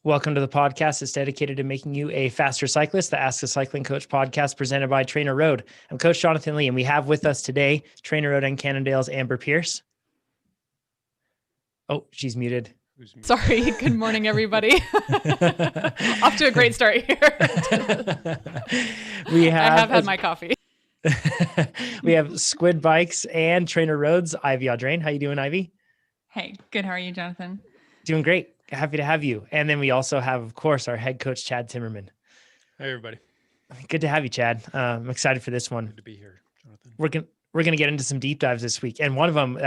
Welcome to the podcast that's dedicated to making you a faster cyclist, the Ask a Cycling Coach podcast presented by TrainerRoad. I'm Coach Jonathan Lee, and we have with us today TrainerRoad and Cannondale's Amber Pierce. Oh, she's muted. Sorry. Good morning, everybody. Off to a great start here. I have had my coffee. We have Squid Bikes and TrainerRoad's Ivy Audrain. How you doing, Ivy? Hey, good. How are you, Jonathan? Doing great. Happy to have you. And then we also have, of course, our head coach, Chad Timmerman. Hey, everybody. Good to have you, Chad. I'm excited for this one. Good to be here, Jonathan. We're gonna get into some deep dives this week, and one of them,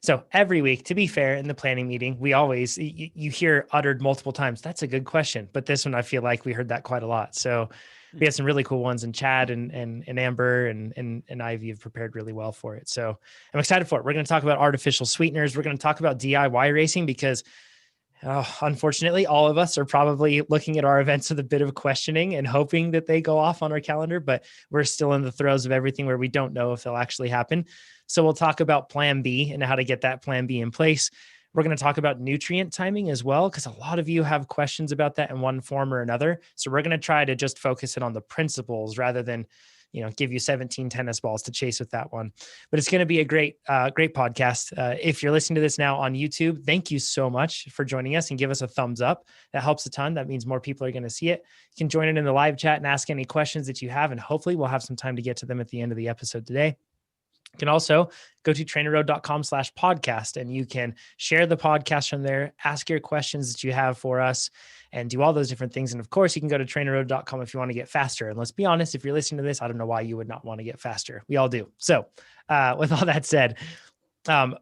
so every week, to be fair, in the planning meeting, we always you hear uttered multiple times. That's a good question, but this one I feel like we heard that quite a lot. So we have some really cool ones, and Chad and Amber and Ivy have prepared really well for it. So I'm excited for it. We're going to talk about artificial sweeteners. We're going to talk about DIY racing because unfortunately, all of us are probably looking at our events with a bit of questioning and hoping that they go off on our calendar, but we're still in the throes of everything where we don't know if they'll actually happen. So we'll talk about plan B and how to get that plan B in place. We're going to talk about nutrient timing as well, because a lot of you have questions about that in one form or another. So we're going to try to just focus it on the principles rather than, give you 17 tennis balls to chase with that one. But it's going to be a great podcast. If you're listening to this now on YouTube, thank you so much for joining us, and give us a thumbs up. That helps a ton. That means more people are going to see it. You can join in the live chat and ask any questions that you have, and hopefully we'll have some time to get to them at the end of the episode today. You can also go to trainerroad.com/podcast, and you can share the podcast from there, ask your questions that you have for us, and do all those different things. And of course, you can go to trainerroad.com if you want to get faster. And let's be honest, if you're listening to this, I don't know why you would not want to get faster. We all do. So with all that said,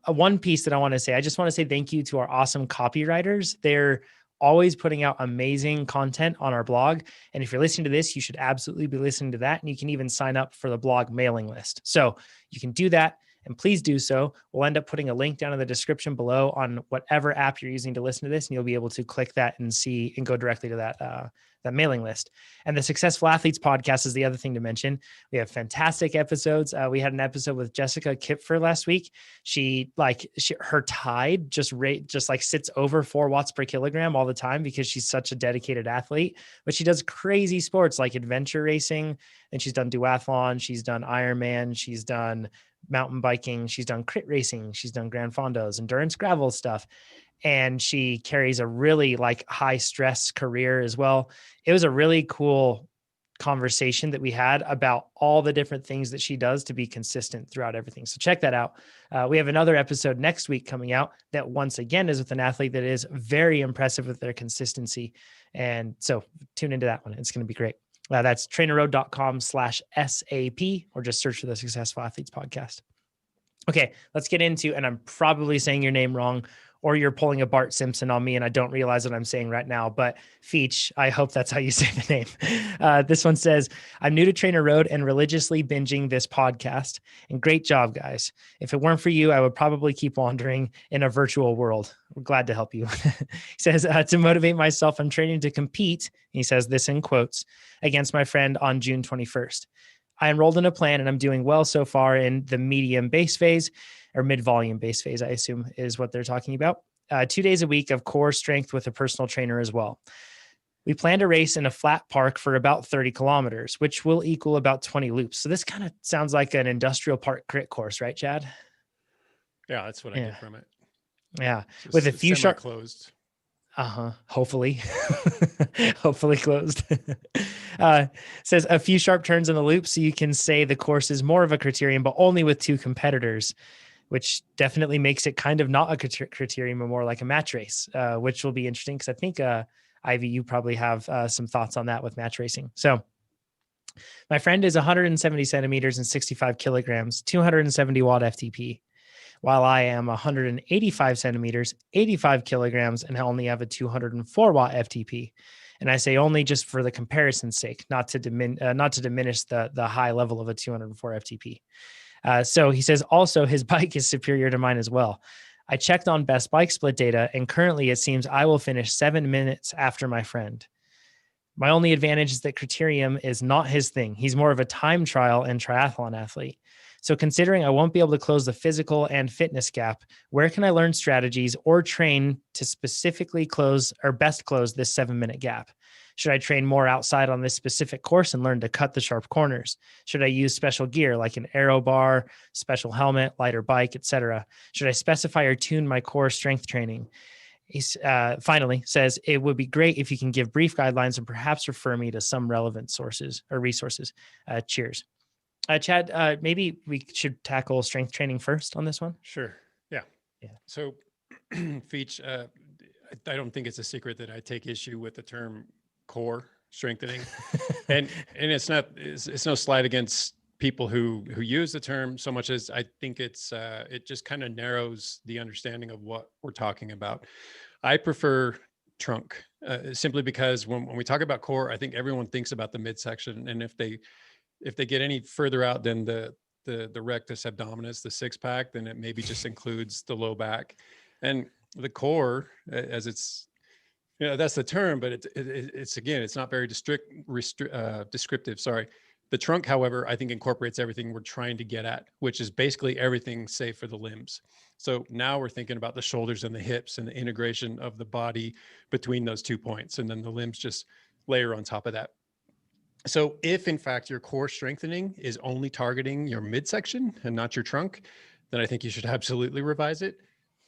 one piece that I want to say, I just want to say thank you to our awesome copywriters. They're always putting out amazing content on our blog. And if you're listening to this, you should absolutely be listening to that. And you can even sign up for the blog mailing list. So you can do that, and please do so. We'll end up putting a link down in the description below on whatever app you're using to listen to this, and you'll be able to click that and see and go directly to that mailing list. And the Successful Athletes podcast is the other thing to mention. We have fantastic episodes. We had an episode with Jessica Kipfer last week. Her tide just sits over 4 watts per kilogram all the time because she's such a dedicated athlete. But she does crazy sports like adventure racing, and she's done duathlon, she's done Ironman, she's done mountain biking, she's done crit racing, she's done Grand Fondos, endurance gravel stuff. And she carries a really high stress career as well. It was a really cool conversation that we had about all the different things that she does to be consistent throughout everything. So check that out. We have another episode next week coming out that once again is with an athlete that is very impressive with their consistency. And so tune into that one. It's going to be great. That's trainerroad.com/SAP, or just search for the Successful Athletes podcast. Okay, let's get into, and I'm probably saying your name wrong, or you're pulling a Bart Simpson on me and I don't realize what I'm saying right now, but Feech, I hope that's how you say the name. This one says, I'm new to TrainerRoad and religiously binging this podcast, and great job, guys. If it weren't for you, I would probably keep wandering in a virtual world. We're glad to help you. He says, to motivate myself, I'm training to compete. He says this in quotes, against my friend on June 21st. I enrolled in a plan and I'm doing well so far in the medium base phase, or mid-volume base phase, I assume is what they're talking about. 2 days a week of core strength with a personal trainer as well. We plan to race in a flat park for about 30 kilometers, which will equal about 20 loops. So this kind of sounds like an industrial park crit course, right, Chad? Yeah, that's what I get from it. Yeah. Just with a few sharp closed. Hopefully. Hopefully closed. Says a few sharp turns in the loop, so you can say the course is more of a criterium, but only with 2 competitors, which definitely makes it kind of not a criterium, but more like a match race, which will be interesting because I think, Ivy, you probably have some thoughts on that with match racing. So my friend is 170 centimeters and 65 kilograms, 270 watt FTP, while I am 185 centimeters, 85 kilograms, and I only have a 204 watt FTP. And I say only just for the comparison's sake, not to diminish the high level of a 204 FTP. So he says also his bike is superior to mine as well. I checked on best bike split data, and currently it seems I will finish 7 minutes after my friend. My only advantage is that criterium is not his thing. He's more of a time trial and triathlon athlete. So considering I won't be able to close the physical and fitness gap, where can I learn strategies or train to specifically close or best close this 7-minute gap? Should I train more outside on this specific course and learn to cut the sharp corners? Should I use special gear like an aero bar, special helmet, lighter bike, etc.? Should I specify or tune my core strength training? He finally says, it would be great if you can give brief guidelines and perhaps refer me to some relevant sources or resources. Cheers. Chad, maybe we should tackle strength training first on this one. Sure. Yeah. Yeah. So, Feach, I don't think it's a secret that I take issue with the term core strengthening, and it's no slight against people who use the term so much as I think it just kind of narrows the understanding of what we're talking about. I prefer trunk simply because when we talk about core, I think everyone thinks about the midsection, and if they get any further out than the rectus abdominis, the six pack, then it maybe just includes the low back. And the core, as it's, that's the term, but it's again, it's not very descriptive. Sorry. The trunk, however, I think incorporates everything we're trying to get at, which is basically everything save for the limbs. So now we're thinking about the shoulders and the hips and the integration of the body between those 2 points. And then the limbs just layer on top of that. So if in fact your core strengthening is only targeting your midsection and not your trunk, then I think you should absolutely revise it.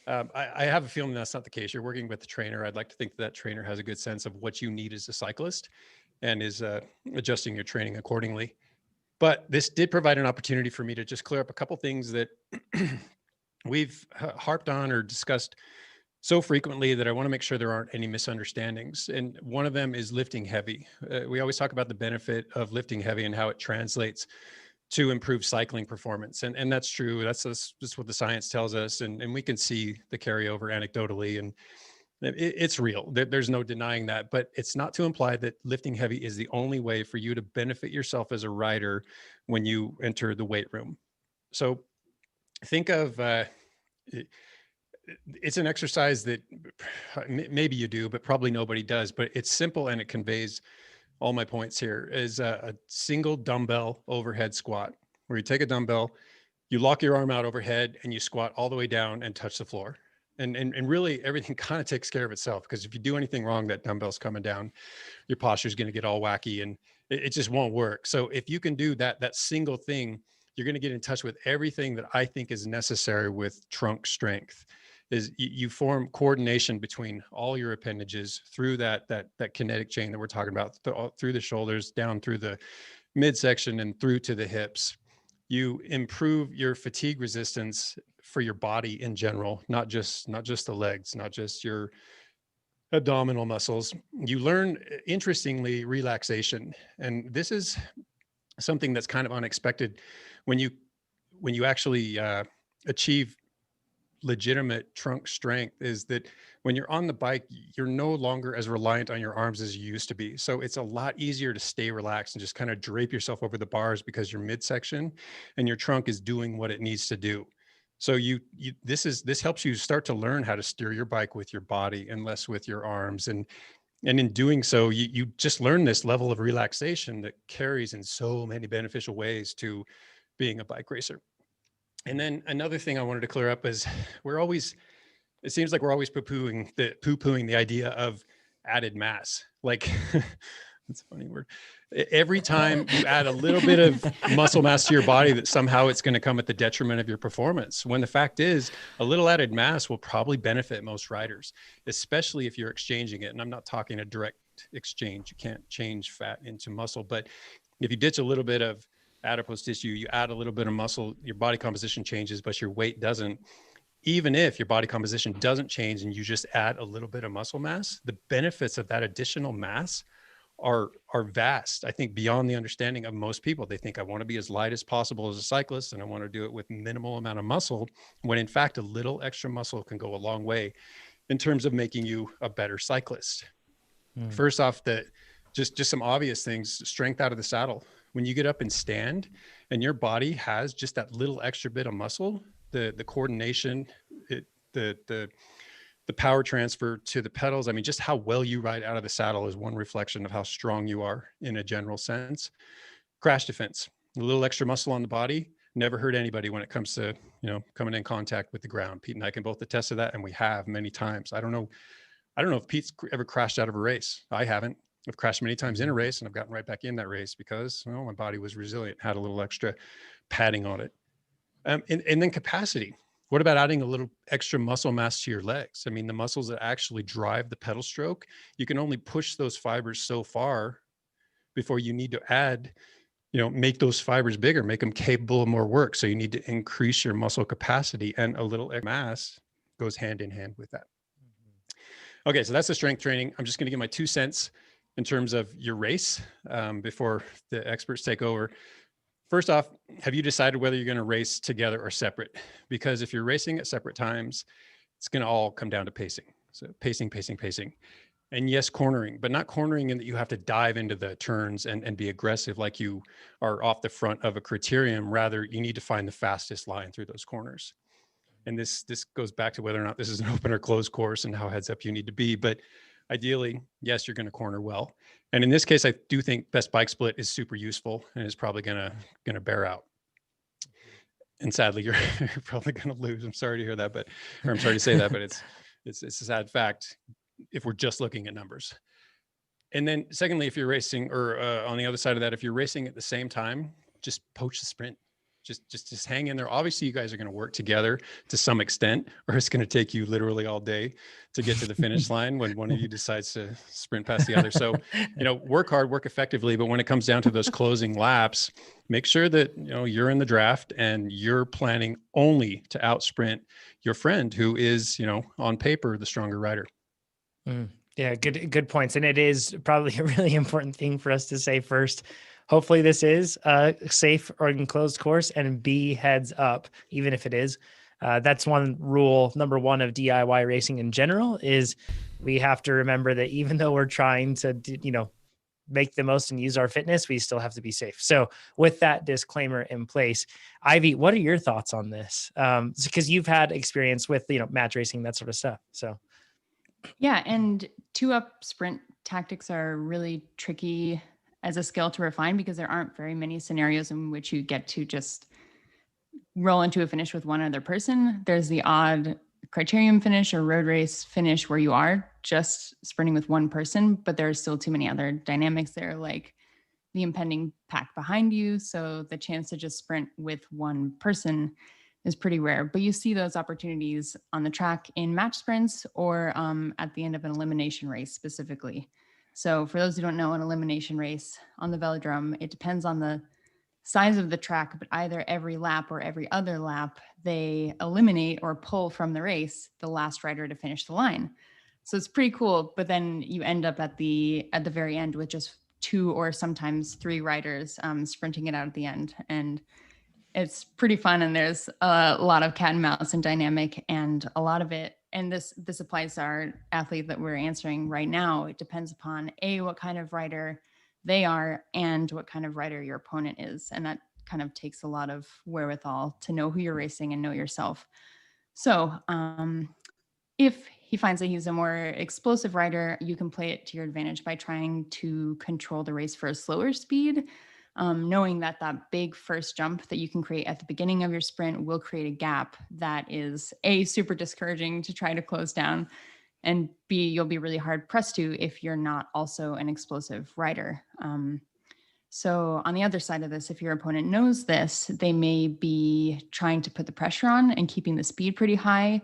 I have a feeling that's not the case. You're working with the trainer. I'd like to think that trainer has a good sense of what you need as a cyclist and is adjusting your training accordingly. But this did provide an opportunity for me to just clear up a couple things that we've harped on or discussed so frequently that I want to make sure there aren't any misunderstandings. And one of them is lifting heavy. We always talk about the benefit of lifting heavy and how it translates to improve cycling performance. And that's true. That's what the science tells us. And we can see the carryover anecdotally, and it's real. There's no denying that, but it's not to imply that lifting heavy is the only way for you to benefit yourself as a rider when you enter the weight room. So think of, it's an exercise that maybe you do, but probably nobody does, but it's simple and it conveys all my points here. Is a single dumbbell overhead squat, where you take a dumbbell, you lock your arm out overhead and you squat all the way down and touch the floor. And really everything kind of takes care of itself, because if you do anything wrong, that dumbbell's coming down, your posture is going to get all wacky and it just won't work. So if you can do that single thing, you're going to get in touch with everything that I think is necessary with trunk strength. Is you form coordination between all your appendages through that kinetic chain that we're talking about, through the shoulders, down through the midsection and through to the hips. You improve your fatigue resistance for your body in general, not just the legs, not just your abdominal muscles. You learn, interestingly, relaxation. And this is something that's kind of unexpected when you actually achieve legitimate trunk strength, is that when you're on the bike, you're no longer as reliant on your arms as you used to be. So it's a lot easier to stay relaxed and just kind of drape yourself over the bars, because your midsection and your trunk is doing what it needs to do. So this helps you start to learn how to steer your bike with your body and less with your arms. And in doing so, you just learn this level of relaxation that carries in so many beneficial ways to being a bike racer. And then another thing I wanted to clear up is it seems like we're always poo-pooing the idea of added mass. Like, that's a funny word. Every time you add a little bit of muscle mass to your body, that somehow it's going to come at the detriment of your performance. When the fact is, a little added mass will probably benefit most riders, especially if you're exchanging it. And I'm not talking a direct exchange. You can't change fat into muscle, but if you ditch a little bit of adipose tissue, you add a little bit of muscle, your body composition changes, but your weight doesn't. Even if your body composition doesn't change and you just add a little bit of muscle mass, the benefits of that additional mass are vast. I think beyond the understanding of most people. They think, I want to be as light as possible as a cyclist, and I want to do it with minimal amount of muscle, when in fact, a little extra muscle can go a long way in terms of making you a better cyclist. First off, just some obvious things: strength out of the saddle. When you get up and stand and your body has just that little extra bit of muscle, the coordination, the power transfer to the pedals. I mean, just how well you ride out of the saddle is one reflection of how strong you are in a general sense. Crash defense, a little extra muscle on the body never hurt anybody when it comes to, coming in contact with the ground. Pete and I can both attest to that. And we have many times. I don't know if Pete's ever crashed out of a race. I haven't. I've crashed many times in a race, and I've gotten right back in that race because, my body was resilient, had a little extra padding on it. And then capacity. What about adding a little extra muscle mass to your legs? I mean, the muscles that actually drive the pedal stroke, you can only push those fibers so far before you need to add, make those fibers bigger, make them capable of more work. So you need to increase your muscle capacity, and a little mass goes hand in hand with that. Okay, so that's the strength training. I'm just going to give my 2 cents in terms of your race before the experts take over. First off, have you decided whether you're going to race together or separate? Because if you're racing at separate times, it's going to all come down to pacing. So pacing. And yes, cornering, but not cornering in that you have to dive into the turns and be aggressive like you are off the front of a criterium. Rather, you need to find the fastest line through those corners. And this goes back to whether or not this is an open or closed course and how heads up you need to be. But ideally, yes, you're going to corner well. And in this case, I do think best bike split is super useful and is probably going to bear out. And sadly, you're probably going to lose. I'm sorry to hear that, or I'm sorry to say that, but it's a sad fact if we're just looking at numbers. And then secondly, if you're racing, or on the other side of that, if you're racing at the same time, just poach the sprint. Just hang in there. Obviously, you guys are going to work together to some extent, or it's going to take you literally all day to get to the finish line when one of you decides to sprint past the other. So, work hard, work effectively. But when it comes down to those closing laps, make sure that, you're in the draft and you're planning only to out sprint your friend who is, on paper, the stronger rider. Yeah, good points. And it is probably a really important thing for us to say first. Hopefully this is a safe or enclosed course, and B, heads up, even if it is. That's one rule, number one of DIY racing in general, is we have to remember that even though we're trying to, make the most and use our fitness, we still have to be safe. So with that disclaimer in place, Ivy, what are your thoughts on this? Because you've had experience with, match racing, that sort of stuff. So. Yeah. And 2-up sprint tactics are really tricky as a skill to refine because there aren't very many scenarios in which you get to just roll into a finish with one other person. There's the odd criterium finish or road race finish where you are just sprinting with one person, but there's still too many other dynamics there, like the impending pack behind you. So the chance to just sprint with one person is pretty rare, but you see those opportunities on the track in match sprints or at the end of an elimination race specifically. So for those who don't know, an elimination race on the velodrome, it depends on the size of the track, but either every lap or every other lap, they eliminate or pull from the race the last rider to finish the line. So it's pretty cool, but then you end up at the very end with just 2 or sometimes 3 riders sprinting it out at the end. And it's pretty fun. And there's a lot of cat and mouse and dynamic, and a lot of it. And this applies to our athlete that we're answering right now. It depends upon what kind of rider they are and what kind of rider your opponent is. And that kind of takes a lot of wherewithal to know who you're racing and know yourself. So if he finds that he's a more explosive rider, you can play it to your advantage by trying to control the race for a slower speed. Knowing that big first jump that you can create at the beginning of your sprint will create a gap that is super discouraging to try to close down, and B, you'll be really hard pressed to if you're not also an explosive rider. So on the other side of this, if your opponent knows this, they may be trying to put the pressure on and keeping the speed pretty high,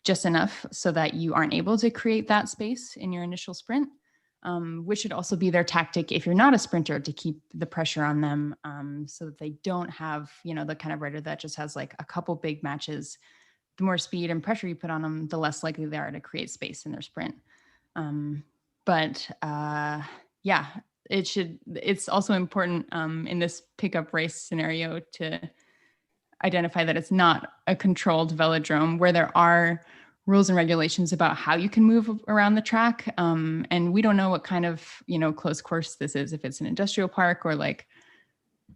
just enough so that you aren't able to create that space in your initial sprint. Which should also be their tactic if you're not a sprinter, to keep the pressure on them so that they don't have, the kind of rider that just has like a couple big matches. The more speed and pressure you put on them, the less likely they are to create space in their sprint. It's also important in this pickup race scenario to identify that it's not a controlled velodrome where there are rules and regulations about how you can move around the track. And we don't know what kind of, closed course this is, if it's an industrial park or like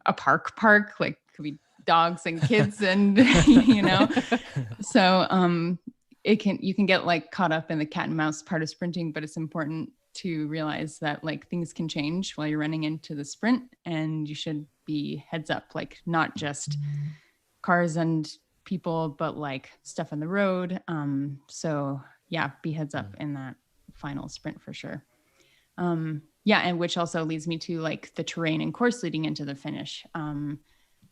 a park, like could be dogs and kids and, so you can get like caught up in the cat and mouse part of sprinting, but it's important to realize that like things can change while you're running into the sprint, and you should be heads up, like not just cars and people, but like stuff on the road. So yeah, be heads up in that final sprint for sure. Yeah. And which also leads me to like the terrain and course leading into the finish.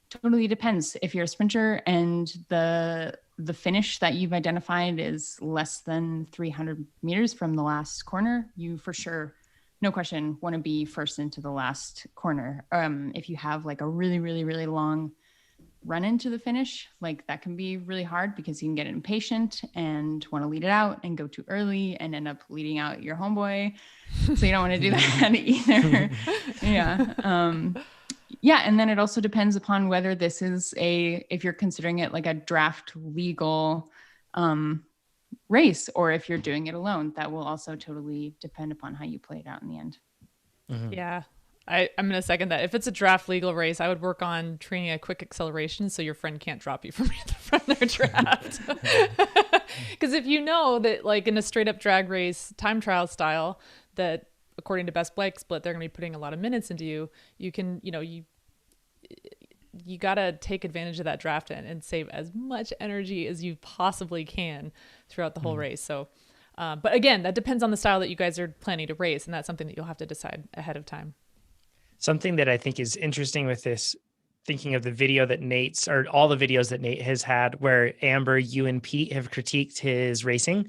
Totally depends. If you're a sprinter and the finish that you've identified is less than 300 meters from the last corner, you for sure, no question, want to be first into the last corner. If you have like a really, really, really long run into the finish, like that can be really hard because you can get impatient and want to lead it out and go too early and end up leading out your homeboy. So you don't want to do that either. Yeah. Yeah. And then it also depends upon whether this is if you're considering it like a draft legal race, or if you're doing it alone. That will also totally depend upon how you play it out in the end. Mm-hmm. Yeah. I'm going to second that. If it's a draft legal race, I would work on training a quick acceleration so your friend can't drop you from their draft. Because if you know that like in a straight up drag race time trial style, that according to best bike split, they're going to be putting a lot of minutes into you, you can, you got to take advantage of that draft and save as much energy as you possibly can throughout the whole race. So, but again, that depends on the style that you guys are planning to race. And that's something that you'll have to decide ahead of time. Something that I think is interesting with this, thinking of the video that or all the videos that Nate has had where Amber, you and Pete have critiqued his racing,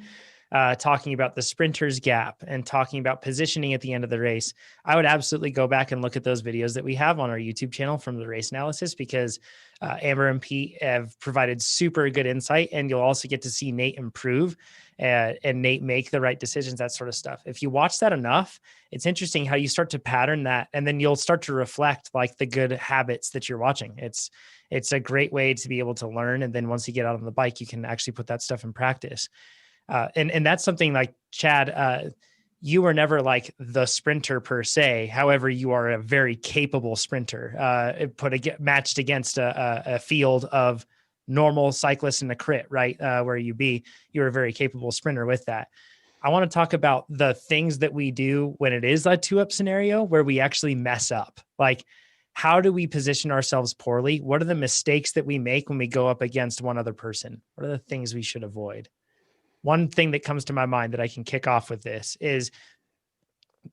talking about the sprinter's gap and talking about positioning at the end of the race. I would absolutely go back and look at those videos that we have on our YouTube channel from the race analysis, because Amber and Pete have provided super good insight, and you'll also get to see Nate improve and Nate make the right decisions, that sort of stuff. If you watch that enough, it's interesting how you start to pattern that, and then you'll start to reflect like the good habits that you're watching. It's a great way to be able to learn. And then once you get out on the bike, you can actually put that stuff in practice. And that's something like Chad, you were never like the sprinter per se. However, you are a very capable sprinter, matched against a field of normal cyclists in a crit, right? Where you're a very capable sprinter with that. I want to talk about the things that we do when it is a 2-up scenario where we actually mess up. Like, how do we position ourselves poorly? What are the mistakes that we make when we go up against one other person? What are the things we should avoid? One thing that comes to my mind that I can kick off with this is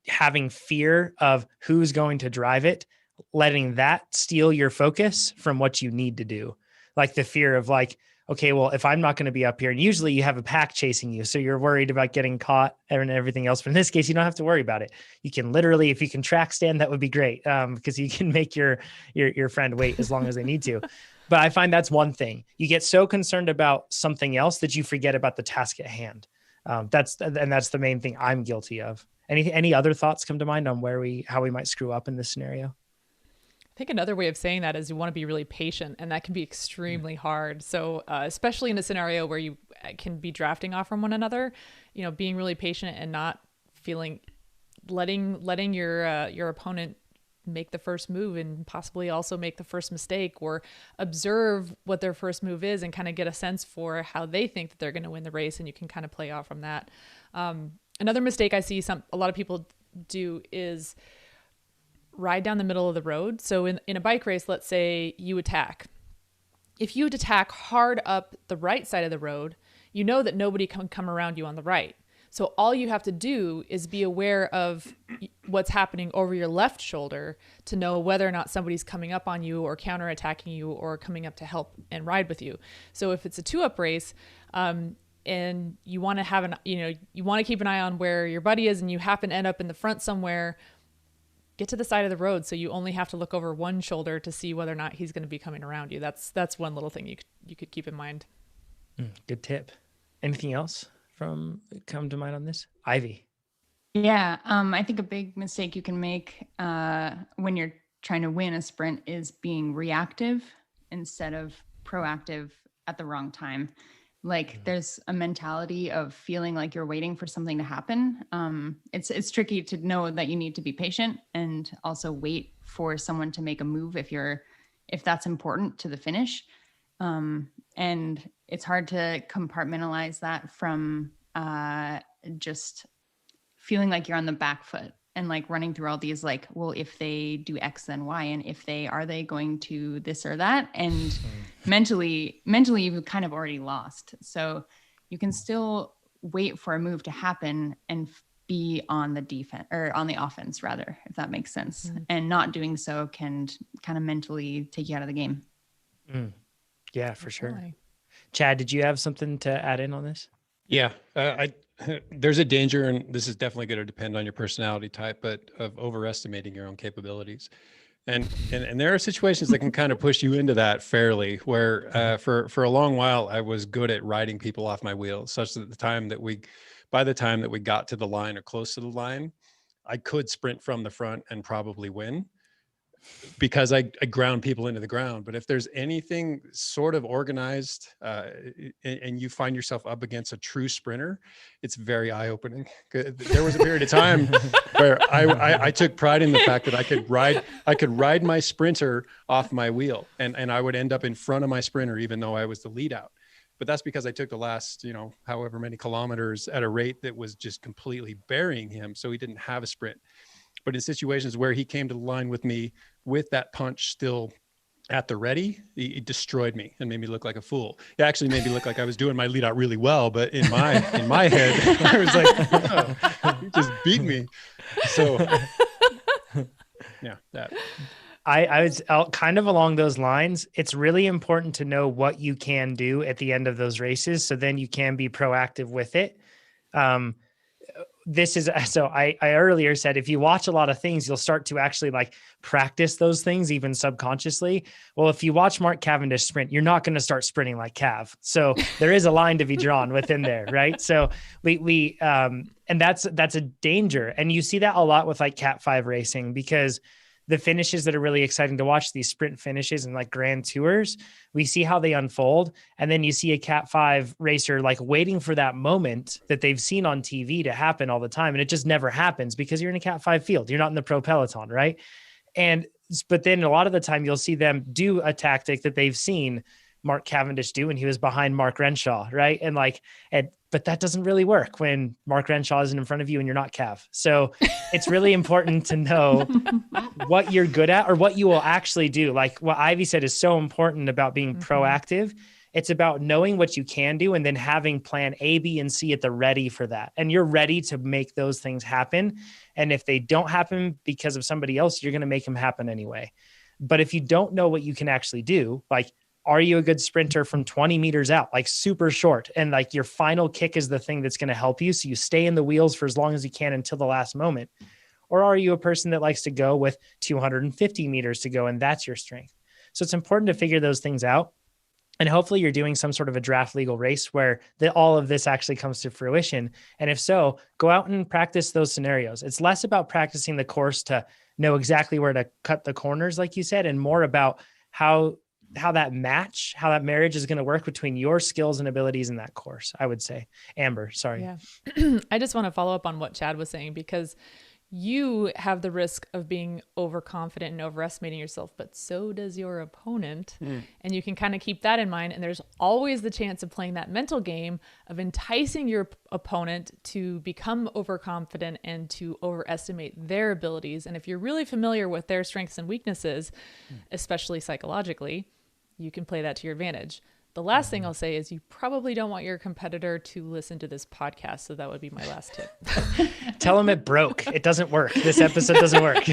having fear of who's going to drive it, letting that steal your focus from what you need to do. Like the fear of like, okay, well, if I'm not going to be up here, and usually you have a pack chasing you, so you're worried about getting caught and everything else. But in this case, you don't have to worry about it. You can literally, if you can track stand, that would be great, because you can make your friend wait as long as they need to. But I find that's one thing. You get so concerned about something else that you forget about the task at hand. That's the main thing I'm guilty of. Any other thoughts come to mind on how we might screw up in this scenario? I think another way of saying that is you want to be really patient, and that can be extremely hard. So especially in a scenario where you can be drafting off from one another, being really patient and not letting your opponent make the first move and possibly also make the first mistake, or observe what their first move is and kind of get a sense for how they think that they're going to win the race. And you can kind of play off from that. Another mistake I see a lot of people do is ride down the middle of the road. So in a bike race, let's say you attack. If you attack hard up the right side of the road, you know that nobody can come around you on the right. So all you have to do is be aware of what's happening over your left shoulder to know whether or not somebody's coming up on you or counterattacking you or coming up to help and ride with you. So if it's a 2-up race, and you want to you want to keep an eye on where your buddy is, and you happen to end up in the front somewhere, get to the side of the road so you only have to look over one shoulder to see whether or not he's going to be coming around you. That's one little thing you could keep in mind. Good tip. Anything else come to mind on this? Ivy? Yeah, I think a big mistake you can make when you're trying to win a sprint is being reactive instead of proactive at the wrong time. Like there's a mentality of feeling like you're waiting for something to happen. It's tricky to know that you need to be patient and also wait for someone to make a move if that's important to the finish. And it's hard to compartmentalize that from just feeling like you're on the back foot and like running through all these, like, well, if they do X, then Y, and if they, are they going to this or that? And mentally you've kind of already lost. So you can still wait for a move to happen and be on the defense, or on the offense rather, if that makes sense. Mm. And not doing so can kind of mentally take you out of the game. Yeah, for sure. Definitely. Chad, did you have something to add in on this? Yeah, there's a danger, and this is definitely going to depend on your personality type, but of overestimating your own capabilities. And there are situations that can kind of push you into that fairly, where for a long while, I was good at riding people off my wheels, such that by the time that we got to the line or close to the line, I could sprint from the front and probably win, because I ground people into the ground. But if there's anything sort of organized and you find yourself up against a true sprinter, it's very eye-opening. There was a period of time where I took pride in the fact that I could ride my sprinter off my wheel, and I would end up in front of my sprinter, even though I was the lead out. But that's because I took the last, however many kilometers at a rate that was just completely burying him. So he didn't have a sprint. But in situations where he came to the line with me with that punch still at the ready, he destroyed me and made me look like a fool. It actually made me look like I was doing my lead out really well, but in my head, I was like, oh, he just beat me. So yeah, that. I was kind of along those lines. It's really important to know what you can do at the end of those races, so then you can be proactive with it. I earlier said, if you watch a lot of things, you'll start to actually like practice those things, even subconsciously. Well, if you watch Mark Cavendish sprint, you're not going to start sprinting like Cav. So there is a line to be drawn within there. Right. So and that's a danger. And you see that a lot with like Cat 5 racing, because the finishes that are really exciting to watch, these sprint finishes and like grand tours, we see how they unfold. And then you see a Cat 5 racer like waiting for that moment that they've seen on TV to happen all the time. And it just never happens because you're in a Cat 5 field. You're not in the pro peloton, right? But then a lot of the time you'll see them do a tactic that they've seen Mark Cavendish do, and he was behind Mark Renshaw, right? But that doesn't really work when Mark Renshaw isn't in front of you and you're not Cav. So it's really important to know what you're good at or what you will actually do. Like what Ivy said is so important about being proactive. It's about knowing what you can do and then having plan A, B, and C at the ready for that. And you're ready to make those things happen. And if they don't happen because of somebody else, you're going to make them happen anyway. But if you don't know what you can actually do, like, are you a good sprinter from 20 meters out, like super short, and like your final kick is the thing that's going to help you, so you stay in the wheels for as long as you can until the last moment? Or are you a person that likes to go with 250 meters to go and that's your strength? So it's important to figure those things out. And hopefully you're doing some sort of a draft legal race where all of this actually comes to fruition. And if so, go out and practice those scenarios. It's less about practicing the course to know exactly where to cut the corners, like you said, and more about how that marriage is going to work between your skills and abilities in that course, I would say. Amber, sorry. Yeah. I just want to follow up on what Chad was saying, because you have the risk of being overconfident and overestimating yourself, but so does your opponent. And you can kind of keep that in mind. And there's always the chance of playing that mental game of enticing your opponent to become overconfident and to overestimate their abilities. And if you're really familiar with their strengths and weaknesses, especially psychologically, you can play that to your advantage. The last thing I'll say is you probably don't want your competitor to listen to this podcast. So that would be my last tip. Tell them it broke. It doesn't work. This episode doesn't work.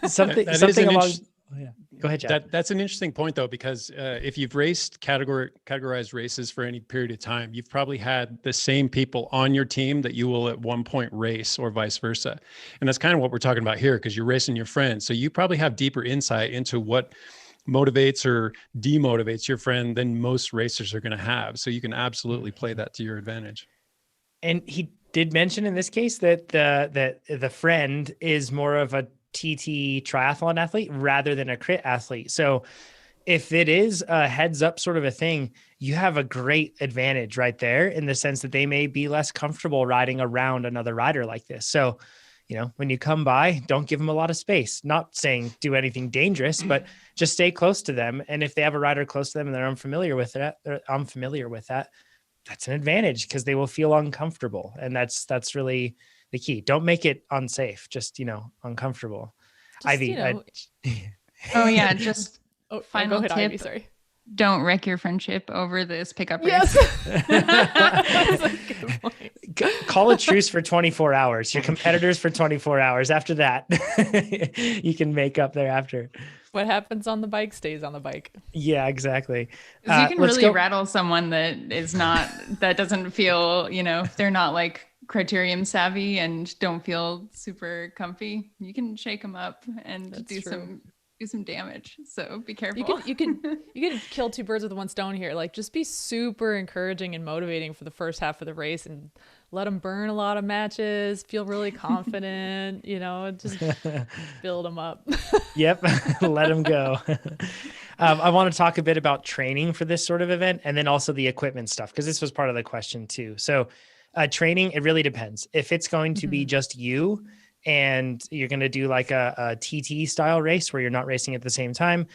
Something along. Yeah. Go ahead, Chad. That's an interesting point, though, because if you've raced categorized races for any period of time, you've probably had the same people on your team that you will at one point race, or vice versa. And that's kind of what we're talking about here, because you're racing your friends. So you probably have deeper insight into what motivates or demotivates your friend than most racers are going to have. So you can absolutely play that to your advantage. And he did mention in this case that the friend is more of a TT triathlon athlete rather than a crit athlete. So if it is a heads up sort of a thing, you have a great advantage right there, in the sense that they may be less comfortable riding around another rider like this. So, when you come by, don't give them a lot of space. Not saying do anything dangerous, but just stay close to them. And if they have a rider close to them and they're unfamiliar with that, that's an advantage because they will feel uncomfortable. And that's really the key. Don't make it unsafe, just, uncomfortable. Just, Ivy. Oh yeah. Just final go ahead, tip. Ivy, sorry. Don't wreck your friendship over this pickup Yes. race. That's a good point. Call a truce for 24 hours. Your competitors for 24 hours. After that, you can make up thereafter. What happens on the bike stays on the bike. Yeah, exactly. You can really rattle someone that is not, that doesn't feel, if they're not like criterium savvy and don't feel super comfy. You can shake them up and do some damage. So be careful. You can kill two birds with one stone here. Like, just be super encouraging and motivating for the first half of the race and let them burn a lot of matches, feel really confident, just build them up. Yep. Let them go. I want to talk a bit about training for this sort of event and then also the equipment stuff, because this was part of the question too. So training, it really depends. If it's going to be just you and you're going to do like a TT style race where you're not racing at the same time,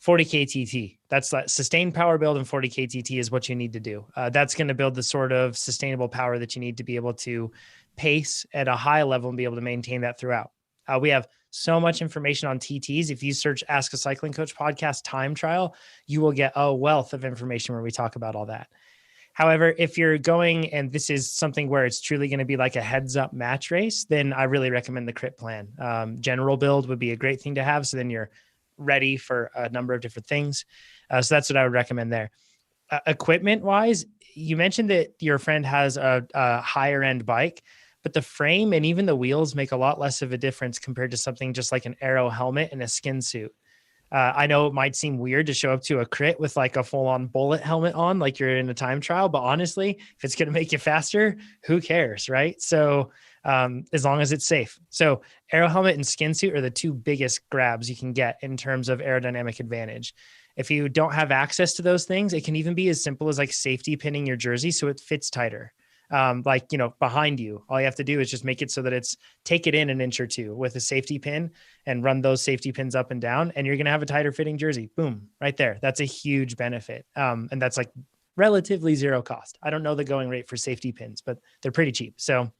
40K TT, that's that sustained power build, and 40K TT is what you need to do. That's going to build the sort of sustainable power that you need to be able to pace at a high level and be able to maintain that throughout. We have so much information on TTs. If you search Ask a Cycling Coach podcast time trial, you will get a wealth of information where we talk about all that. However, if you're going and this is something where it's truly going to be like a heads up match race, then I really recommend the crit plan. General build would be a great thing to have. So then you're ready for a number of different things. So that's what I would recommend there. Equipment wise, you mentioned that your friend has a higher end bike, but the frame and even the wheels make a lot less of a difference compared to something just like an aero helmet and a skin suit. I know it might seem weird to show up to a crit with like a full-on bullet helmet on, like you're in a time trial, but honestly, if it's going to make you faster, who cares, right? So as long as it's safe. So aero helmet and skin suit are the two biggest grabs you can get in terms of aerodynamic advantage. If you don't have access to those things, it can even be as simple as like safety pinning your jersey so it fits tighter. Behind you, all you have to do is just make it so that take it in an inch or two with a safety pin and run those safety pins up and down, and you're going to have a tighter fitting jersey. Boom, right there. That's a huge benefit. And that's like relatively zero cost. I don't know the going rate for safety pins, but they're pretty cheap. So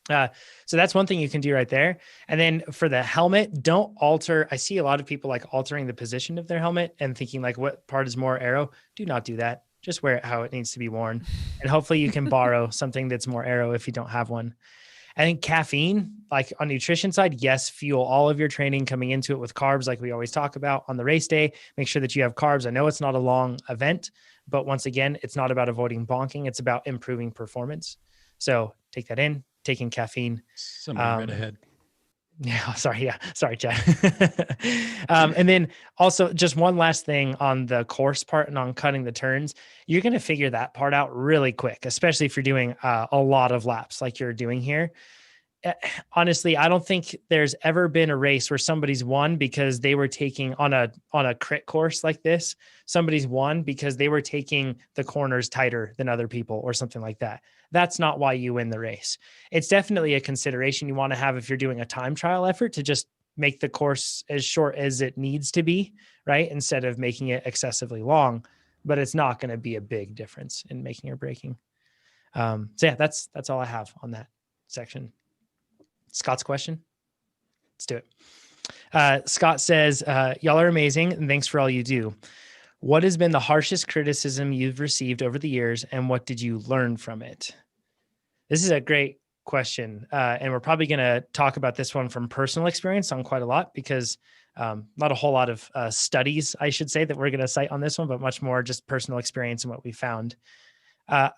that's one thing you can do right there. And then for the helmet, don't alter. I see a lot of people like altering the position of their helmet and thinking like what part is more aero. Do not do that. Just wear it how it needs to be worn. And hopefully you can borrow something that's more aero if you don't have one. I think caffeine, like on nutrition side, yes, fuel all of your training coming into it with carbs, like we always talk about on the race day. Make sure that you have carbs. I know it's not a long event, but once again, it's not about avoiding bonking. It's about improving performance. So take that in, taking caffeine. Somebody read ahead. Yeah. Sorry, Chad. And then also just one last thing on the course part and on cutting the turns, you're going to figure that part out really quick, especially if you're doing a lot of laps like you're doing here. Honestly, I don't think there's ever been a race where somebody's won because they were taking on a crit course like this. Somebody's won because they were taking the corners tighter than other people or something like that. That's not why you win the race. It's definitely a consideration you want to have if you're doing a time trial effort to just make the course as short as it needs to be, right? Instead of making it excessively long, but it's not going to be a big difference in making or breaking. So yeah, that's all I have on that section. Scott's question. Let's do it. Scott says, y'all are amazing and thanks for all you do. What has been the harshest criticism you've received over the years and what did you learn from it? This is a great question. And we're probably going to talk about this one from personal experience on quite a lot because not a whole lot of studies, I should say, that we're going to cite on this one, but much more just personal experience and what we found. I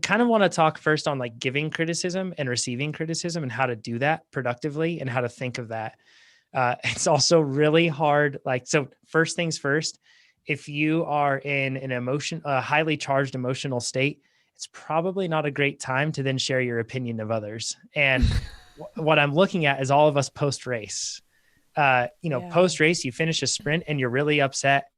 kind of want to talk first on like giving criticism and receiving criticism and how to do that productively and how to think of that. It's also really hard. So first things first, if you are in a highly charged emotional state, it's probably not a great time to then share your opinion of others. And what I'm looking at is all of us post-race. Post-race, you finish a sprint and you're really upset.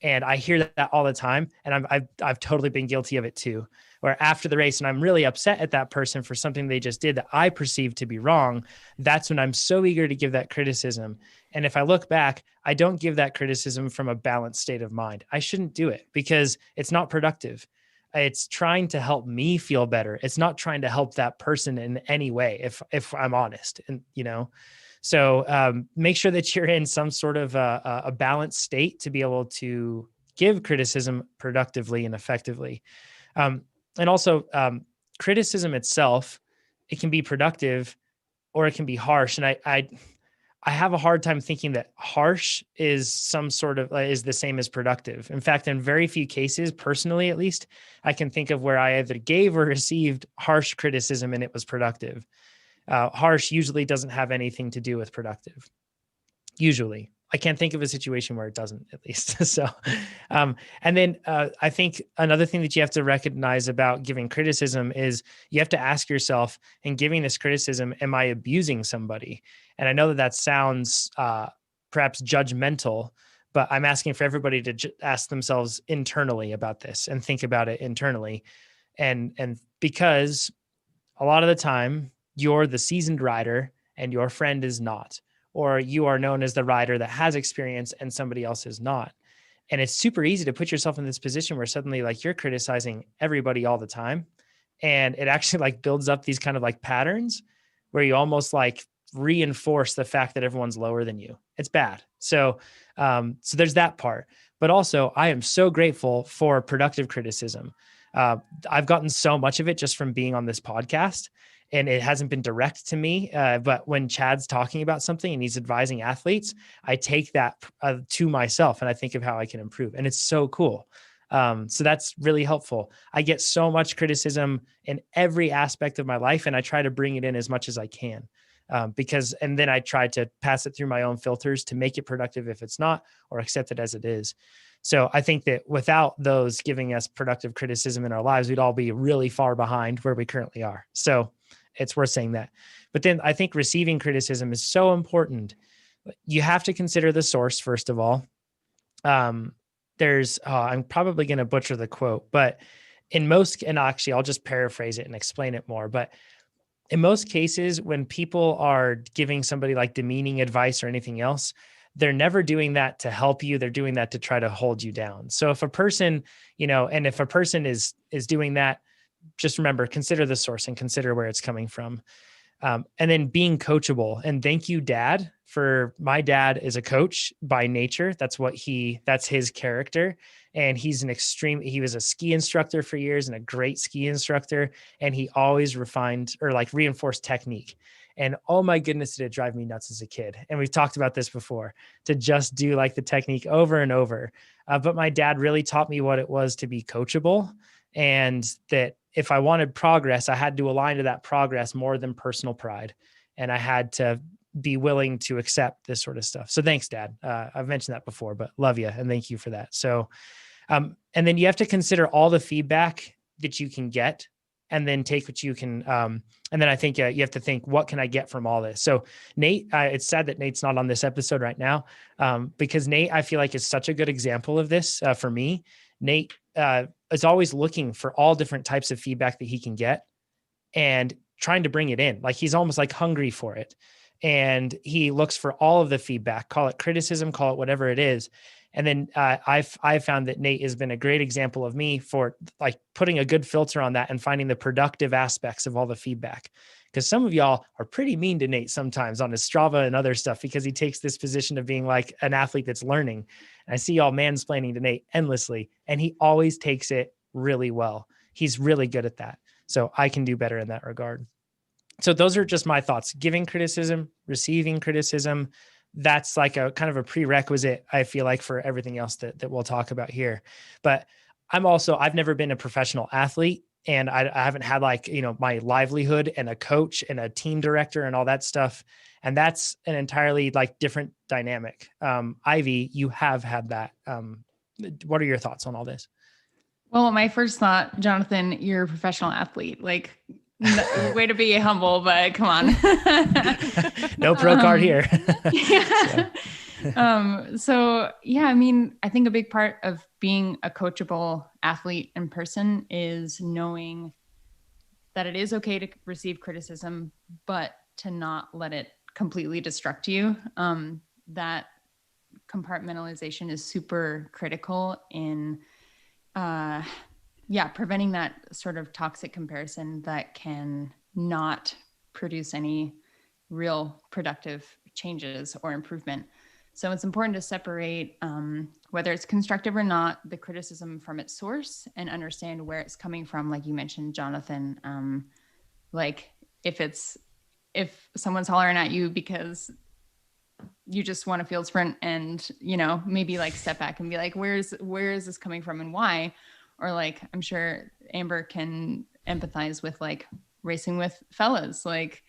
And I hear that all the time. And I've totally been guilty of it too, where after the race and I'm really upset at that person for something they just did that I perceive to be wrong. That's when I'm so eager to give that criticism. And if I look back, I don't give that criticism from a balanced state of mind. I shouldn't do it because it's not productive. It's trying to help me feel better. It's not trying to help that person in any way, if I'm honest. And, so make sure that you're in some sort of a balanced state to be able to give criticism productively and effectively. And also criticism itself, it can be productive or it can be harsh. And I have a hard time thinking that harsh is some sort of is the same as productive. In fact, in very few cases, personally, at least, I can think of where I either gave or received harsh criticism and it was productive. Harsh usually doesn't have anything to do with productive. Usually. I can't think of a situation where it doesn't, at least. So, and then I think another thing that you have to recognize about giving criticism is you have to ask yourself, in giving this criticism, am I abusing somebody? And I know that sounds perhaps judgmental, but I'm asking for everybody to ask themselves internally about this and think about it internally. And because a lot of the time you're the seasoned rider and your friend is not, or you are known as the rider that has experience and somebody else is not. And it's super easy to put yourself in this position where suddenly like you're criticizing everybody all the time. And it actually like builds up these kind of like patterns where you almost like reinforce the fact that everyone's lower than you. It's bad. So there's that part, but also I am so grateful for productive criticism. I've gotten so much of it just from being on this podcast. And it hasn't been direct to me. But when Chad's talking about something and he's advising athletes, I take that to myself and I think of how I can improve. And it's so cool. So that's really helpful. I get so much criticism in every aspect of my life and I try to bring it in as much as I can. And then I try to pass it through my own filters to make it productive if it's not, or accept it as it is. So I think that without those giving us productive criticism in our lives, we'd all be really far behind where we currently are. So it's worth saying that. But then I think receiving criticism is so important. You have to consider the source, first of all. I'm probably going to butcher the quote, but and actually I'll just paraphrase it and explain it more. But in most cases, when people are giving somebody like demeaning advice or anything else, they're never doing that to help you. They're doing that to try to hold you down. So if a person, and if a person is doing that, just remember, consider the source and consider where it's coming from. And then being coachable. And thank you, Dad, my dad is a coach by nature. That's his character. And he was a ski instructor for years and a great ski instructor. And he always reinforced technique. And oh my goodness, did it drive me nuts as a kid. And we've talked about this before, to just do like the technique over and over. But my dad really taught me what it was to be coachable, and that if I wanted progress, I had to align to that progress more than personal pride. And I had to be willing to accept this sort of stuff. So thanks, Dad. I've mentioned that before, but love you. And thank you for that. So, and then you have to consider all the feedback that you can get and then take what you can. And then I think you have to think, what can I get from all this? So Nate, it's sad that Nate's not on this episode right now, because Nate, I feel like, is such a good example of this for me. Nate is always looking for all different types of feedback that he can get and trying to bring it in. Like he's almost like hungry for it. And he looks for all of the feedback, call it criticism, call it whatever it is. And then I've found that Nate has been a great example of me for like putting a good filter on that and finding the productive aspects of all the feedback. Because some of y'all are pretty mean to Nate sometimes on his Strava and other stuff, because he takes this position of being like an athlete that's learning. And I see y'all mansplaining to Nate endlessly, and he always takes it really well. He's really good at that. So I can do better in that regard. So those are just my thoughts. Giving criticism, receiving criticism, that's like a kind of a prerequisite, I feel like, for everything else that we'll talk about here. But I've never been a professional athlete, and I haven't had my livelihood and a coach and a team director and all that stuff. And that's an entirely different dynamic. Ivy, you have had that. What are your thoughts on all this? Well, my first thought, Jonathan, you're a professional athlete. Way to be humble, but come on. No pro card here. Yeah. So yeah, I think a big part of being a coachable athlete in person is knowing that it is okay to receive criticism, but to not let it completely destruct you. That compartmentalization is super critical in yeah, preventing that sort of toxic comparison that can not produce any real productive changes or improvement. So it's important to separate whether it's constructive or not, the criticism from its source, and understand where it's coming from. Like you mentioned, Jonathan, like if someone's hollering at you because you just want a field sprint, and, you know, maybe like step back and be like, where is this coming from and why? Or like, I'm sure Amber can empathize with like racing with fellas. Like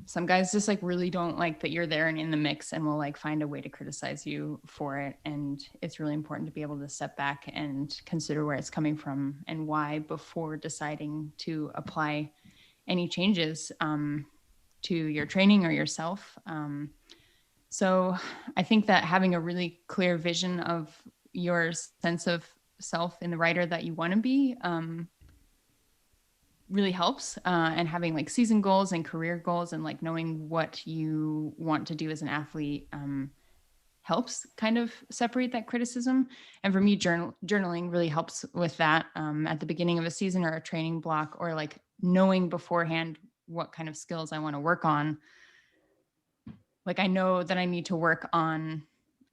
some guys just like really don't like that you're there and in the mix, and will like find a way to criticize you for it. And it's really important to be able to step back and consider where it's coming from and why before deciding to apply any changes to your training or yourself. So I think that having a really clear vision of your sense of self in the rider that you want to be really helps. And having like season goals and career goals, and like knowing what you want to do as an athlete helps kind of separate that criticism. And for me, journaling really helps with that at the beginning of a season or a training block, or like knowing beforehand what kind of skills I want to work on. Like I know that I need to work on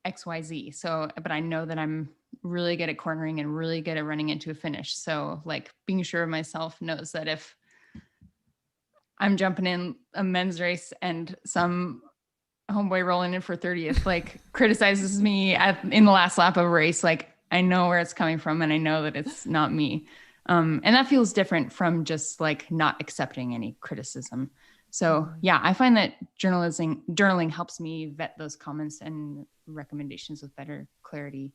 XYZ. So, but I know that I'm really good at cornering and really good at running into a finish. So like being sure of myself knows that if I'm jumping in a men's race and some homeboy rolling in for 30th, like criticizes me in the last lap of a race, like I know where it's coming from and I know that it's not me. And that feels different from just like not accepting any criticism. So yeah, I find that journaling helps me vet those comments and recommendations with better clarity.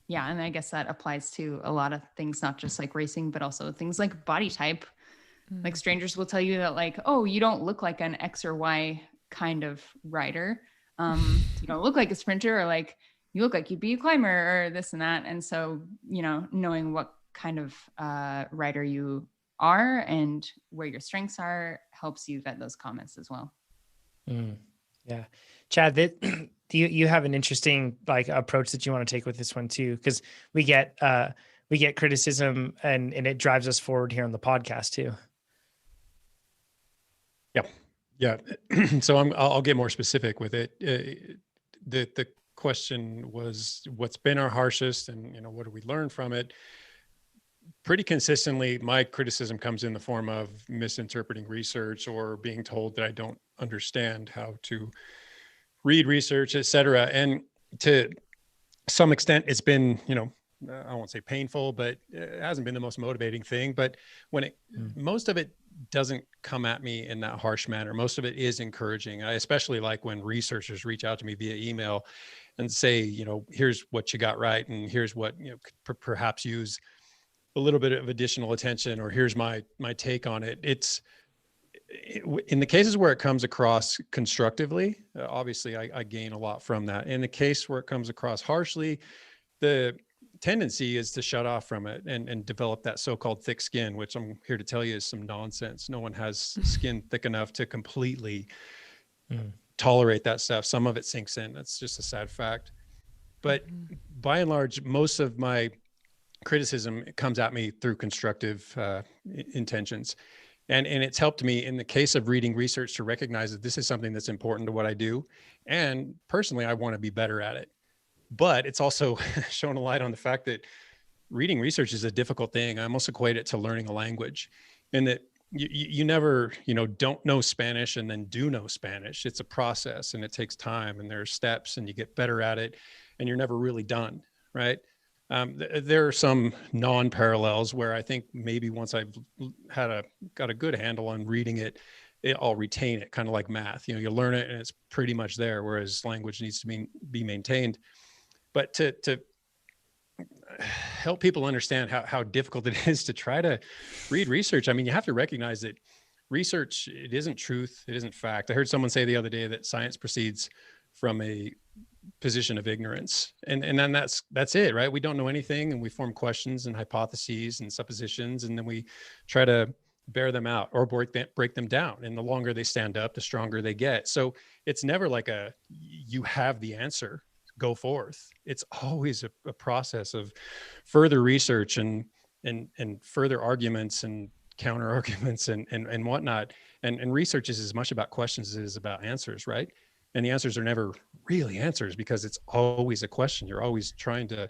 Yeah, and I guess that applies to a lot of things, not just like racing, but also things like body type. Like strangers will tell you that like, oh, you don't look like an X or Y kind of rider. You don't look like a sprinter, or like you look like you'd be a climber or this and that. And so, you know, knowing what kind of rider you are and where your strengths are helps you vet those comments as well. Yeah. Chad, do you have an interesting like approach that you want to take with this one too? Because we get criticism and it drives us forward here on the podcast too. Yeah. So I'll get more specific with it. The question was, what's been our harshest, and you know, what do we learn from it? Pretty consistently, my criticism comes in the form of misinterpreting research or being told that I don't understand how to read research, et cetera. And to some extent, it's been, you know, I won't say painful, but it hasn't been the most motivating thing. But when most of it doesn't come at me in that harsh manner, most of it is encouraging. I especially like when researchers reach out to me via email and say, you know, here's what you got right, and here's what, you know, could perhaps use a little bit of additional attention, or here's my take on it. In the cases where it comes across constructively, obviously I gain a lot from that. In the case where it comes across harshly, the tendency is to shut off from it and develop that so-called thick skin, which I'm here to tell you is some nonsense. No one has skin thick enough to completely tolerate that stuff. Some of it sinks in. That's just a sad fact. But by and large, most of my criticism comes at me through constructive intentions. And it's helped me in the case of reading research to recognize that this is something that's important to what I do. And personally, I want to be better at it. But it's also shown a light on the fact that reading research is a difficult thing. I almost equate it to learning a language, and that you never, you know, don't know Spanish and then do know Spanish. It's a process and it takes time, and there are steps, and you get better at it, and you're never really done, right? There are some non-parallels where I think maybe once I've got a good handle on reading it, I'll retain it, kind of like math. You know, you learn it and it's pretty much there, whereas language needs to be maintained. But to help people understand how difficult it is to try to read research, I mean, you have to recognize that research, it isn't truth, it isn't fact. I heard someone say the other day that science proceeds from a position of ignorance, and then that's it, right? We don't know anything, and we form questions and hypotheses and suppositions, and then we try to bear them out or break them down. And the longer they stand up, the stronger they get. So it's never like you have the answer go forth. It's always a process of further research and further arguments and counter arguments and whatnot. And research is as much about questions as it is about answers, right? And the answers are never really answers because it's always a question. You're always trying to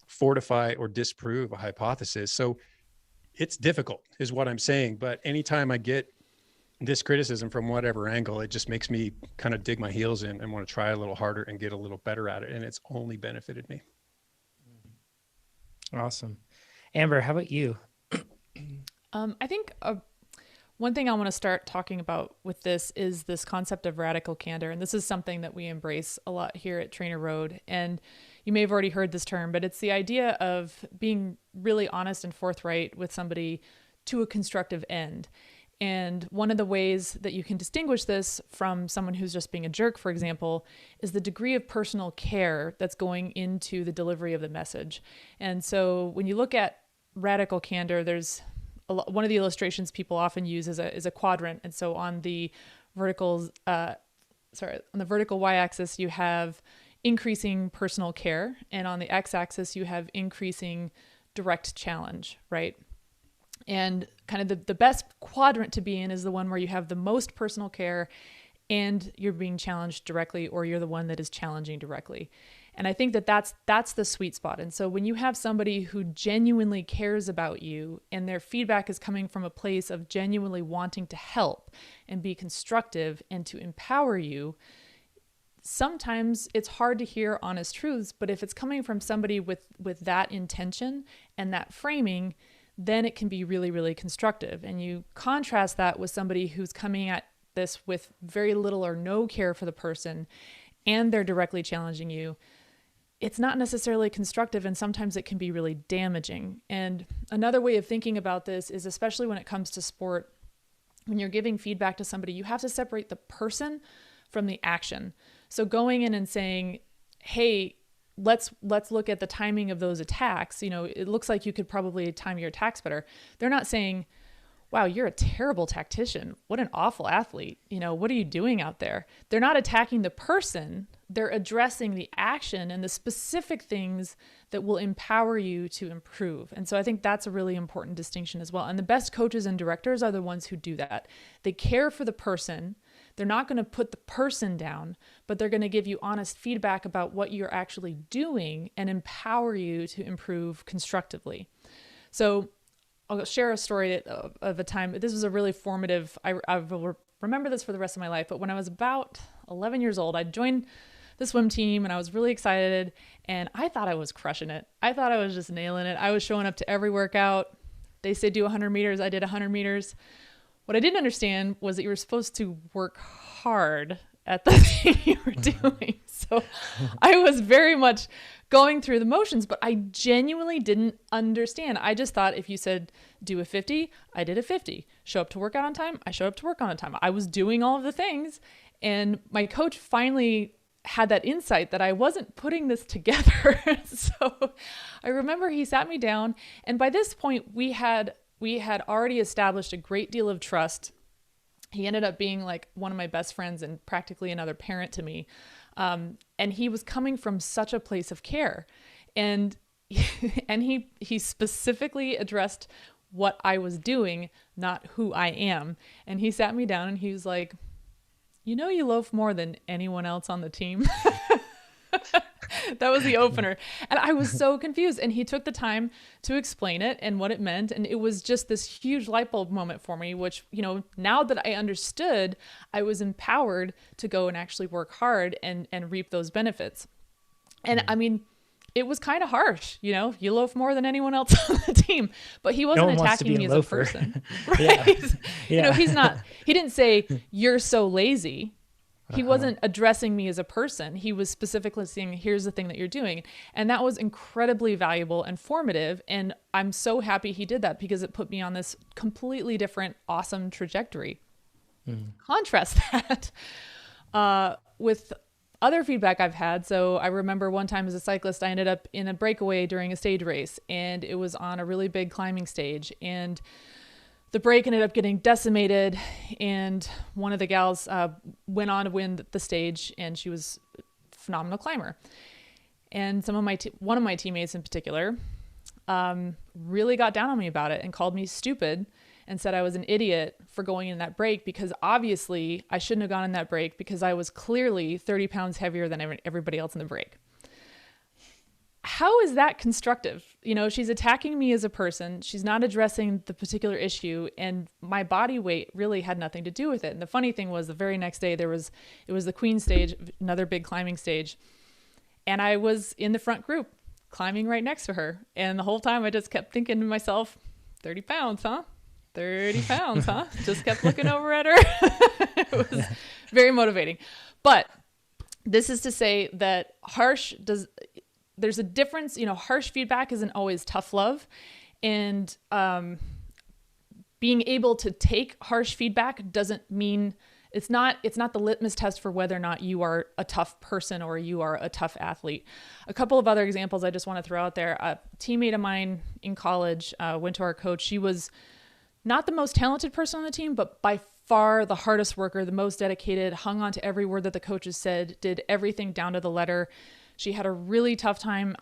fortify or disprove a hypothesis. So it's difficult is what I'm saying. But anytime I get this criticism from whatever angle, it just makes me kind of dig my heels in and want to try a little harder and get a little better at it. And it's only benefited me. Awesome. Amber, how about you? I think one thing I want to start talking about with this is this concept of radical candor. And this is something that we embrace a lot here at TrainerRoad. And you may have already heard this term, but it's the idea of being really honest and forthright with somebody to a constructive end. And one of the ways that you can distinguish this from someone who's just being a jerk, for example, is the degree of personal care that's going into the delivery of the message. And so when you look at radical candor, there's one of the illustrations people often use is a quadrant. And so on the vertical y-axis, you have increasing personal care, and on the x-axis, you have increasing direct challenge, right? And kind of the best quadrant to be in is the one where you have the most personal care and you're being challenged directly, or you're the one that is challenging directly. And I think that that's the sweet spot. And so when you have somebody who genuinely cares about you and their feedback is coming from a place of genuinely wanting to help and be constructive and to empower you, sometimes it's hard to hear honest truths, but if it's coming from somebody with that intention and that framing, then it can be really, really constructive. And you contrast that with somebody who's coming at this with very little or no care for the person, and they're directly challenging you. It's not necessarily constructive, and sometimes it can be really damaging. And another way of thinking about this is, especially when it comes to sport, when you're giving feedback to somebody, you have to separate the person from the action. So going in and saying, hey, let's look at the timing of those attacks. You know, it looks like you could probably time your attacks better. They're not saying, wow, you're a terrible tactician. What an awful athlete. You know, what are you doing out there? They're not attacking the person. They're addressing the action and the specific things that will empower you to improve. And so I think that's a really important distinction as well. And the best coaches and directors are the ones who do that. They care for the person. They're not going to put the person down, but they're going to give you honest feedback about what you're actually doing and empower you to improve constructively. So I'll share a story of a time. This was a really formative, I will remember this for the rest of my life, but when I was about 11 years old, I joined the swim team and I was really excited and I thought I was crushing it. I thought I was just nailing it. I was showing up to every workout. They said do 100 meters. I did 100 meters. What I didn't understand was that you were supposed to work hard at the thing you were doing. So I was very much going through the motions, but I genuinely didn't understand. I just thought if you said do a 50, I did a 50. Show up to work out on time, I showed up to work on time. I was doing all of the things. And my coach finally had that insight that I wasn't putting this together. So I remember he sat me down, and by this point we had already established a great deal of trust. He ended up being like one of my best friends and practically another parent to me. And he was coming from such a place of care. And he specifically addressed what I was doing, not who I am. And he sat me down and he was like, you know, you loaf more than anyone else on the team. That was the opener. And I was so confused. And he took the time to explain it and what it meant. And it was just this huge light bulb moment for me, which, you know, now that I understood, I was empowered to go and actually work hard and reap those benefits. And I mean, it was kind of harsh, you know, you loaf more than anyone else on the team, but he wasn't attacking me as a person. Right? Yeah. You know, he didn't say, you're so lazy. He wasn't addressing me as a person. He was specifically saying, here's the thing that you're doing. And that was incredibly valuable and formative. And I'm so happy he did that because it put me on this completely different, awesome trajectory. Contrast that with other feedback I've had. So I remember one time as a cyclist, I ended up in a breakaway during a stage race, and it was on a really big climbing stage. And the break ended up getting decimated, and one of the gals went on to win the stage, and she was a phenomenal climber. And one of my teammates in particular really got down on me about it and called me stupid and said I was an idiot for going in that break, because obviously I shouldn't have gone in that break because I was clearly 30 pounds heavier than everybody else in the break. How is that constructive? You know, she's attacking me as a person. She's not addressing the particular issue, and my body weight really had nothing to do with it. And the funny thing was, the very next day it was the Queen stage, another big climbing stage. And I was in the front group climbing right next to her. And the whole time I just kept thinking to myself, 30 pounds, huh? 30 pounds, huh? Just kept looking over at her. It was very motivating. But this is to say that there's a difference, you know, harsh feedback isn't always tough love. And being able to take harsh feedback doesn't mean it's not the litmus test for whether or not you are a tough person or you are a tough athlete. A couple of other examples I just want to throw out there. A teammate of mine in college went to our coach. She was not the most talented person on the team, but by far the hardest worker, the most dedicated, hung on to every word that the coaches said, did everything down to the letter. She had a really tough time,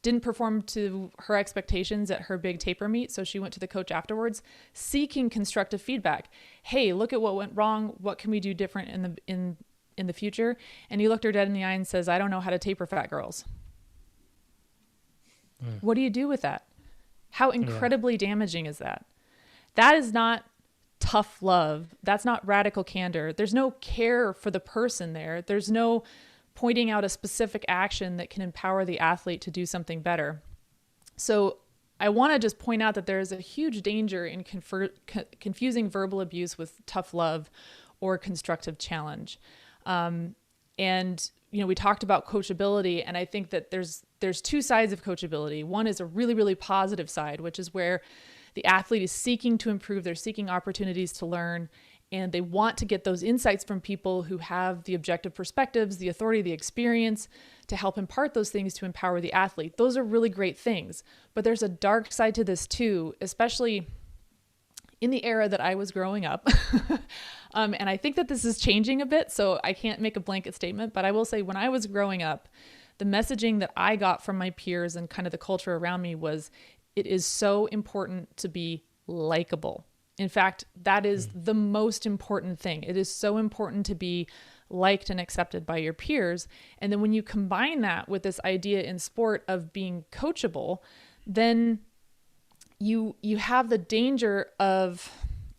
didn't perform to her expectations at her big taper meet. So she went to the coach afterwards seeking constructive feedback. Hey, look at what went wrong. What can we do different in the future? And he looked her dead in the eye and says, I don't know how to taper fat girls. What do you do with that? How incredibly damaging is that? That is not tough love. That's not radical candor. There's no care for the person there. There's no pointing out a specific action that can empower the athlete to do something better. So I want to just point out that there is a huge danger in confusing verbal abuse with tough love or constructive challenge. And, you know, we talked about coachability, and I think that there's two sides of coachability. One is a really, really positive side, which is where the athlete is seeking to improve. They're seeking opportunities to learn, and they want to get those insights from people who have the objective perspectives, the authority, the experience to help impart those things to empower the athlete. Those are really great things. But there's a dark side to this too, especially in the era that I was growing up. And I think that this is changing a bit, so I can't make a blanket statement, but I will say when I was growing up, the messaging that I got from my peers and kind of the culture around me was, it is so important to be likable. In fact, that is the most important thing. It is so important to be liked and accepted by your peers. And then when you combine that with this idea in sport of being coachable, then you have the danger of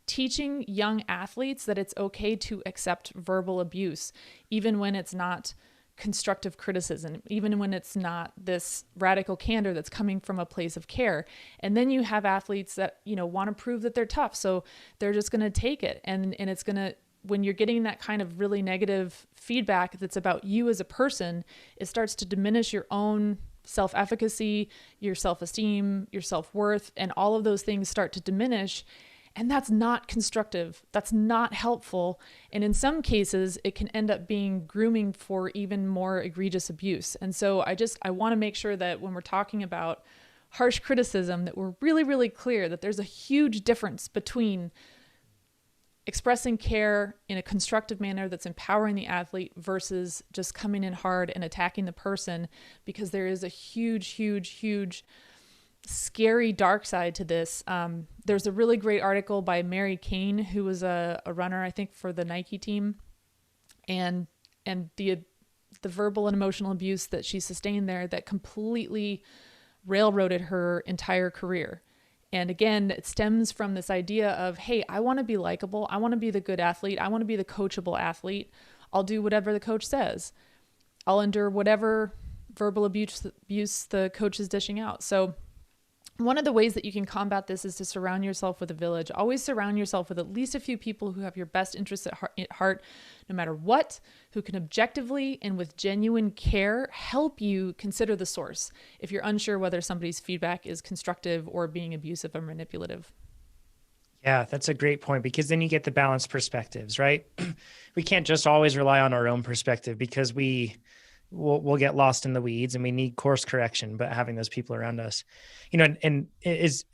teaching young athletes that it's okay to accept verbal abuse, even when it's not constructive criticism, even when it's not this radical candor that's coming from a place of care. And then you have athletes that, you know, want to prove that they're tough. So they're just going to take it. And it's going to, when you're getting that kind of really negative feedback that's about you as a person, it starts to diminish your own self-efficacy, your self-esteem, your self-worth, and all of those things start to diminish. And that's not constructive. That's not helpful. And in some cases, it can end up being grooming for even more egregious abuse. And so I want to make sure that when we're talking about harsh criticism, that we're really, really clear that there's a huge difference between expressing care in a constructive manner that's empowering the athlete versus just coming in hard and attacking the person, because there is a huge, huge, huge scary dark side to this. There's a really great article by Mary Kane, who was a runner, I think, for the Nike team, and the verbal and emotional abuse that she sustained there that completely railroaded her entire career. And again, it stems from this idea of, hey, I want to be likable. I want to be the good athlete. I want to be the coachable athlete. I'll do whatever the coach says. I'll endure whatever verbal abuse the coach is dishing out. So one of the ways that you can combat this is to surround yourself with a village. Always surround yourself with at least a few people who have your best interests at heart, no matter what, who can objectively and with genuine care help you consider the source if you're unsure whether somebody's feedback is constructive or being abusive or manipulative. Yeah, that's a great point, because then you get the balanced perspectives, right? We can't just always rely on our own perspective, because we'll get lost in the weeds, and we need course correction, but having those people around us, you know, and as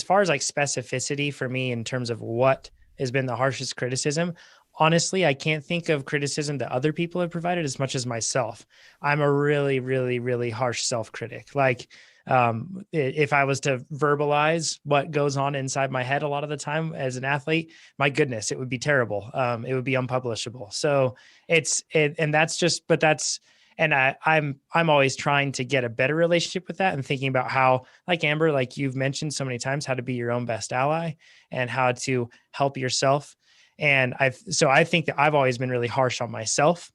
far as like specificity for me in terms of what has been the harshest criticism, honestly, I can't think of criticism that other people have provided as much as myself. I'm a really, really, really harsh self-critic. Like, if I was to verbalize what goes on inside my head a lot of the time as an athlete, my goodness, it would be terrible. It would be unpublishable. So and that's just, but that's, and I'm always trying to get a better relationship with that and thinking about how, like Amber, like you've mentioned so many times, how to be your own best ally and how to help yourself. And so I think that I've always been really harsh on myself,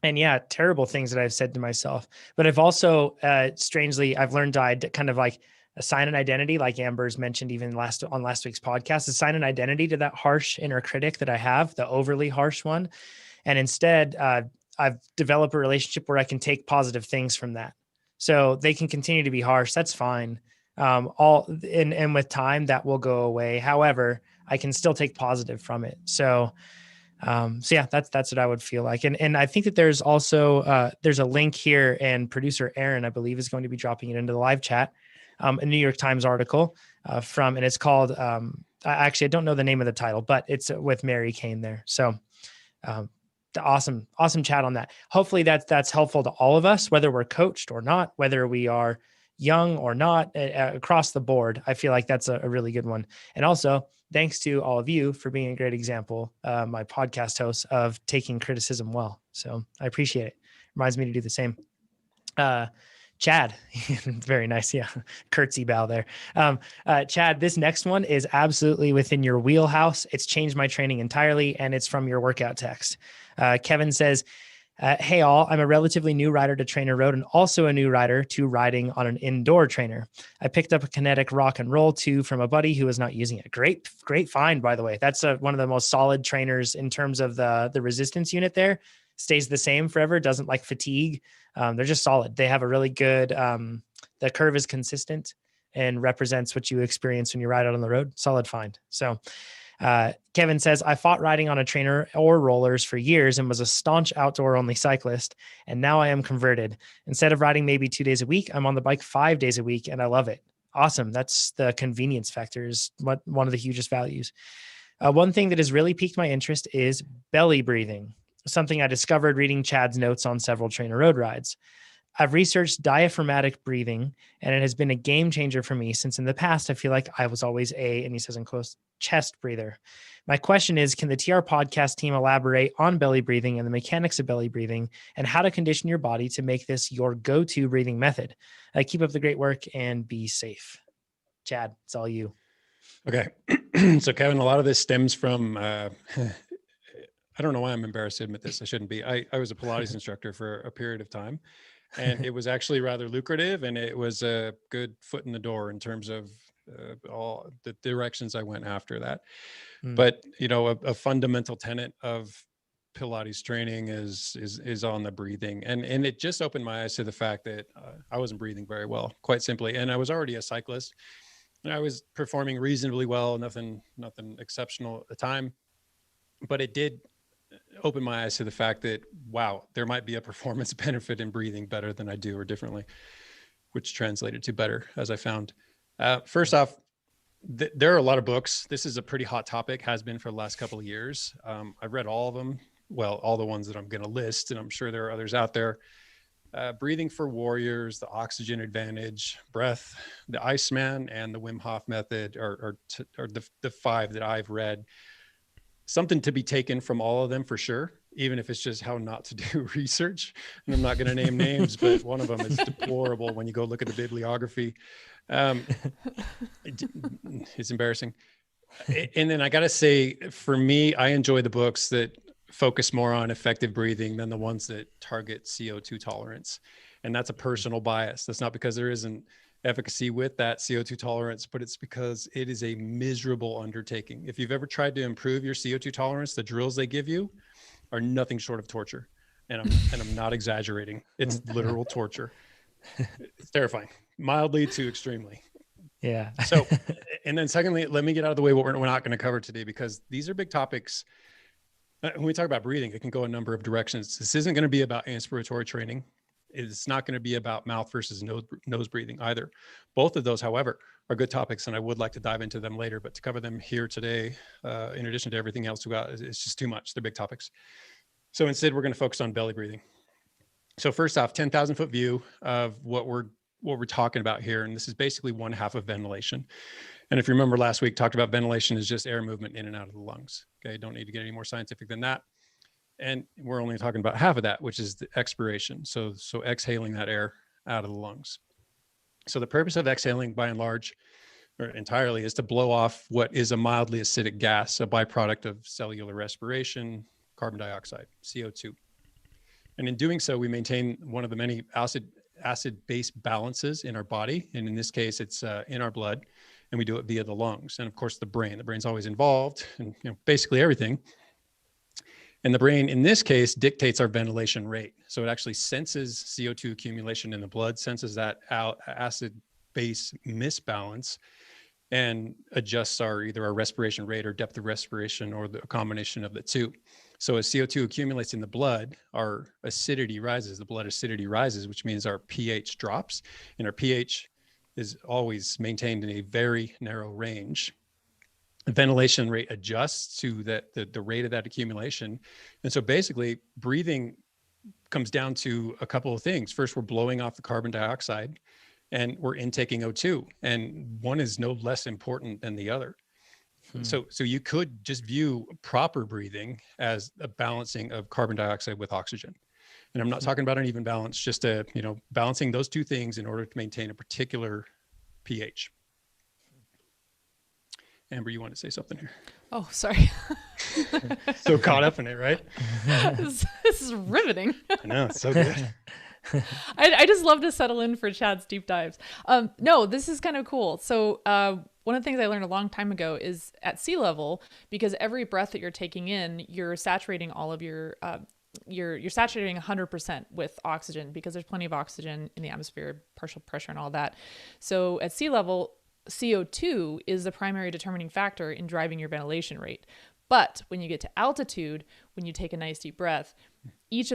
and yeah, terrible things that I've said to myself. But I've also, strangely, I've learned to kind of like assign an identity, like Amber's mentioned even on last week's podcast, assign an identity to that harsh inner critic that I have, the overly harsh one. And instead, I've developed a relationship where I can take positive things from that. So they can continue to be harsh. That's fine. And with time that will go away. However, I can still take positive from it. So yeah, that's what I would feel like. And I think that there's also, there's a link here, and producer Aaron, I believe, is going to be dropping it into the live chat, a New York Times article, and it's called, I don't know the name of the title, but it's with Mary Kane there. So, the awesome chat on that. Hopefully that's helpful to all of us, whether we're coached or not, whether we are young or not, across the board. I feel like that's a really good one. And also, thanks to all of you for being a great example, my podcast hosts, of taking criticism well. So I appreciate it. Reminds me to do the same. Chad, very nice. Yeah. Curtsy bow there. Chad, this next one is absolutely within your wheelhouse. It's changed my training entirely, and it's from your workout text. Kevin says, hey all, I'm a relatively new rider to TrainerRoad and also a new rider to riding on an indoor trainer. I picked up a Kinetic Rock and Roll 2 from a buddy who was not using it. Great find, by the way. That's one of the most solid trainers in terms of the resistance unit there. Stays the same forever, doesn't like fatigue. They're just solid. They have a really good, the curve is consistent and represents what you experience when you ride out on the road. Solid find. So Kevin says, I fought riding on a trainer or rollers for years and was a staunch outdoor only cyclist. And now I am converted. Instead of riding maybe 2 days a week, I'm on the bike 5 days a week, and I love it. Awesome. That's the convenience factor, is one of the hugest values. One thing that has really piqued my interest is belly breathing, something I discovered reading Chad's notes on several TrainerRoad rides. I've researched diaphragmatic breathing, and it has been a game changer for me, since in the past, I feel like I was always and he says in quotes, chest breather. My question is, can the TR podcast team elaborate on belly breathing and the mechanics of belly breathing and how to condition your body to make this your go-to breathing method? Keep up the great work and be safe. Chad, it's all you. Okay. So Kevin, a lot of this stems from, I don't know why I'm embarrassed to admit this. I shouldn't be. I was a Pilates instructor for a period of time, and it was actually rather lucrative, and it was a good foot in the door in terms of all the directions I went after that. But, a fundamental tenet of Pilates training is on the breathing. And it just opened my eyes to the fact that I wasn't breathing very well, quite simply. And I was already a cyclist, and I was performing reasonably well, nothing exceptional at the time, but it did open my eyes to the fact that, wow, there might be a performance benefit in breathing better than I do, or differently, which translated to better, as I found. First off, there are a lot of books. This is a pretty hot topic, has been for the last couple of years. I've read all of them. Well, all the ones that I'm going to list, and I'm sure there are others out there. Breathing for Warriors, The Oxygen Advantage, Breath, The Iceman, and the Wim Hof Method are the five that I've read. Something to be taken from all of them for sure, even if it's just how not to do research. And I'm not going to name names, but one of them is deplorable when you go look at the bibliography. It's embarrassing. And then I got to say, for me, I enjoy the books that focus more on effective breathing than the ones that target CO2 tolerance. And that's a personal bias. That's not because there isn't efficacy with that CO2 tolerance, but it's because it is a miserable undertaking. If you've ever tried to improve your CO2 tolerance, the drills they give you are nothing short of torture. And I'm not exaggerating. It's literal torture. It's terrifying, mildly to extremely. Yeah. So, and then secondly, let me get out of the way what we're not going to cover today, because these are big topics. When we talk about breathing, it can go a number of directions. This isn't going to be about inspiratory training. It's not going to be about mouth versus nose breathing either. Both of those, however, are good topics, and I would like to dive into them later, but to cover them here today, in addition to everything else we got, it's just too much. They're big topics. So instead, we're going to focus on belly breathing. So first off, 10,000 foot view of what we're talking about here. And this is basically one half of ventilation. And if you remember last week, talked about ventilation is just air movement in and out of the lungs. Okay. Don't need to get any more scientific than that. And we're only talking about half of that, which is the expiration. So exhaling that air out of the lungs. So the purpose of exhaling by and large, or entirely, is to blow off what is a mildly acidic gas, a byproduct of cellular respiration, carbon dioxide, CO2. And in doing so, we maintain one of the many acid-base balances in our body. And in this case, it's in our blood, and we do it via the lungs. And of course, the brain. The brain's always involved in basically everything. And the brain, in this case, dictates our ventilation rate. So it actually senses CO2 accumulation in the blood, senses that acid-base misbalance, and adjusts either our respiration rate or depth of respiration, or the combination of the two. So as CO2 accumulates in the blood, our acidity rises, the blood acidity rises, which means our pH drops, and our pH is always maintained in a very narrow range. The ventilation rate adjusts to the rate of that accumulation. And so basically breathing comes down to a couple of things. First, we're blowing off the carbon dioxide, and we're intaking O2, and one is no less important than the other. So you could just view proper breathing as a balancing of carbon dioxide with oxygen. And I'm not talking about an even balance, just balancing those two things in order to maintain a particular pH. Amber, you want to say something here? Oh, sorry. So caught up in it, right? This is riveting. I know, it's so good. I just love to settle in for Chad's deep dives. No, this is kind of cool. So one of the things I learned a long time ago is at sea level, because every breath that you're taking in, you're saturating all of your, you're saturating 100% with oxygen, because there's plenty of oxygen in the atmosphere, partial pressure and all that. So at sea level, CO2 is the primary determining factor in driving your ventilation rate. But when you get to altitude, when you take a nice deep breath, each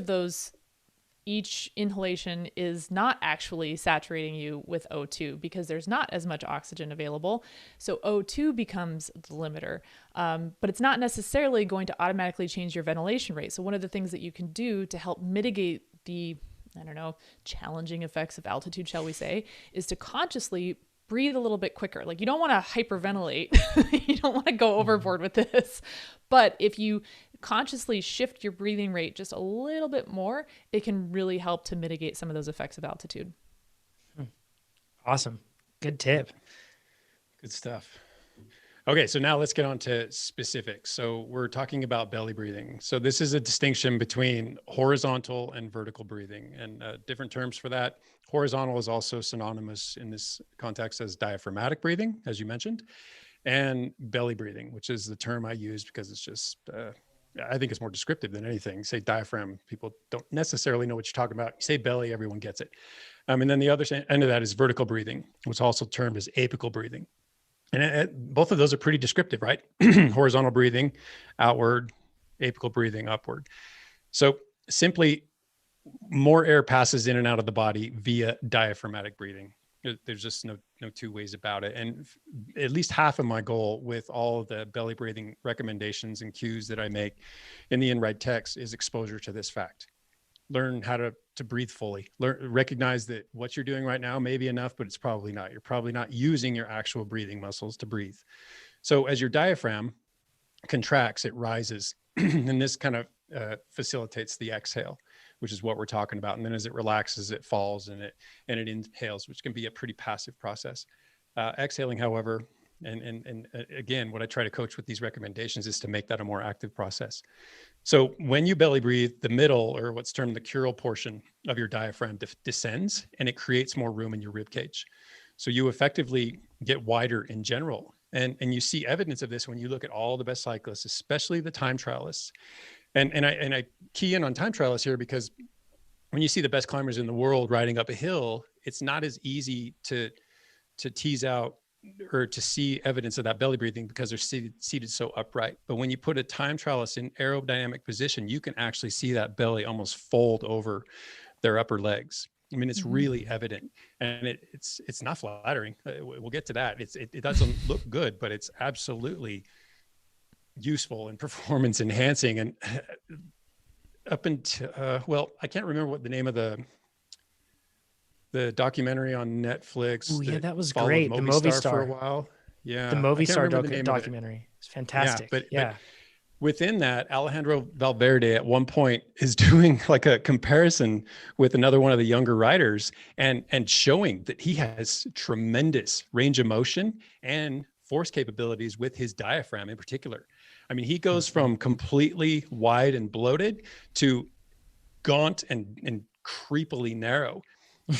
inhalation is not actually saturating you with O2, because there's not as much oxygen available. So O2 becomes the limiter, but it's not necessarily going to automatically change your ventilation rate. So one of the things that you can do to help mitigate the, challenging effects of altitude, shall we say, is to consciously breathe a little bit quicker. Like, you don't want to hyperventilate. You don't want to go overboard with this. But if you consciously shift your breathing rate just a little bit more, it can really help to mitigate some of those effects of altitude. Awesome. Good tip. Good stuff. Okay, so now let's get on to specifics. So we're talking about belly breathing. So this is a distinction between horizontal and vertical breathing, and different terms for that. Horizontal is also synonymous in this context as diaphragmatic breathing, as you mentioned, and belly breathing, which is the term I use because it's just, I think it's more descriptive than anything. You say diaphragm, people don't necessarily know what you're talking about. You say belly, everyone gets it. And then the other end of that is vertical breathing, which is also termed as apical breathing. And both of those are pretty descriptive, right? Horizontal breathing, outward, apical breathing, upward. So simply, more air passes in and out of the body via diaphragmatic breathing. There's just no two ways about it. And at least half of my goal with all of the belly breathing recommendations and cues that I make in the in-ride text is exposure to this fact. Learn how to breathe fully. Recognize that what you're doing right now may be enough, but it's probably not. You're probably not using your actual breathing muscles to breathe. So as your diaphragm contracts, it rises, and this kind of facilitates the exhale, which is what we're talking about. And then as it relaxes, it falls and it inhales, which can be a pretty passive process. Exhaling, however, and again, what I try to coach with these recommendations is to make that a more active process. So when you belly breathe, the middle, or what's termed the crural portion of your diaphragm descends, and it creates more room in your rib cage. So you effectively get wider in general. And you see evidence of this when you look at all the best cyclists, especially the time trialists. And I key in on time trialists here because when you see the best climbers in the world riding up a hill, it's not as easy to tease out or to see evidence of that belly breathing because they're seated so upright. But when you put a time trialist in aerodynamic position, you can actually see that belly almost fold over their upper legs. I mean, it's really evident, and it's not flattering. We'll get to that. It doesn't look good, but it's absolutely useful and performance enhancing. And up until, well, I can't remember what the name of the documentary on Netflix. Oh yeah, that was great. The Movistar for a while. Yeah. The Movistar documentary. It's fantastic. Yeah, but within that, Alejandro Valverde at one point is doing like a comparison with another one of the younger riders and showing that he has tremendous range of motion and force capabilities with his diaphragm in particular. I mean, he goes from completely wide and bloated to gaunt and creepily narrow.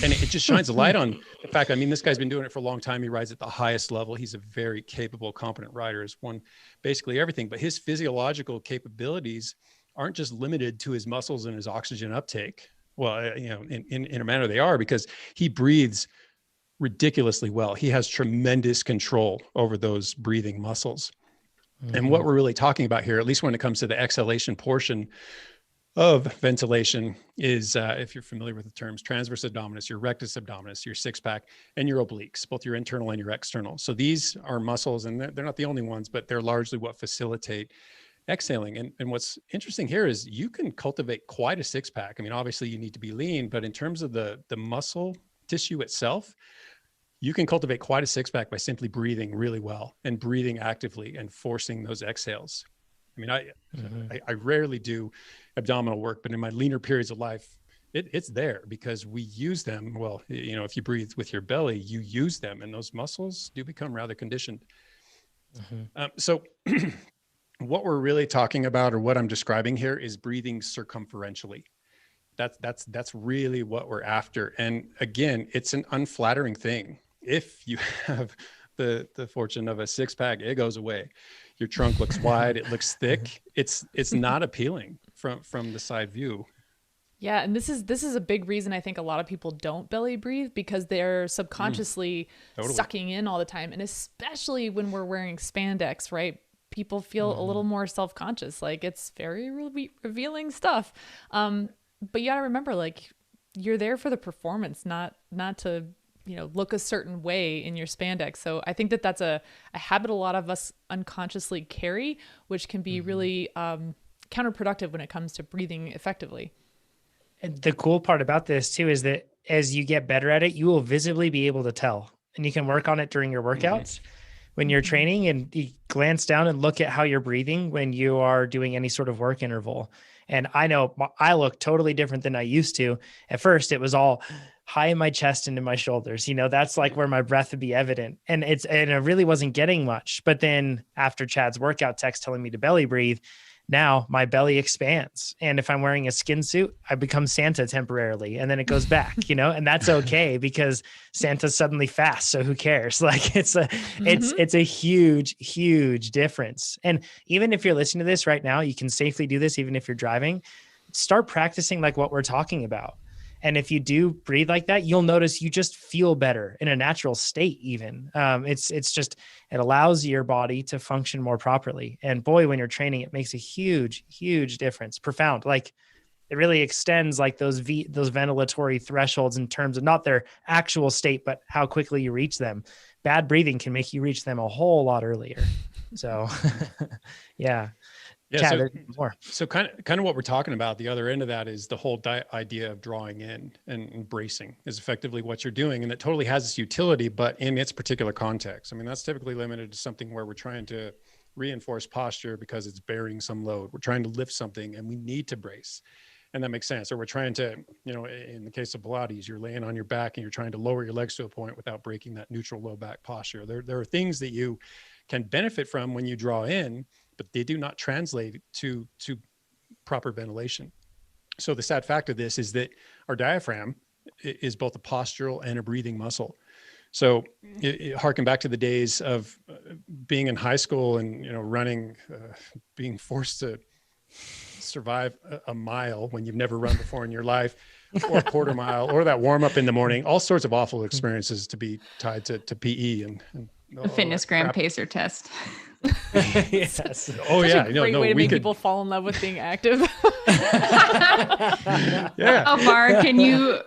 And it just shines a light on the fact, I mean, this guy's been doing it for a long time. He rides at the highest level. He's a very capable, competent rider. Has won basically everything, but his physiological capabilities aren't just limited to his muscles and his oxygen uptake. Well, you know, in a manner they are, because he breathes ridiculously well. He has tremendous control over those breathing muscles. Mm-hmm. And what we're really talking about here, at least when it comes to the exhalation portion of ventilation, is if you're familiar with the terms, transverse abdominis, your rectus abdominis, your six pack, and your obliques, both your internal and your external. So these are muscles, and they're not the only ones, but they're largely what facilitate exhaling. And what's interesting here is you can cultivate quite a six pack. I mean, obviously you need to be lean, but in terms of the muscle tissue itself, you can cultivate quite a six pack by simply breathing really well and breathing actively and forcing those exhales. I mean, I rarely do abdominal work, but in my leaner periods of life, it's there because we use them. Well, you know, if you breathe with your belly, you use them, and those muscles do become rather conditioned. So what we're really talking about, or what I'm describing here, is breathing circumferentially. That's really what we're after. And again, it's an unflattering thing. If you have the fortune of a six pack, it goes away. Your trunk looks wide, it looks thick. It's not appealing from the side view. Yeah, and this is a big reason I think a lot of people don't belly breathe, because they're subconsciously sucking in all the time. And especially when we're wearing spandex, right? People feel a little more self-conscious. Like, it's very revealing stuff. But you gotta remember, like, you're there for the performance, not to, you know, look a certain way in your spandex. So I think that's a habit a lot of us unconsciously carry, which can be really counterproductive when it comes to breathing effectively. And the cool part about this too is that as you get better at it, you will visibly be able to tell, and you can work on it during your workouts. When you're training, and you glance down and look at how you're breathing when you are doing any sort of work interval. And I know I look totally different than I used to. At first, it was all high in my chest and in my shoulders. You know, that's like where my breath would be evident. And I really wasn't getting much. But then after Chad's workout text telling me to belly breathe, now my belly expands. And if I'm wearing a skin suit, I become Santa temporarily, and then it goes back, you know, and that's okay because Santa's suddenly fast. So who cares? Like, it's a huge, huge difference. And even if you're listening to this right now, you can safely do this. Even if you're driving, start practicing like what we're talking about. And if you do breathe like that, you'll notice you just feel better in a natural state. Even it's just, it allows your body to function more properly. And boy, when you're training, it makes a huge, huge difference. Profound. Like, it really extends like those ventilatory thresholds in terms of not their actual state, but how quickly you reach them. Bad breathing can make you reach them a whole lot earlier. So yeah. Yeah. So kind of what we're talking about, the other end of that is the whole idea of drawing in and bracing is effectively what you're doing. And it totally has its utility, but in its particular context. I mean, that's typically limited to something where we're trying to reinforce posture because it's bearing some load. We're trying to lift something and we need to brace. And that makes sense. Or we're trying to, you know, in the case of Pilates, you're laying on your back and you're trying to lower your legs to a point without breaking that neutral low back posture. There are things that you can benefit from when you draw in, but they do not translate to proper ventilation. So the sad fact of this is that our diaphragm is both a postural and a breathing muscle. So harken back to the days of being in high school and, you know, running, being forced to survive a mile when you've never run before in your life, or a quarter mile, or that warm up in the morning, all sorts of awful experiences to be tied to PE and the fitness gram pacer test. Yes. Oh yeah. Great way to make people fall in love with being active. Yeah. How far can you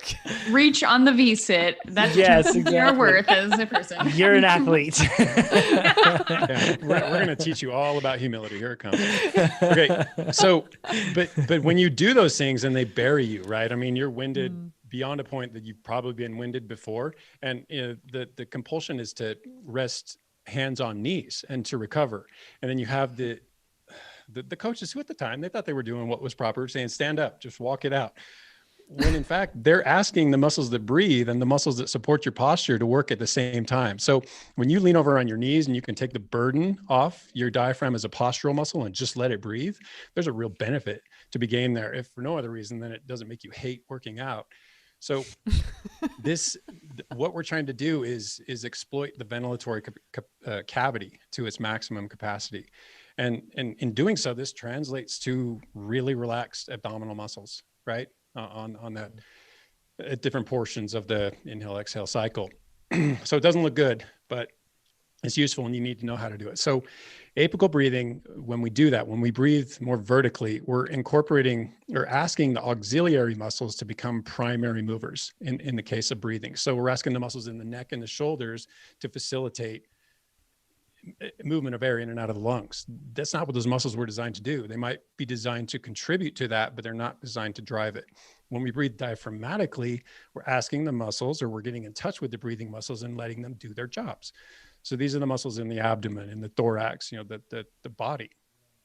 reach on the V-sit? That's Yes, your exactly. worth as a person. You're an athlete. Yeah, we're going to teach you all about humility. Here it comes. Okay. So, but when you do those things and they bury you, right? I mean, you're winded beyond a point that you've probably been winded before. And the compulsion is to rest hands on knees and to recover. And then you have the coaches who at the time, they thought they were doing what was proper, saying, stand up, just walk it out. When in fact, they're asking the muscles that breathe and the muscles that support your posture to work at the same time. So when you lean over on your knees and you can take the burden off your diaphragm as a postural muscle and just let it breathe, there's a real benefit to be gained there. If for no other reason, then it doesn't make you hate working out. So what we're trying to do is exploit the ventilatory cavity to its maximum capacity. And in doing so, this translates to really relaxed abdominal muscles, right? On that at different portions of the inhale, exhale cycle. So it doesn't look good, but it's useful and you need to know how to do it. So apical breathing, when we do that, when we breathe more vertically, we're incorporating or asking the auxiliary muscles to become primary movers in the case of breathing. So we're asking the muscles in the neck and the shoulders to facilitate movement of air in and out of the lungs. That's not what those muscles were designed to do. They might be designed to contribute to that, but they're not designed to drive it. When we breathe diaphragmatically, we're asking the muscles, or we're getting in touch with the breathing muscles and letting them do their jobs. So these are the muscles in the abdomen, in the thorax, the body.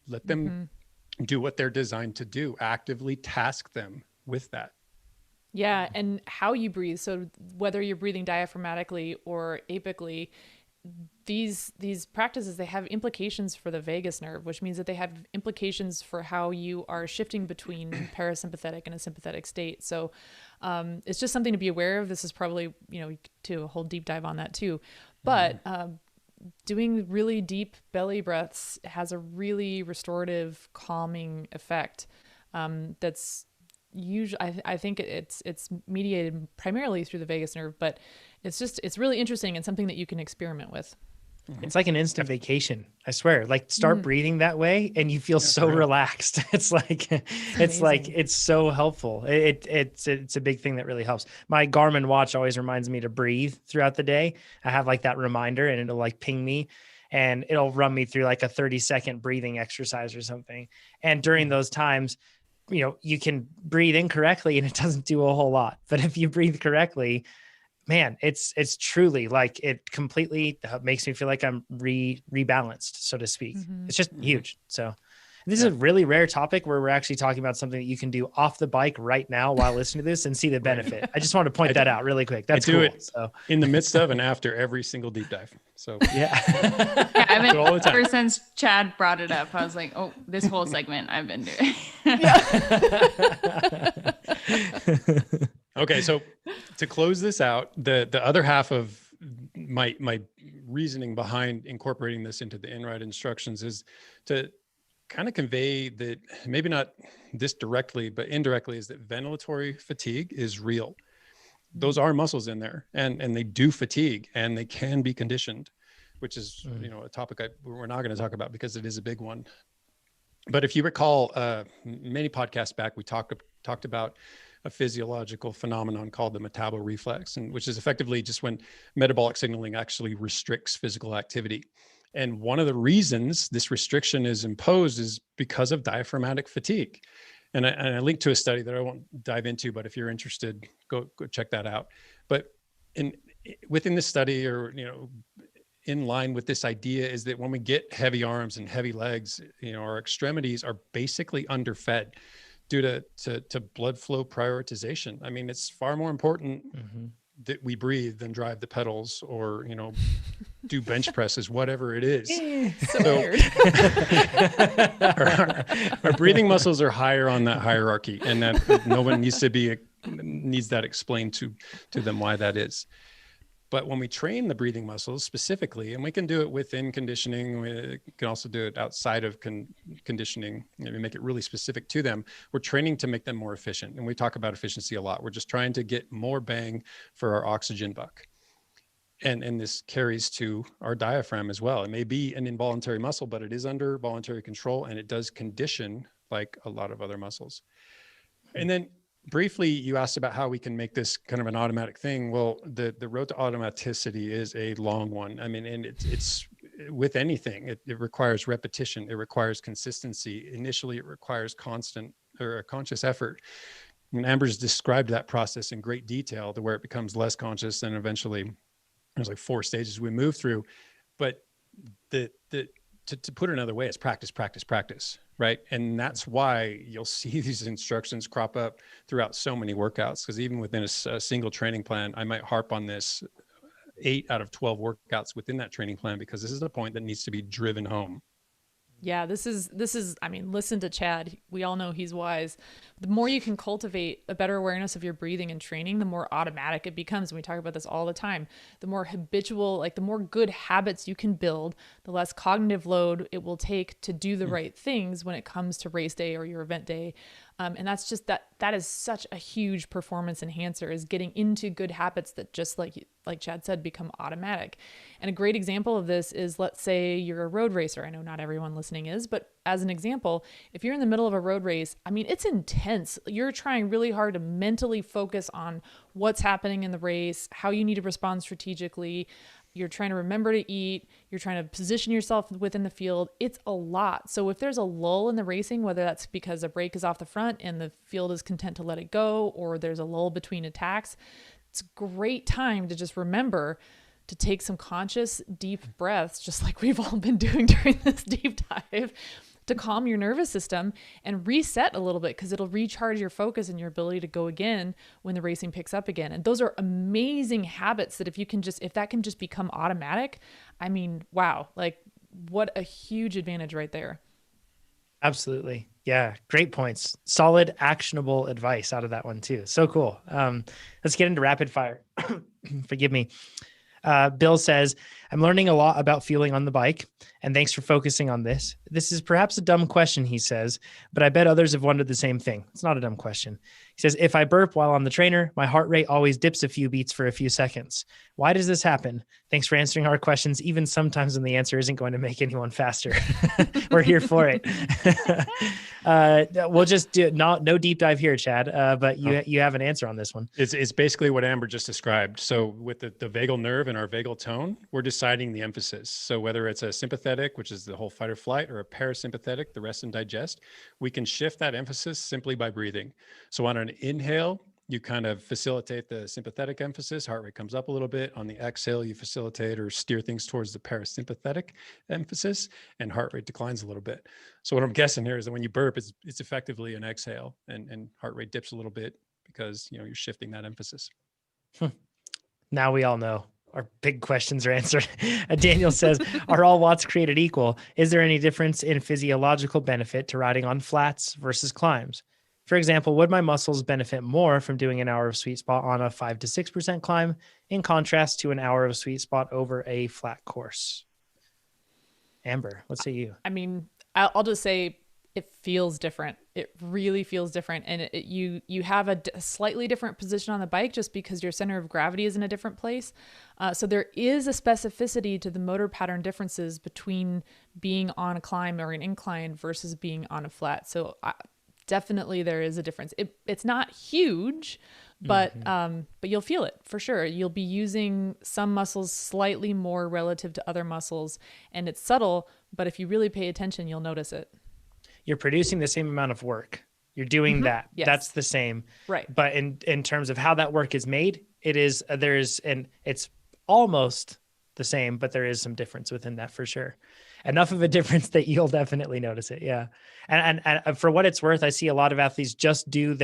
Let them do what they're designed to do. Actively task them with that. Yeah, and how you breathe. So whether you're breathing diaphragmatically or apically, these practices, they have implications for the vagus nerve, which means that they have implications for how you are shifting between parasympathetic and a sympathetic state. So it's just something to be aware of. This is probably, to a whole deep dive on that too. But doing really deep belly breaths has a really restorative, calming effect. That's usually, I think it's mediated primarily through the vagus nerve, but it's really interesting and something that you can experiment with. It's like an instant vacation. I swear, like start breathing that way and you feel so relaxed. It's so helpful. It's a big thing that really helps. My Garmin watch always reminds me to breathe throughout the day. I have like that reminder and it'll like ping me and it'll run me through like a 30-second breathing exercise or something. And during those times, you can breathe incorrectly and it doesn't do a whole lot, but if you breathe correctly, man, it's truly like it completely makes me feel like I'm rebalanced, so to speak. It's just huge. So this is a really rare topic where we're actually talking about something that you can do off the bike right now while listening to this and see the benefit. I just want to point that out really quick. That's cool. So in the midst of and after every single deep dive. So I've been all the time. Ever since Chad brought it up, I was like, oh, this whole segment I've been doing. Okay, so to close this out, the other half of my reasoning behind incorporating this into the in-ride instructions is to kind of convey that maybe not this directly, but indirectly, is that ventilatory fatigue is real. Those are muscles in there and they do fatigue and they can be conditioned, which is, a topic we're not going to talk about because it is a big one. But if you recall, many podcasts back, we talked about a physiological phenomenon called the metaboreflex, and which is effectively just when metabolic signaling actually restricts physical activity. And one of the reasons this restriction is imposed is because of diaphragmatic fatigue. And I linked to a study that I won't dive into, but if you're interested, go check that out. But within this study, or in line with this idea, is that when we get heavy arms and heavy legs, our extremities are basically underfed due to blood flow prioritization. I mean, it's far more important that we breathe than drive the pedals or, do bench presses, whatever it is. So weird. our breathing muscles are higher on that hierarchy, and that no one needs that explained to them why that is. But when we train the breathing muscles specifically, and we can do it within conditioning, we can also do it outside of conditioning, maybe make it really specific to them. We're training to make them more efficient. And we talk about efficiency a lot. We're just trying to get more bang for our oxygen buck. And this carries to our diaphragm as well. It may be an involuntary muscle, but it is under voluntary control and it does condition like a lot of other muscles. And then briefly, you asked about how we can make this kind of an automatic thing. Well, the road to automaticity is a long one. I mean, and it's with anything, it requires repetition. It requires consistency. Initially, it requires constant or a conscious effort. And Amber's described that process in great detail to where it becomes less conscious, and eventually there's like 4 stages we move through. But to put it another way, it's practice, practice, practice, right? And that's why you'll see these instructions crop up throughout so many workouts, because even within a single training plan, I might harp on this 8 out of 12 workouts within that training plan, because this is the point that needs to be driven home. Yeah, this is, I mean, listen to Chad. We all know he's wise. The more you can cultivate a better awareness of your breathing and training, the more automatic it becomes. And we talk about this all the time. The more habitual, like the more good habits you can build, the less cognitive load it will take to do the right things when it comes to race day or your event day. And that's just that is such a huge performance enhancer, is getting into good habits that, just like Chad said, become automatic. And a great example of this is, let's say you're a road racer. I know not everyone listening is, but as an example, if you're in the middle of a road race, I mean, it's intense. You're trying really hard to mentally focus on what's happening in the race, how you need to respond strategically. You're trying to remember to eat. You're trying to position yourself within the field. It's a lot. So if there's a lull in the racing, whether that's because a brake is off the front and the field is content to let it go, or there's a lull between attacks, it's a great time to just remember to take some conscious, deep breaths, just like we've all been doing during this deep dive, to calm your nervous system and reset a little bit, because it'll recharge your focus and your ability to go again when the racing picks up again. And those are amazing habits that if that can just become automatic, I mean, wow, like what a huge advantage right there. Absolutely. Yeah. Great points. Solid, actionable advice out of that one too. So cool. Let's get into rapid fire. Forgive me. Bill says, I'm learning a lot about fueling on the bike, and thanks for focusing on this. This is perhaps a dumb question, he says, but I bet others have wondered the same thing. It's not a dumb question. He says, if I burp while on the trainer, my heart rate always dips a few beats for a few seconds. Why does this happen? Thanks for answering our questions, even sometimes when the answer isn't going to make anyone faster. We're here for it. We'll just do no deep dive here, Chad, but you have an answer on this one. It's basically what Amber just described. So with the vagal nerve and our vagal tone, we're deciding the emphasis. So whether it's a sympathetic, which is the whole fight or flight, or a parasympathetic, the rest and digest, we can shift that emphasis simply by breathing. So on an inhale, you kind of facilitate the sympathetic emphasis, heart rate comes up a little bit. On the exhale, you facilitate or steer things towards the parasympathetic emphasis, and heart rate declines a little bit. So what I'm guessing here is that when you burp, it's effectively an exhale, and heart rate dips a little bit because you're shifting that emphasis. Now we all know. Our big questions are answered. Daniel says, are all watts created equal? Is there any difference in physiological benefit to riding on flats versus climbs? For example, would my muscles benefit more from doing an hour of sweet spot on a 5 to 6% climb in contrast to an hour of sweet spot over a flat course? Amber, what say you? I mean, I'll just say it feels different. It really feels different. And you have a slightly different position on the bike just because your center of gravity is in a different place. So there is a specificity to the motor pattern differences between being on a climb or an incline versus being on a flat. So definitely there is a difference. It's not huge, but you'll feel it for sure. You'll be using some muscles slightly more relative to other muscles, and it's subtle, but if you really pay attention, you'll notice it. You're producing the same amount of work. You're doing that. Yes. That's the same. Right. But in terms of how that work is made, it's almost the same, but there is some difference within that for sure. Enough of a difference that you'll definitely notice it. Yeah. And for what it's worth, I see a lot of athletes just do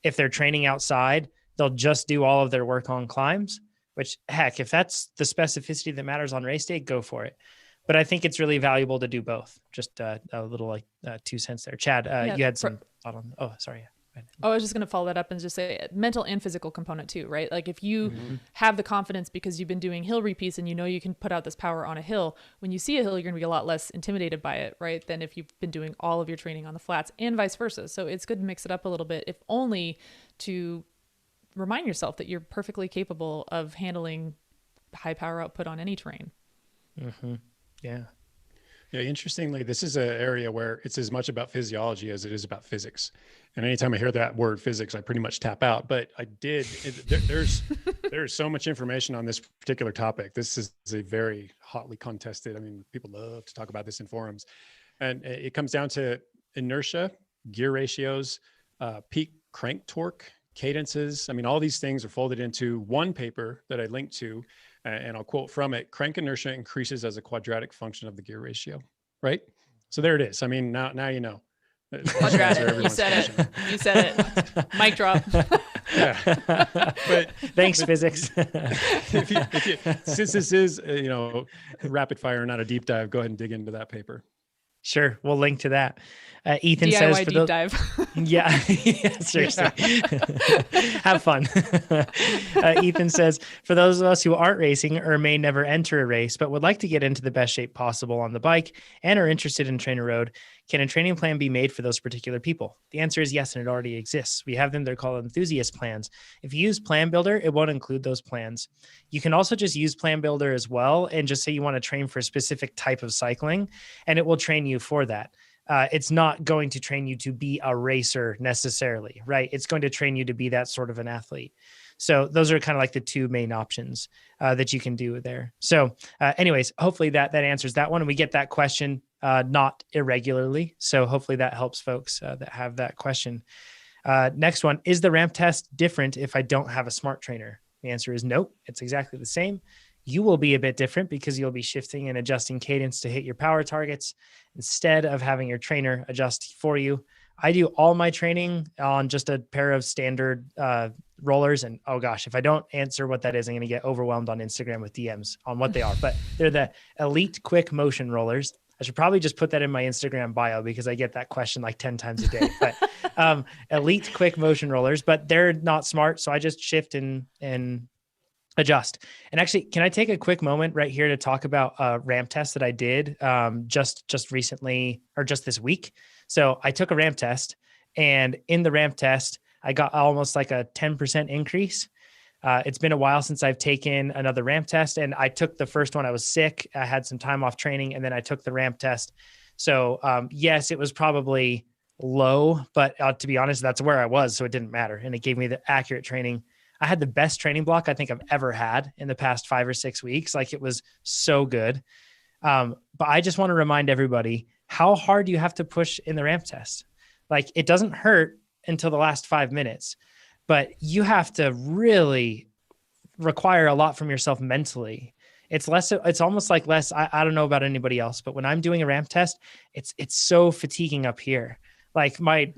if they're training outside, they'll just do all of their work on climbs, which heck, if that's the specificity that matters on race day, go for it. But I think it's really valuable to do both. Just a little 2 cents there. Chad, you had some thought on, oh, sorry. Yeah. I was just going to follow that up and just say mental and physical component too, right? Like if you have the confidence because you've been doing hill repeats and you can put out this power on a hill, when you see a hill, you're going to be a lot less intimidated by it, right? Than if you've been doing all of your training on the flats, and vice versa. So it's good to mix it up a little bit, if only to remind yourself that you're perfectly capable of handling high power output on any terrain. Yeah. Yeah, interestingly, this is an area where it's as much about physiology as it is about physics. And anytime I hear that word physics, I pretty much tap out. But there's so much information on this particular topic. This is a very hotly contested. I mean, people love to talk about this in forums, and it comes down to inertia, gear ratios, peak crank torque, cadences. I mean, all these things are folded into one paper that I linked to. And I'll quote from it: crank inertia increases as a quadratic function of the gear ratio, right? So there it is. I mean, now you know. Quadratic. You said it. You said it. Mic drop. Yeah. But thanks, physics. Since this is, rapid fire, not a deep dive, go ahead and dig into that paper. Sure. We'll link to that. Ethan DIY says, deep dive. Yeah, seriously. Have fun. Ethan says, for those of us who aren't racing or may never enter a race, but would like to get into the best shape possible on the bike and are interested in TrainerRoad, can a training plan be made for those particular people? The answer is yes, and it already exists. We have them. They're called enthusiast plans. If you use Plan Builder, it won't include those plans. You can also just use Plan Builder as well and just say you want to train for a specific type of cycling, and it will train you for that. It's not going to train you to be a racer necessarily, right? It's going to train you to be that sort of an athlete. So those are kind of like the two main options that you can do there. So anyways, hopefully that answers that one. And we get that question not irregularly. So hopefully that helps folks that have that question. Next one, is the ramp test different if I don't have a smart trainer? The answer is no, it's exactly the same. You will be a bit different because you'll be shifting and adjusting cadence to hit your power targets instead of having your trainer adjust for you. I do all my training on just a pair of standard rollers. And oh gosh, if I don't answer what that is, I'm going to get overwhelmed on Instagram with DMs on what they are. But they're the Elite Quick Motion Rollers. I should probably just put that in my Instagram bio because I get that question like 10 times a day. But Elite Quick Motion Rollers, but they're not smart. So I just shift and adjust. And actually, can I take a quick moment right here to talk about a ramp test that I did just recently, or just this week? So I took a ramp test, and in the ramp test, I got almost like a 10% increase. It's been a while since I've taken another ramp test, and I took the first one. I was sick. I had some time off training, and then I took the ramp test. So yes, it was probably low, but to be honest, that's where I was. So it didn't matter. And it gave me the accurate training. I had the best training block I think I've ever had in the past 5 or 6 weeks. Like, it was so good. But I just want to remind everybody how hard you have to push in the ramp test. Like, it doesn't hurt until the last 5 minutes, but you have to really require a lot from yourself mentally. It's almost like less. I don't know about anybody else, but when I'm doing a ramp test, it's so fatiguing up here. Like my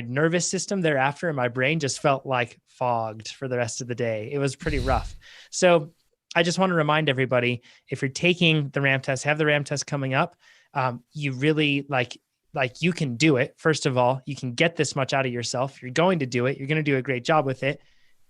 nervous system thereafter and my brain just felt like fogged for the rest of the day. It was pretty rough. So I just want to remind everybody, if you're taking the ramp test, have the ramp test coming up, you really like you can do it. First of all, you can get this much out of yourself. You're going to do it. You're going to do a great job with it.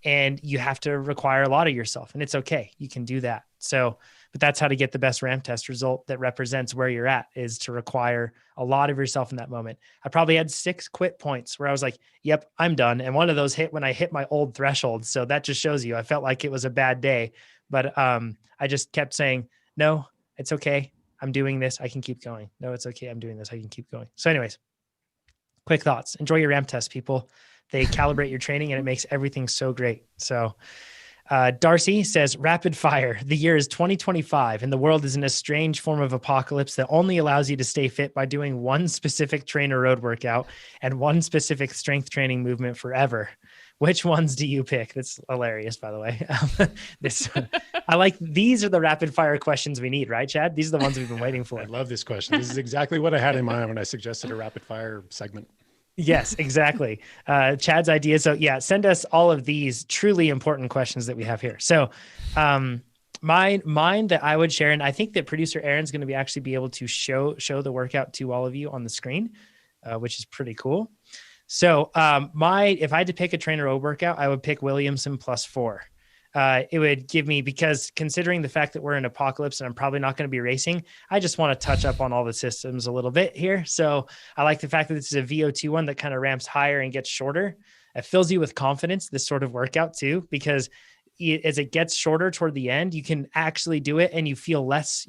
And you have to require a lot of yourself, and it's okay. You can do that. So, but that's how to get the best ramp test result that represents where you're at, is to require a lot of yourself in that moment. I probably had 6 quit points where I was like, yep, I'm done. And one of those hit when I hit my old threshold. So that just shows you, I felt like it was a bad day, but I just kept saying, no, it's okay. I'm doing this. I can keep going. No, it's okay. I'm doing this. I can keep going. So anyways, quick thoughts. Enjoy your ramp test, people. They calibrate your training and it makes everything so great. So Darcy says, rapid fire. The year is 2025 and the world is in a strange form of apocalypse that only allows you to stay fit by doing one specific TrainerRoad workout and one specific strength training movement forever. Which ones do you pick? That's hilarious, by the way. These are the rapid fire questions we need, right, Chad? These are the ones we've been waiting for. I love this question. This is exactly what I had in mind when I suggested a rapid fire segment. Yes, exactly. Chad's idea. So yeah, send us all of these truly important questions that we have here. So mine that I would share, and I think that producer Aaron's going to actually be able to show the workout to all of you on the screen, which is pretty cool. So if I had to pick a TrainerRoad workout, I would pick Williamson +4. It would give me, because considering the fact that we're in apocalypse and I'm probably not going to be racing, I just want to touch up on all the systems a little bit here. So I like the fact that this is a VO2 one that kind of ramps higher and gets shorter. It fills you with confidence, this sort of workout too, because as it gets shorter toward the end, you can actually do it and you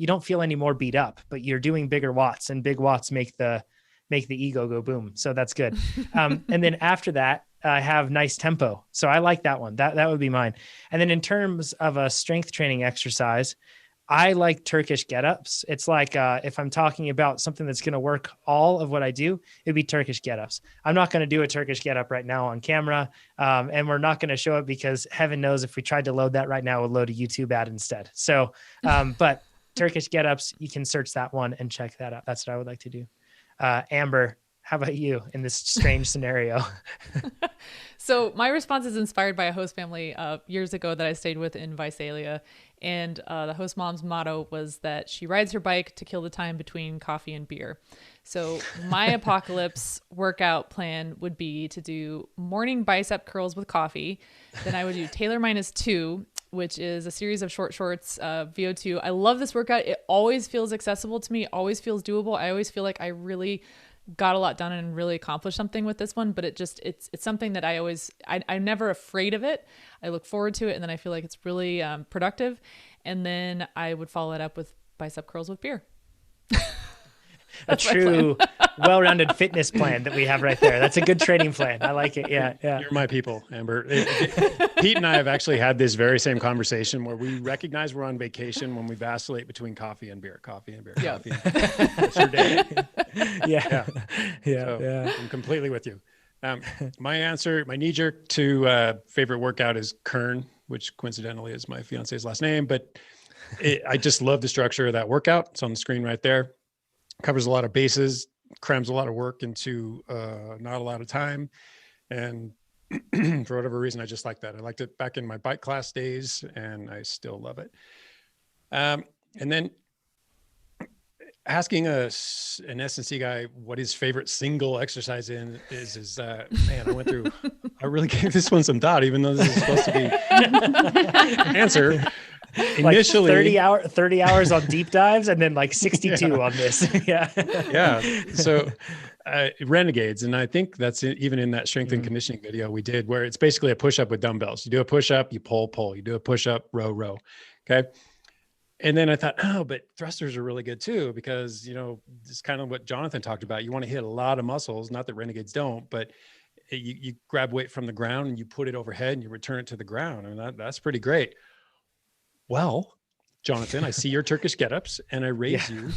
don't feel any more beat up, but you're doing bigger watts, and big watts make the ego go boom. So that's good. And then after that, I have nice tempo. So I like that one. That would be mine. And then in terms of a strength training exercise, I like Turkish get-ups. It's like if I'm talking about something that's going to work all of what I do, it'd be Turkish get-ups. I'm not going to do a Turkish get-up right now on camera, and we're not going to show it because heaven knows if we tried to load that right now, we'll load a YouTube ad instead. So, but Turkish get-ups, you can search that one and check that out. That's what I would like to do. Amber, how about you in this strange scenario? So my response is inspired by a host family years ago that I stayed with in Visalia. And the host mom's motto was that she rides her bike to kill the time between coffee and beer. So my apocalypse workout plan would be to do morning bicep curls with coffee. Then I would do Taylor -2, which is a series of short shorts, VO2. I love this workout. It always feels accessible to me, always feels doable. I always feel like I really got a lot done and really accomplished something with this one, but it's something that I'm never afraid of it. I look forward to it. And then I feel like it's really productive. And then I would follow it up with bicep curls with beer. A true well-rounded fitness plan that we have right there. That's a good training plan. I like it. Yeah. You're my people, Amber. Pete and I have actually had this very same conversation where we recognize we're on vacation when we vacillate between coffee and beer. Yeah. That's your day. Yeah. So I'm completely with you. My knee-jerk to favorite workout is Kern, which coincidentally is my fiance's last name, but I just love the structure of that workout. It's on the screen right there. Covers a lot of bases, crams a lot of work into not a lot of time. And for whatever reason, I just like that. I liked it back in my bike class days, and I still love it. And then asking an S&C guy what his favorite single exercise is man, I really gave this one some thought, even though this is supposed to be answer. Initially, like 30 hours on deep dives and then like 62 on this. Yeah. So Renegades. And I think that's even in that strength and conditioning video we did, where it's basically a push-up with dumbbells. You do a push-up, you pull, you do a push-up, row. Okay. And then I thought, but thrusters are really good too, because, it's kind of what Jonathan talked about. You want to hit a lot of muscles, not that Renegades don't, but you grab weight from the ground and you put it overhead and you return it to the ground. I mean, that's pretty great. Well, Jonathan, I see your Turkish get-ups and I raise you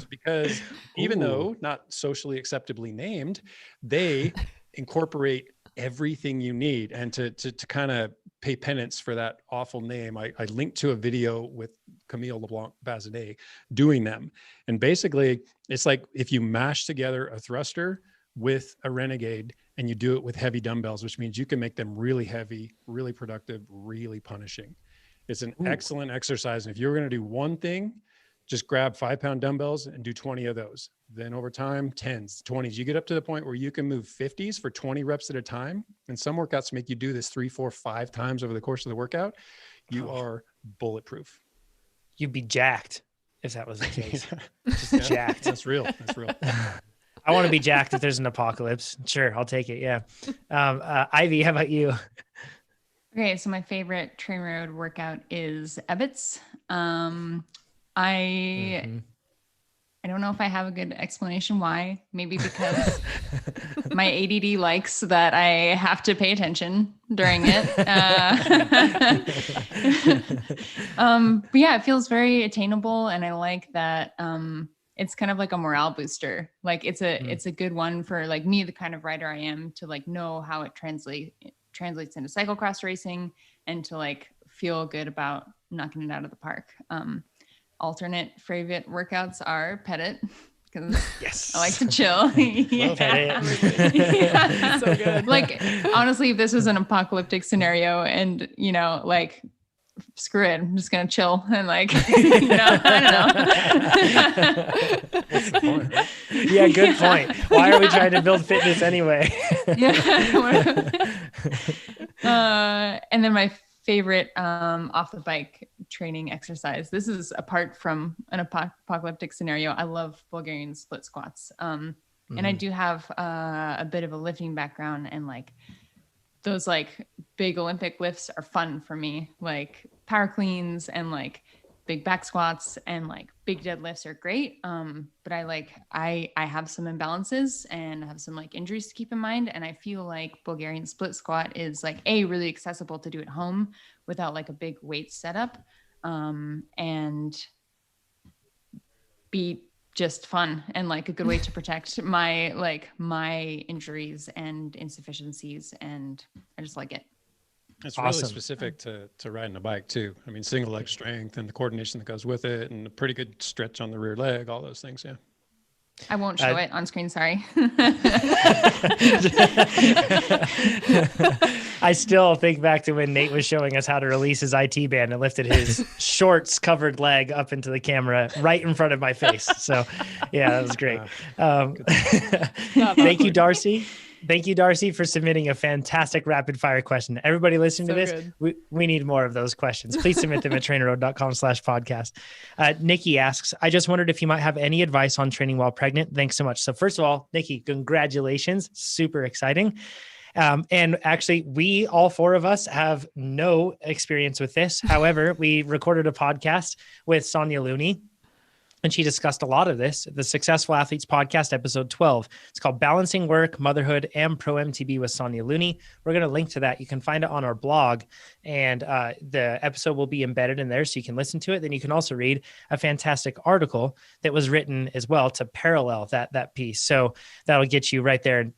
because even though not socially acceptably named, they incorporate everything you need. And to kind of pay penance for that awful name, I linked to a video with Camille LeBlanc-Bazinet doing them. And basically it's like if you mash together a thruster with a Renegade and you do it with heavy dumbbells, which means you can make them really heavy, really productive, really punishing. It's an excellent exercise. And if you're going to do one thing, just grab 5-pound dumbbells and do 20 of those. Then over time, 10s, 20s, you get up to the point where you can move 50s for 20 reps at a time. And some workouts make you do this 3, 4, 5 times over the course of the workout. You are bulletproof. You'd be jacked if that was the case. Just jacked. That's real. I want to be jacked if there's an apocalypse. Sure. I'll take it. Yeah. Ivy, how about you? Okay, so my favorite TrainerRoad workout is Ebbets. I don't know if I have a good explanation why. Maybe because my ADD likes that I have to pay attention during it. But yeah, it feels very attainable, and I like that it's kind of like a morale booster. Like it's a good one for like me, the kind of rider I am, to like know how it translates into cyclocross racing and to like feel good about knocking it out of the park. Alternate favorite workouts are Pettit, because I like to chill. Pettit. Yeah. So good. Like honestly, if this was an apocalyptic scenario and like screw it, I'm just gonna chill and like I don't know. What's the point, right? Yeah, good point. Why are we trying to build fitness anyway? And then my favorite off the bike training exercise. This is apart from an apocalyptic scenario. I love Bulgarian split squats. And I do have a bit of a lifting background, and like those like big Olympic lifts are fun for me. Like power cleans and like big back squats and like big deadlifts are great. But I have some imbalances and have some like injuries to keep in mind. And I feel like Bulgarian split squat is like really accessible to do at home without like a big weight setup. And be just fun and like a good way to protect my injuries and insufficiencies. And I just like it. It's Awesome. really specific to riding a bike too. I mean, single leg strength and the coordination that goes with it, and a pretty good stretch on the rear leg, all those things. Yeah. I won't show it on screen. Sorry. I still think back to when Nate was showing us how to release his IT band and lifted his shorts covered leg up into the camera right in front of my face. So yeah, that was great. Thank you, Darcy. Thank you, Darcy, for submitting a fantastic rapid fire question. Everybody listening to this, we need more of those questions. Please submit them at trainerroad.com/podcast. Nikki asks, I just wondered if you might have any advice on training while pregnant. Thanks so much. So first of all, Nikki, congratulations. Super exciting. And actually, we, all four of us, have no experience with this. However, we recorded a podcast with Sonia Looney, and she discussed a lot of this, the Successful Athletes Podcast, episode 12. It's called Balancing Work, Motherhood, and Pro MTB with Sonia Looney. We're going to link to that. You can find it on our blog, and the episode will be embedded in there so you can listen to it. Then you can also read a fantastic article that was written as well to parallel that piece. So that'll get you right there. And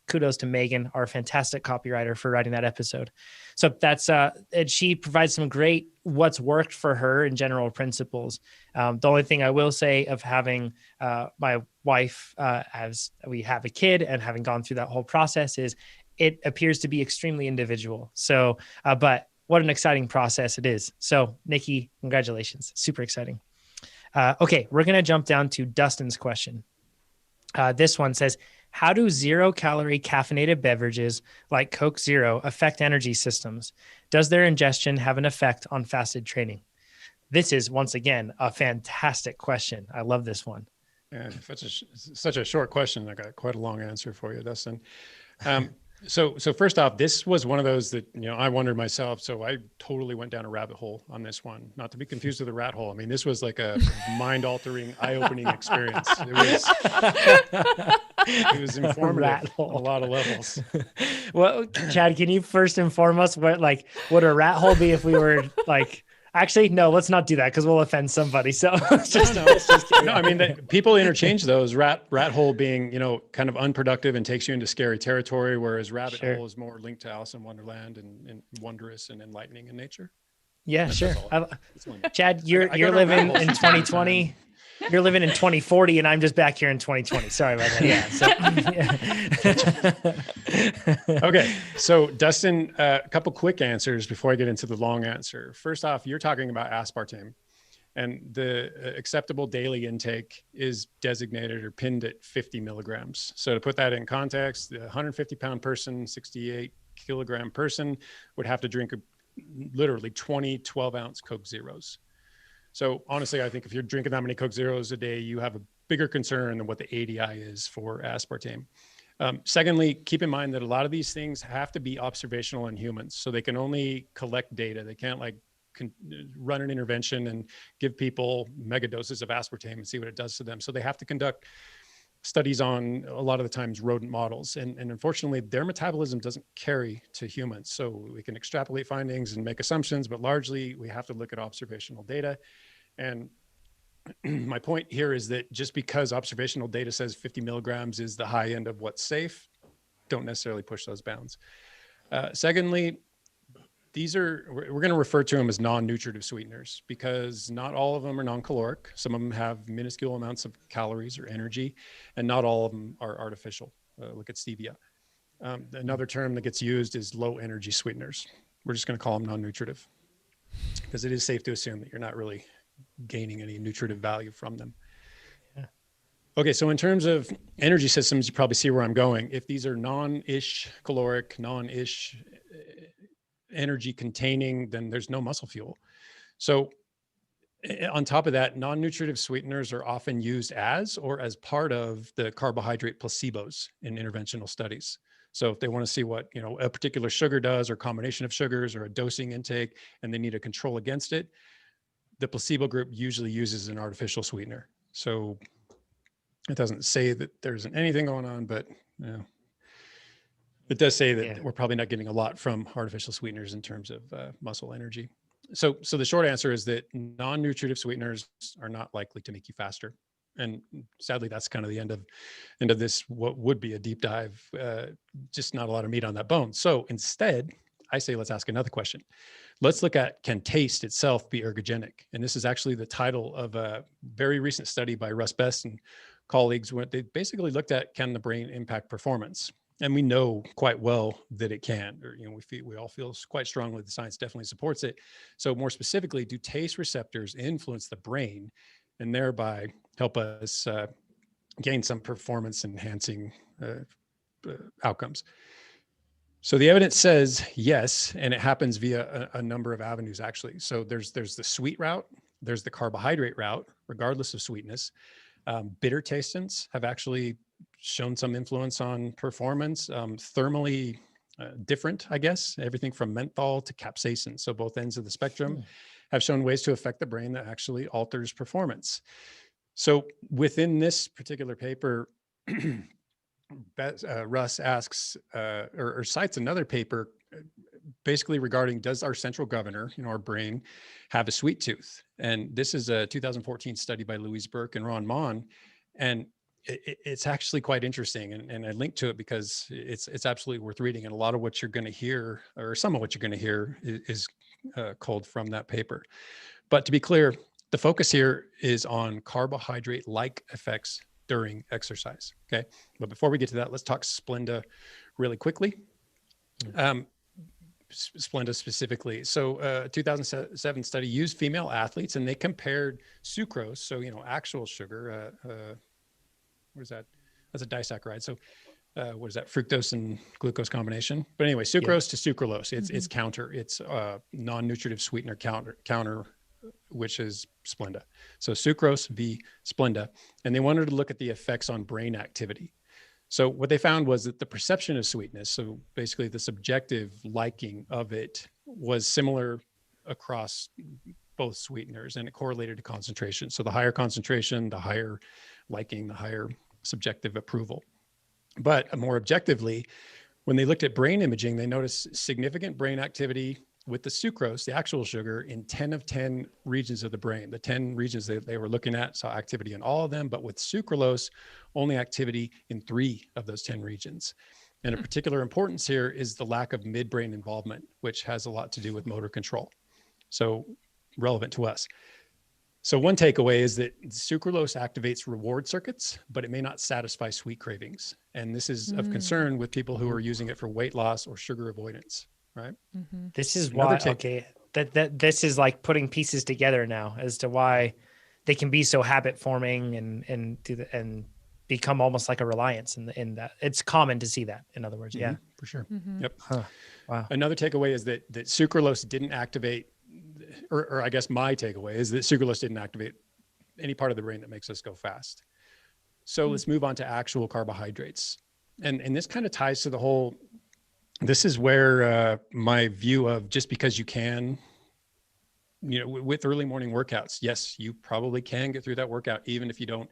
kudos to Megan, our fantastic copywriter, for writing that episode. So that's, and she provides some great what's worked for her in general principles. The only thing I will say of having my wife, as we have a kid and having gone through that whole process, is it appears to be extremely individual. So, but what an exciting process it is. So Nikki, congratulations. Super exciting. Okay. We're going to jump down to Dustin's question. This one says, how do 0-calorie caffeinated beverages like Coke Zero affect energy systems? Does their ingestion have an effect on fasted training? This is, once again, a fantastic question. I love this one. Yeah, if it's such a short question, I got quite a long answer for you, Dustin. So first off, this was one of those that, I wondered myself. So I totally went down a rabbit hole on this one, not to be confused with a rat hole. I mean, this was like a mind-altering, eye-opening experience. It was informative on a lot of levels. Well, Chad, can you first inform us would a rat hole be if we were like, actually, no, let's not do that because we'll offend somebody. So no, I mean, people interchange those. Rat hole being, kind of unproductive and takes you into scary territory, whereas rabbit hole is more linked to Alice in Wonderland and wondrous and enlightening in nature. Yeah, sure. Chad, you're living in 2020. You're living in 2040 and I'm just back here in 2020. Sorry about that. Yeah. Okay. So Dustin, a couple quick answers before I get into the long answer. First off, you're talking about aspartame, and the acceptable daily intake is designated or pinned at 50 milligrams. So to put that in context, the 150-pound person, 68-kilogram person would have to drink literally 20 12-ounce Coke Zeros. So honestly, I think if you're drinking that many Coke Zeros a day, you have a bigger concern than what the ADI is for aspartame. Secondly, keep in mind that a lot of these things have to be observational in humans. So they can only collect data. They can't run an intervention and give people mega doses of aspartame and see what it does to them. So they have to conduct studies on, a lot of the times, rodent models. And unfortunately, their metabolism doesn't carry to humans. So we can extrapolate findings and make assumptions, but largely we have to look at observational data. And my point here is that just because observational data says 50 milligrams is the high end of what's safe, don't necessarily push those bounds. Secondly, we're going to refer to them as non-nutritive sweeteners because not all of them are non-caloric. Some of them have minuscule amounts of calories or energy, and not all of them are artificial. Look at stevia. Another term that gets used is low energy sweeteners. We're just going to call them non-nutritive because it is safe to assume that you're not really gaining any nutritive value from them. Yeah. Okay, so in terms of energy systems, you probably see where I'm going. If these are non-ish caloric, non-ish energy containing, then there's no muscle fuel. So on top of that, non-nutritive sweeteners are often used as or as part of the carbohydrate placebos in interventional studies. So if they want to see what, a particular sugar does, or combination of sugars, or a dosing intake, and they need a control against it, the placebo group usually uses an artificial sweetener. So it doesn't say that there isn't anything going on, but it does say that we're probably not getting a lot from artificial sweeteners in terms of muscle energy. So the short answer is that non-nutritive sweeteners are not likely to make you faster. And sadly, that's kind of the end of this, what would be a deep dive, just not a lot of meat on that bone. So instead, I say, let's ask another question. Let's look at, can taste itself be ergogenic? And this is actually the title of a very recent study by Russ Best and colleagues, where they basically looked at, can the brain impact performance? And we know quite well that it can, or, we all feel quite strongly the science definitely supports it. So more specifically, do taste receptors influence the brain and thereby help us gain some performance enhancing outcomes? So the evidence says yes, and it happens via a number of avenues, actually. So there's the sweet route, there's the carbohydrate route, regardless of sweetness. Bitter tastings have actually shown some influence on performance, thermally different, I guess, everything from menthol to capsaicin. So both ends of the spectrum have shown ways to affect the brain that actually alters performance. So within this particular paper, Russ asks or cites another paper basically regarding, does our central governor, our brain, have a sweet tooth? And this is a 2014 study by Louise Burke and Ron Mon. And it's actually quite interesting. And I linked to it because it's absolutely worth reading. And a lot of what you're going to hear, or some of what you're going to hear, is culled from that paper. But to be clear, the focus here is on carbohydrate-like effects during exercise. Okay. But before we get to that, let's talk Splenda really quickly. Splenda specifically. So 2007 study used female athletes, and they compared sucrose. So, actual sugar, what is that? That's a disaccharide. So what is that? Fructose and glucose combination. But anyway, sucrose to sucralose. It's counter. It's non-nutritive sweetener counter, which is Splenda. So sucrose v Splenda. And they wanted to look at the effects on brain activity. So what they found was that the perception of sweetness, so basically the subjective liking of it, was similar across both sweeteners, and it correlated to concentration. So the higher concentration, the higher liking, the higher subjective approval. But more objectively, when they looked at brain imaging, they noticed significant brain activity with the sucrose, the actual sugar, in 10 of 10 regions of the brain. The 10 regions they were looking at saw activity in all of them, but with sucralose, only activity in 3 of those 10 regions. And of particular importance here is the lack of midbrain involvement, which has a lot to do with motor control. So relevant to us. So one takeaway is that sucralose activates reward circuits, but it may not satisfy sweet cravings. And this is of concern with people who are using it for weight loss or sugar avoidance. Right. This is why, that this is like putting pieces together now as to why they can be so habit forming and become almost like a reliance in that. It's common to see that, in other words. Yeah, for sure. Yep. Huh. Wow. Another takeaway is that sucralose didn't activate, or I guess my takeaway is that sucralose didn't activate any part of the brain that makes us go fast. So let's move on to actual carbohydrates. And this kind of ties to the whole. This is where my view of just because you can, with early morning workouts, yes, you probably can get through that workout, even if you don't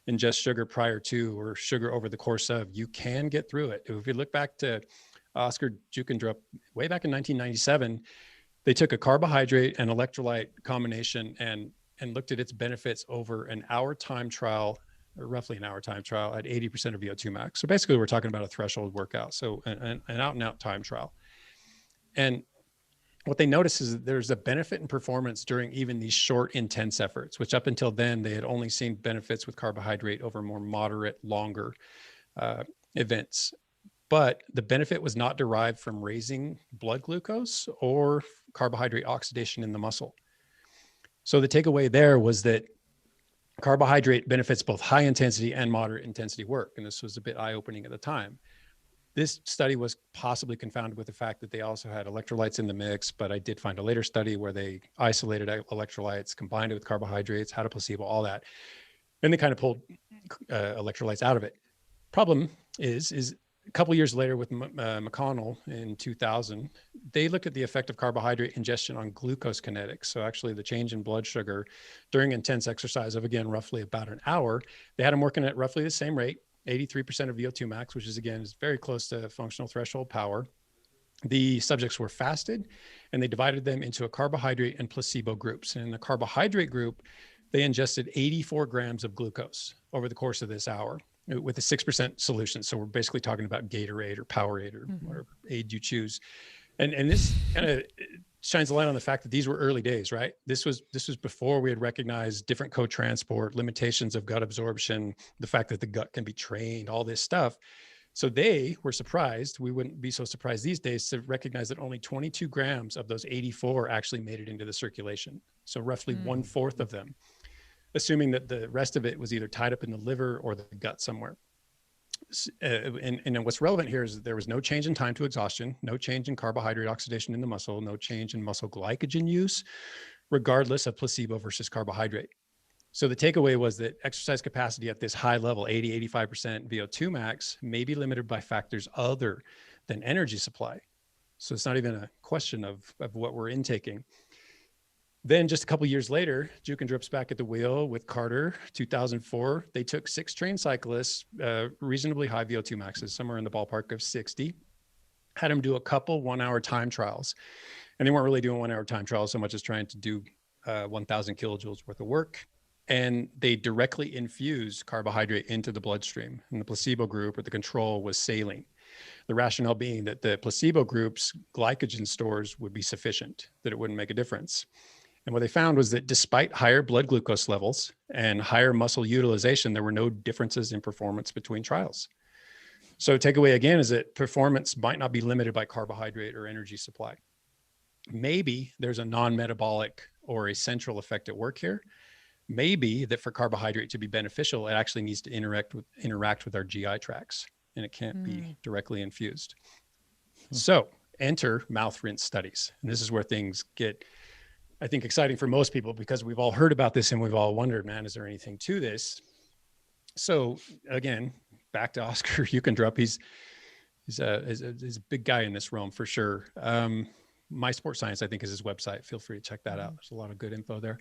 ingest sugar prior to or sugar over the course of, you can get through it. If you look back to Oscar Juckendrup, way back in 1997, they took a carbohydrate and electrolyte combination and looked at its benefits over an hour time trial, or roughly an hour time trial at 80% of VO2 max. So basically we're talking about a threshold workout. So an out and out time trial. And what they noticed is that there's a benefit in performance during even these short, intense efforts, which up until then, they had only seen benefits with carbohydrate over more moderate, longer events. But the benefit was not derived from raising blood glucose or carbohydrate oxidation in the muscle. So the takeaway there was that carbohydrate benefits both high intensity and moderate intensity work. And this was a bit eye-opening at the time. This study was possibly confounded with the fact that they also had electrolytes in the mix, but I did find a later study where they isolated electrolytes, combined it with carbohydrates, had a placebo, all that. And they kind of pulled electrolytes out of it. Problem is a couple of years later with McConnell in 2000, they looked at the effect of carbohydrate ingestion on glucose kinetics. So actually the change in blood sugar during intense exercise of, again, roughly about an hour. They had them working at roughly the same rate, 83% of VO2 max, which is, again, is very close to functional threshold power. The subjects were fasted, and they divided them into a carbohydrate and placebo groups. And in the carbohydrate group, they ingested 84 grams of glucose over the course of this hour with a 6% solution. So we're basically talking about Gatorade or Powerade or whatever aid you choose. And this kind of shines a light on the fact that these were early days, right? This was before we had recognized different co-transport, limitations of gut absorption, the fact that the gut can be trained, all this stuff. So they were surprised. We wouldn't be so surprised these days to recognize that only 22 grams of those 84 actually made it into the circulation. So roughly 1/4 of them, assuming that the rest of it was either tied up in the liver or the gut somewhere. And what's relevant here is that there was no change in time to exhaustion, no change in carbohydrate oxidation in the muscle, no change in muscle glycogen use, regardless of placebo versus carbohydrate. So the takeaway was that exercise capacity at this high level, 80, 85% VO2 max, may be limited by factors other than energy supply. So it's not even a question of what we're intaking. Then just a couple of years later, Juke and Drip's back at the wheel with Carter, 2004. They took 6 trained cyclists, reasonably high VO2 maxes, somewhere in the ballpark of 60, had them do a couple 1-hour time trials. And they weren't really doing 1-hour time trials so much as trying to do 1,000 kilojoules worth of work. And they directly infused carbohydrate into the bloodstream. And the placebo group or the control was saline. The rationale being that the placebo group's glycogen stores would be sufficient, that it wouldn't make a difference. And what they found was that despite higher blood glucose levels and higher muscle utilization, there were no differences in performance between trials. So takeaway again is that performance might not be limited by carbohydrate or energy supply. Maybe there's a non-metabolic or a central effect at work here. Maybe that for carbohydrate to be beneficial, it actually needs to interact with our GI tracts, and it can't be directly infused. So enter mouth rinse studies. And this is where things get, I think, exciting for most people, because we've all heard about this and we've all wondered, man, is there anything to this? So again, back to Oscar Ukendrup. He's a big guy in this realm for sure. My Sport Science, I think, is his website. Feel free to check that out. There's a lot of good info there.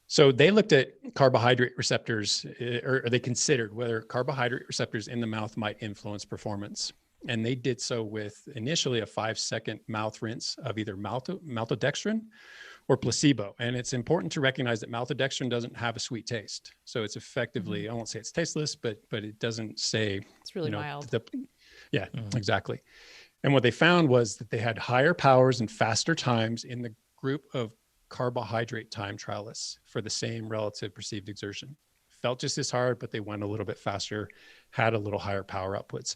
So they looked at carbohydrate receptors, or they considered whether carbohydrate receptors in the mouth might influence performance. And they did so with initially a 5-second mouth rinse of either maltodextrin or placebo. And it's important to recognize that maltodextrin doesn't have a sweet taste. So it's effectively, I won't say it's tasteless, but it doesn't say, it's really mild. Exactly. And what they found was that they had higher powers and faster times in the group of carbohydrate time trialists for the same relative perceived exertion. Felt just as hard, but they went a little bit faster, had a little higher power outputs.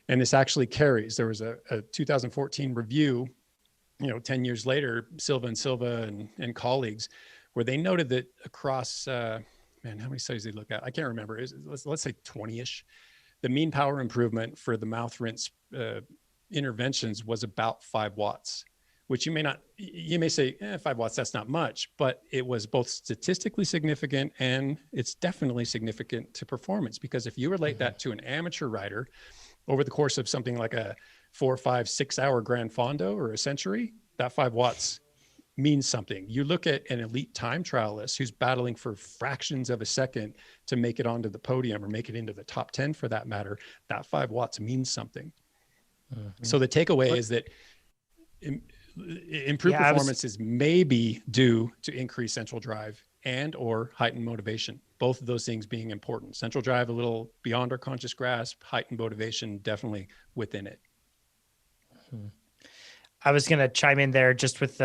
And this actually carries. There was a 2014 review, 10 years later, Silva and colleagues, where they noted that across, how many studies they look at? I can't remember. Let's say 20-ish. The mean power improvement for the mouth rinse interventions was about 5 watts. Which you may say, 5 watts, that's not much, but it was both statistically significant and it's definitely significant to performance, because if you relate that to an amateur rider over the course of something like a 4, 5, 6 hour Grand Fondo or a Century, that 5 watts means something. You look at an elite time trialist who's battling for fractions of a second to make it onto the podium or make it into the top 10 for that matter, that 5 watts means something. So the takeaway is that improved performances may be due to increased central drive and or heightened motivation. Both of those things being important. Central drive a little beyond our conscious grasp, heightened motivation definitely within it. I was going to chime in there just with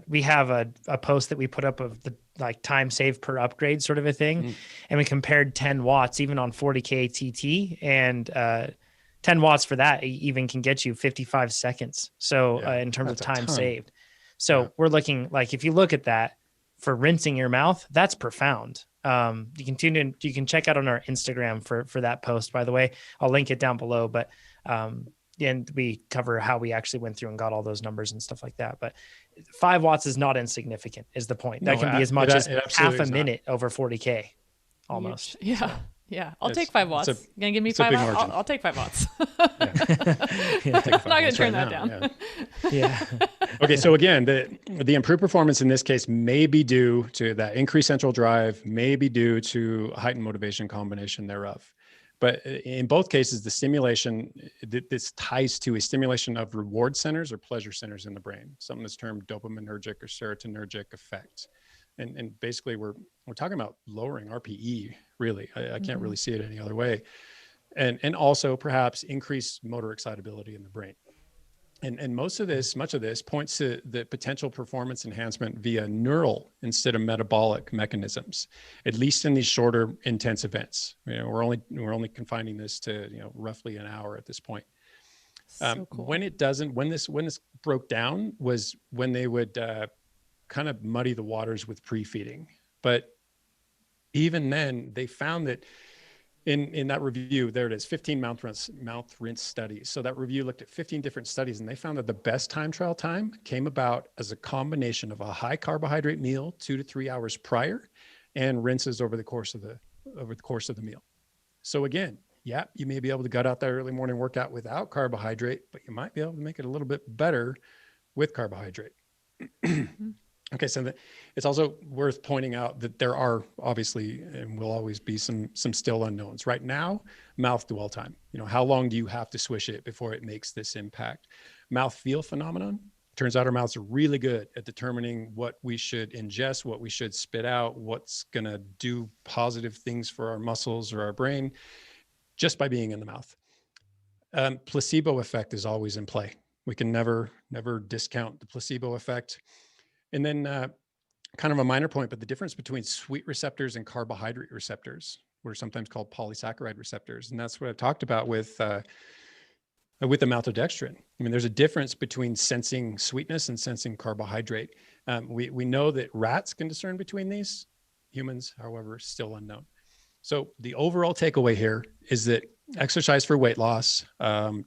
we have a post that we put up of the like time saved per upgrade sort of a thing. And we compared 10 watts even on 40K TT, and 10 watts for that even can get you 55 seconds. So in terms of time saved. So we're looking like, if you look at that for rinsing your mouth, that's profound. You can check out on our Instagram for that post, by the way. I'll link it down below, but and we cover how we actually went through and got all those numbers and stuff like that. But 5 watts is not insignificant is the point. That can be as much as half a minute over 40K almost. Yeah. Yeah, I'll Yes, take 5 it's watts. a- You gonna give me it's a 5 big watts? margin. I'll take 5 watts. Yeah. Take I'm not gonna 5 turn right that now, down. Yeah. Okay, so again, the improved performance in this case may be due to that increased central drive, may be due to heightened motivation combination thereof. But in both cases, the stimulation, this ties to a stimulation of reward centers or pleasure centers in the brain, something that's termed dopaminergic or serotonergic effect. And basically we're talking about lowering RPE, really. I can't really see it any other way. And also perhaps increased motor excitability in the brain. And much of this points to the potential performance enhancement via neural instead of metabolic mechanisms, at least in these shorter, intense events. We're only confining this to roughly an hour at this point. So cool. When this broke down was when they would kind of muddy the waters with pre-feeding. But even then, they found that in that review, there it is, 15 mouth rinse studies. So that review looked at 15 different studies, and they found that the best time trial time came about as a combination of a high carbohydrate meal 2 to 3 hours prior, and rinses over the course of the meal. So again, yeah, you may be able to gut out that early morning workout without carbohydrate, but you might be able to make it a little bit better with carbohydrate. Okay, so it's also worth pointing out that there are obviously, and will always be, some still unknowns. Right now, mouth dwell time. How long do you have to swish it before it makes this impact? Mouth feel phenomenon. Turns out our mouths are really good at determining what we should ingest, what we should spit out, what's going to do positive things for our muscles or our brain, just by being in the mouth. Placebo effect is always in play. We can never discount the placebo effect. And then kind of a minor point, but the difference between sweet receptors and carbohydrate receptors, what are sometimes called polysaccharide receptors. And that's what I've talked about with the maltodextrin. There's a difference between sensing sweetness and sensing carbohydrate. We know that rats can discern between these. Humans, however, still unknown. So the overall takeaway here is that exercise for weight loss,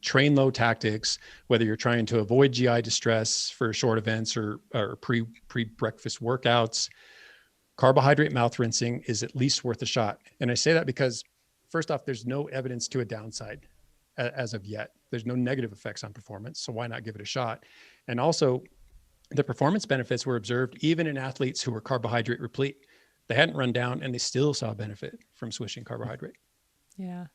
train low tactics, whether you're trying to avoid GI distress for short events or pre-breakfast workouts, carbohydrate mouth rinsing is at least worth a shot. And I say that because, first off, there's no evidence to a downside as of yet. There's no negative effects on performance, so why not give it a shot? And also, the performance benefits were observed even in athletes who were carbohydrate replete. They hadn't run down and they still saw benefit from switching carbohydrate. Yeah.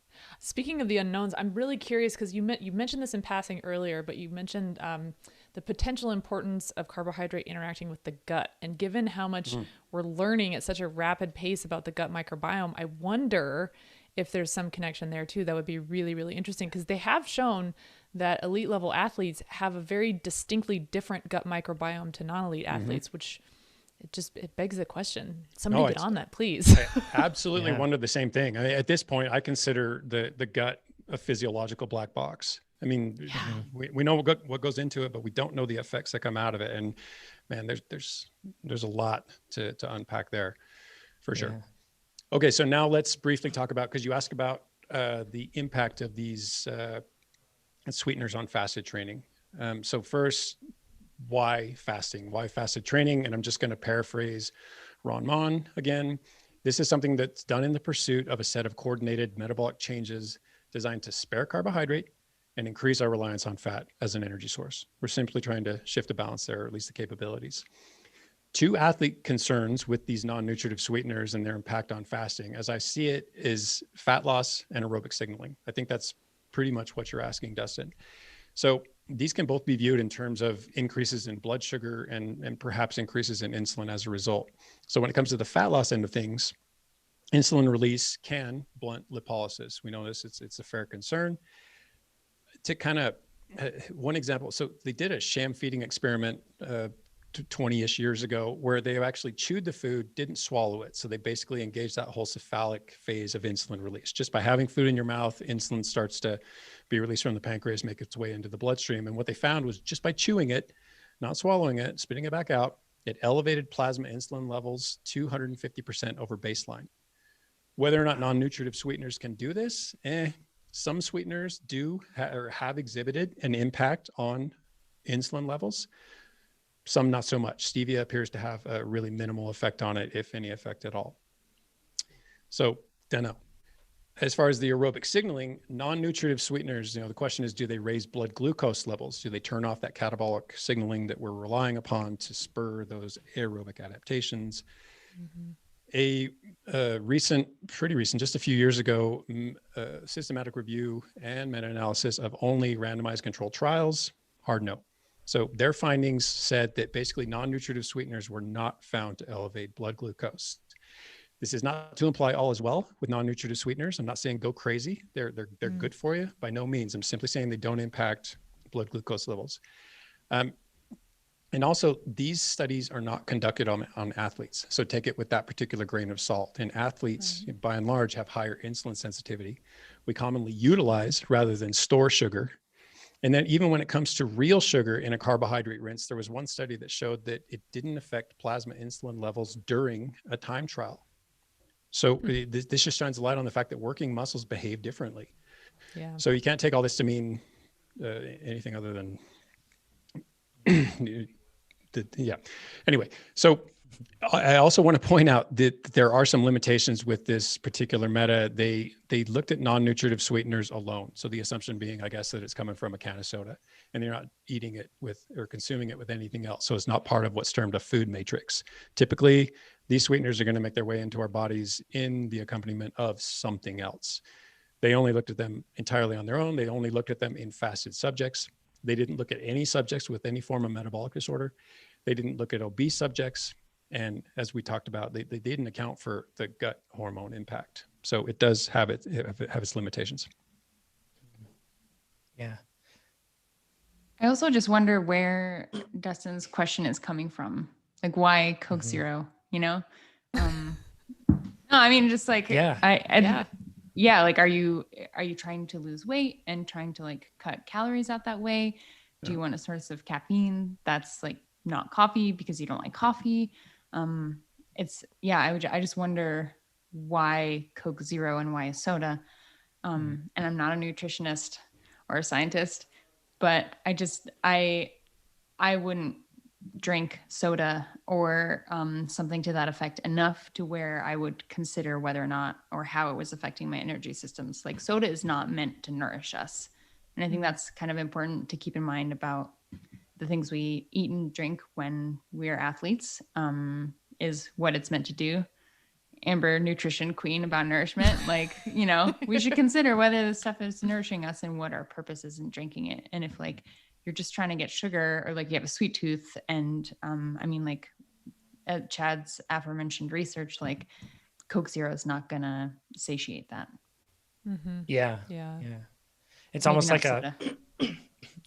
Speaking of the unknowns, I'm really curious because you mentioned this in passing earlier, but you mentioned the potential importance of carbohydrate interacting with the gut. And given how much we're learning at such a rapid pace about the gut microbiome, I wonder if there's some connection there too. That would be really, really interesting because they have shown that elite level athletes have a very distinctly different gut microbiome to non-elite athletes, which it begs the question. Somebody get on that, please. I absolutely wonder the same thing. At this point, I consider the gut a physiological black box. We know what goes into it, but we don't know the effects that come out of it. And man, there's a lot to unpack there for sure. Okay, so now let's briefly talk about, because you asked about the impact of these sweeteners on fasted training. So first, why fasting? Why fasted training? And I'm just going to paraphrase Ron Mon again. This is something that's done in the pursuit of a set of coordinated metabolic changes designed to spare carbohydrate and increase our reliance on fat as an energy source. We're simply trying to shift the balance there, or at least the capabilities. Two athlete concerns with these non-nutritive sweeteners and their impact on fasting, as I see it, is fat loss and aerobic signaling. I think that's pretty much what you're asking, Dustin. So these can both be viewed in terms of increases in blood sugar and perhaps increases in insulin as a result. So when it comes to the fat loss end of things, insulin release can blunt lipolysis. We know this, it's a fair concern. To kind of, one example, so they did a sham feeding experiment 20-ish years ago where they actually chewed the food, didn't swallow it. So they basically engaged that whole cephalic phase of insulin release. Just by having food in your mouth, insulin starts to be released from the pancreas, make its way into the bloodstream. And what they found was just by chewing it, not swallowing it, spitting it back out, it elevated plasma insulin levels 250% over baseline. Whether or not non-nutritive sweeteners can do this, some sweeteners do or have exhibited an impact on insulin levels. Some not so much. Stevia appears to have a really minimal effect on it, if any effect at all. So, don't know. as far as the aerobic signaling, non-nutritive sweeteners, the question is, do they raise blood glucose levels? Do they turn off that catabolic signaling that we're relying upon to spur those aerobic adaptations? A pretty recent, just a few years ago, systematic review and meta-analysis of only randomized controlled trials, hard no. So their findings said that basically non-nutritive sweeteners were not found to elevate blood glucose. This is not to imply all is well with non-nutritive sweeteners. I'm not saying go crazy. They're good for you by no means. I'm simply saying they don't impact blood glucose levels. And also, these studies are not conducted on athletes. So take it with that particular grain of salt. And athletes, by and large, have higher insulin sensitivity. We commonly utilize rather than store sugar. And then even when it comes to real sugar in a carbohydrate rinse, there was one study that showed that it didn't affect plasma insulin levels during a time trial. So this just shines a light on the fact that working muscles behave differently. Yeah. So you can't take all this to mean anything other than yeah. Anyway, so I also want to point out that there are some limitations with this particular meta. They looked at non-nutritive sweeteners alone. So the assumption being, I guess, that it's coming from a can of soda and they're not eating it with or consuming it with anything else. So it's not part of what's termed a food matrix. Typically, these sweeteners are going to make their way into our bodies in the accompaniment of something else. They only looked at them entirely on their own. They only looked at them in fasted subjects. They didn't look at any subjects with any form of metabolic disorder. They didn't look at obese subjects. And as we talked about, they didn't account for the gut hormone impact. So it does have its limitations. Yeah. I also just wonder where Dustin's question is coming from. Like, why Coke Zero, No, I mean, just like, yeah, like, are you trying to lose weight and trying to like cut calories out that way? Do you want a source of caffeine that's like not coffee because you don't like coffee? I just wonder why Coke Zero and why a soda. And I'm not a nutritionist or a scientist, but I wouldn't drink soda or something to that effect enough to where I would consider whether or not or how it was affecting my energy systems. Like, soda is not meant to nourish us. And I think that's kind of important to keep in mind about the things we eat and drink when we're athletes, is what it's meant to do. Amber, nutrition queen about nourishment, like, we should consider whether this stuff is nourishing us and what our purpose is in drinking it. And if like you're just trying to get sugar or like you have a sweet tooth and I mean, like Chad's aforementioned research, like Coke Zero is not gonna satiate that. Yeah. It's Maybe almost like soda.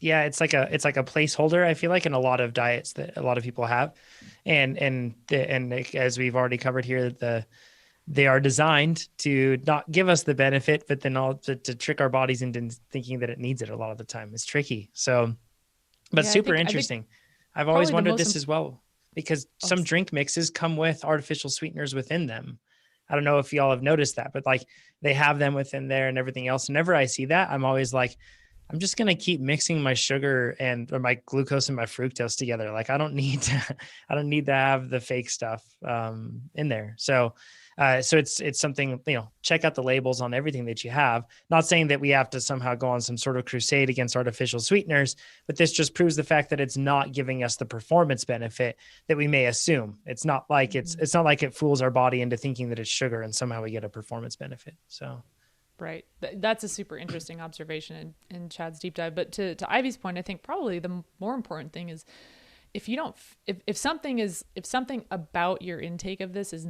it's like a placeholder, I feel like, in a lot of diets that a lot of people have. And as we've already covered here, they are designed to not give us the benefit, but then all to trick our bodies into thinking that it needs it a lot of the time. It's tricky. So, but super interesting. I've always wondered this as well, because some drink mixes come with artificial sweeteners within them. I don't know if y'all have noticed that, but like they have them within there and everything else. Whenever I see that, I'm always like, I'm just going to keep mixing my sugar or my glucose and my fructose together. Like I don't need to have the fake stuff in there. So it's something, check out the labels on everything that you have. Not saying that we have to somehow go on some sort of crusade against artificial sweeteners, but this just proves the fact that it's not giving us the performance benefit that we may assume. It's not like it's not like it fools our body into thinking that it's sugar and somehow we get a performance benefit. So. Right. That's a super interesting observation in Chad's deep dive. But to Ivy's point, I think probably the more important thing is if something about your intake of this is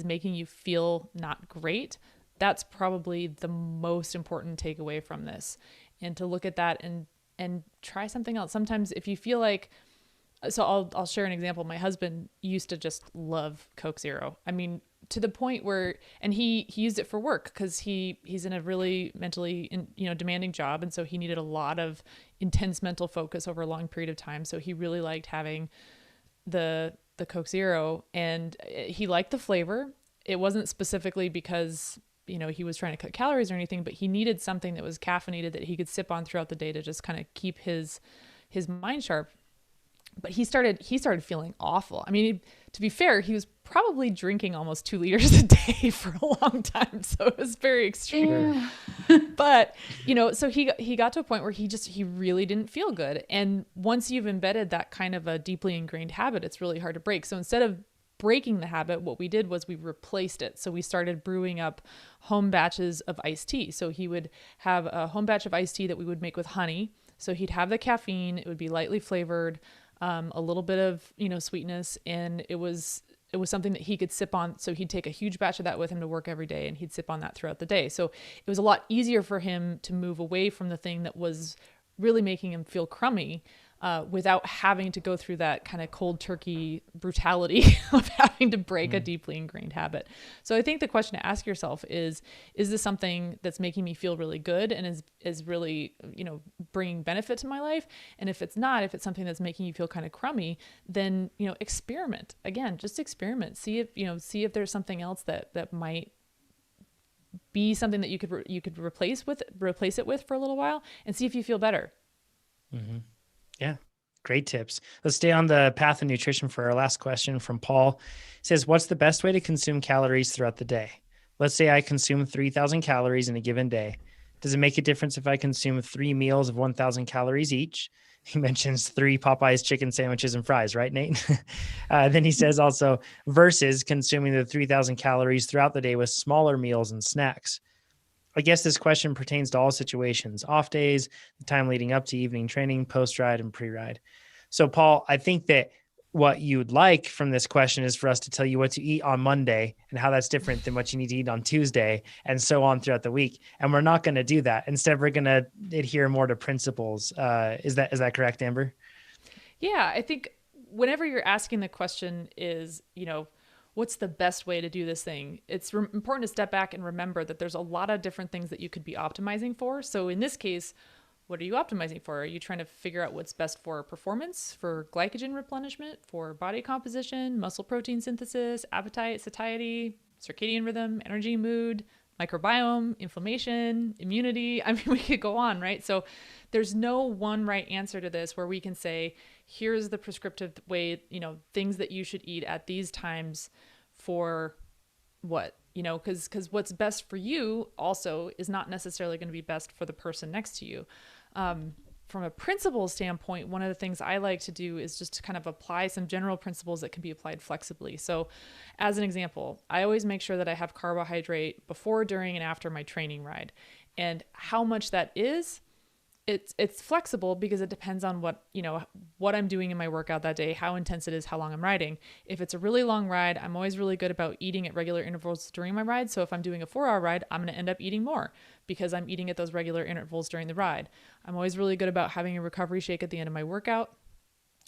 making you feel not great, that's probably the most important takeaway from this. And to look at that and try something else. Sometimes if you feel like, so I'll share an example. My husband used to just love Coke Zero. I mean, to the point where, and he used it for work because he's in a really mentally demanding job. And so he needed a lot of intense mental focus over a long period of time. So he really liked having the Coke Zero, and he liked the flavor. It wasn't specifically because, he was trying to cut calories or anything, but he needed something that was caffeinated that he could sip on throughout the day to just kind of keep his mind sharp. But he started feeling awful. I mean, to be fair, he was probably drinking almost 2 liters a day for a long time. So it was very extreme. But, so he got to a point where he really didn't feel good. And once you've embedded that kind of a deeply ingrained habit, it's really hard to break. So instead of breaking the habit, what we did was we replaced it. So we started brewing up home batches of iced tea. So he would have a home batch of iced tea that we would make with honey. So he'd have the caffeine, it would be lightly flavored, a little bit of, sweetness. And it was something that he could sip on. So he'd take a huge batch of that with him to work every day, and he'd sip on that throughout the day. So it was a lot easier for him to move away from the thing that was really making him feel crummy, without having to go through that kind of cold turkey brutality of having to break a deeply ingrained habit. So I think the question to ask yourself is this something that's making me feel really good and is really, bringing benefit to my life? And if it's not, if it's something that's making you feel kind of crummy, then, experiment. Again, just experiment. See if there's something else that might be something that you could replace it with for a little while, and see if you feel better. Mm-hmm. Yeah. Great tips. Let's stay on the path of nutrition for our last question from Paul. He says, what's the best way to consume calories throughout the day? Let's say I consume 3,000 calories in a given day. Does it make a difference if I consume 3 meals of 1,000 calories each? He mentions 3 Popeyes chicken sandwiches and fries, right, Nate? Then he says also versus consuming the 3,000 calories throughout the day with smaller meals and snacks. I guess this question pertains to all situations, off days, the time leading up to evening training, post-ride, and pre-ride. So, Paul, I think that what you'd like from this question is for us to tell you what to eat on Monday and how that's different than what you need to eat on Tuesday and so on throughout the week. And we're not going to do that. Instead, we're going to adhere more to principles. Is that correct, Amber? Yeah, I think whenever you're asking the question is, what's the best way to do this thing? It's important to step back and remember that there's a lot of different things that you could be optimizing for. So in this case, what are you optimizing for? Are you trying to figure out what's best for performance, for glycogen replenishment, for body composition, muscle protein synthesis, appetite, satiety, circadian rhythm, energy, mood, microbiome, inflammation, immunity? I mean, we could go on, right? So there's no one right answer to this where we can say, here's the prescriptive way, things that you should eat at these times for what, because what's best for you also is not necessarily going to be best for the person next to you. From a principle standpoint, one of the things I like to do is just to kind of apply some general principles that can be applied flexibly. So as an example, I always make sure that I have carbohydrate before, during, and after my training ride. And how much that is, it's flexible because it depends on what I'm doing in my workout that day, how intense it is, how long I'm riding. If it's a really long ride, I'm always really good about eating at regular intervals during my ride. So if I'm doing a 4-hour ride, I'm going to end up eating more because I'm eating at those regular intervals during the ride. I'm always really good about having a recovery shake at the end of my workout.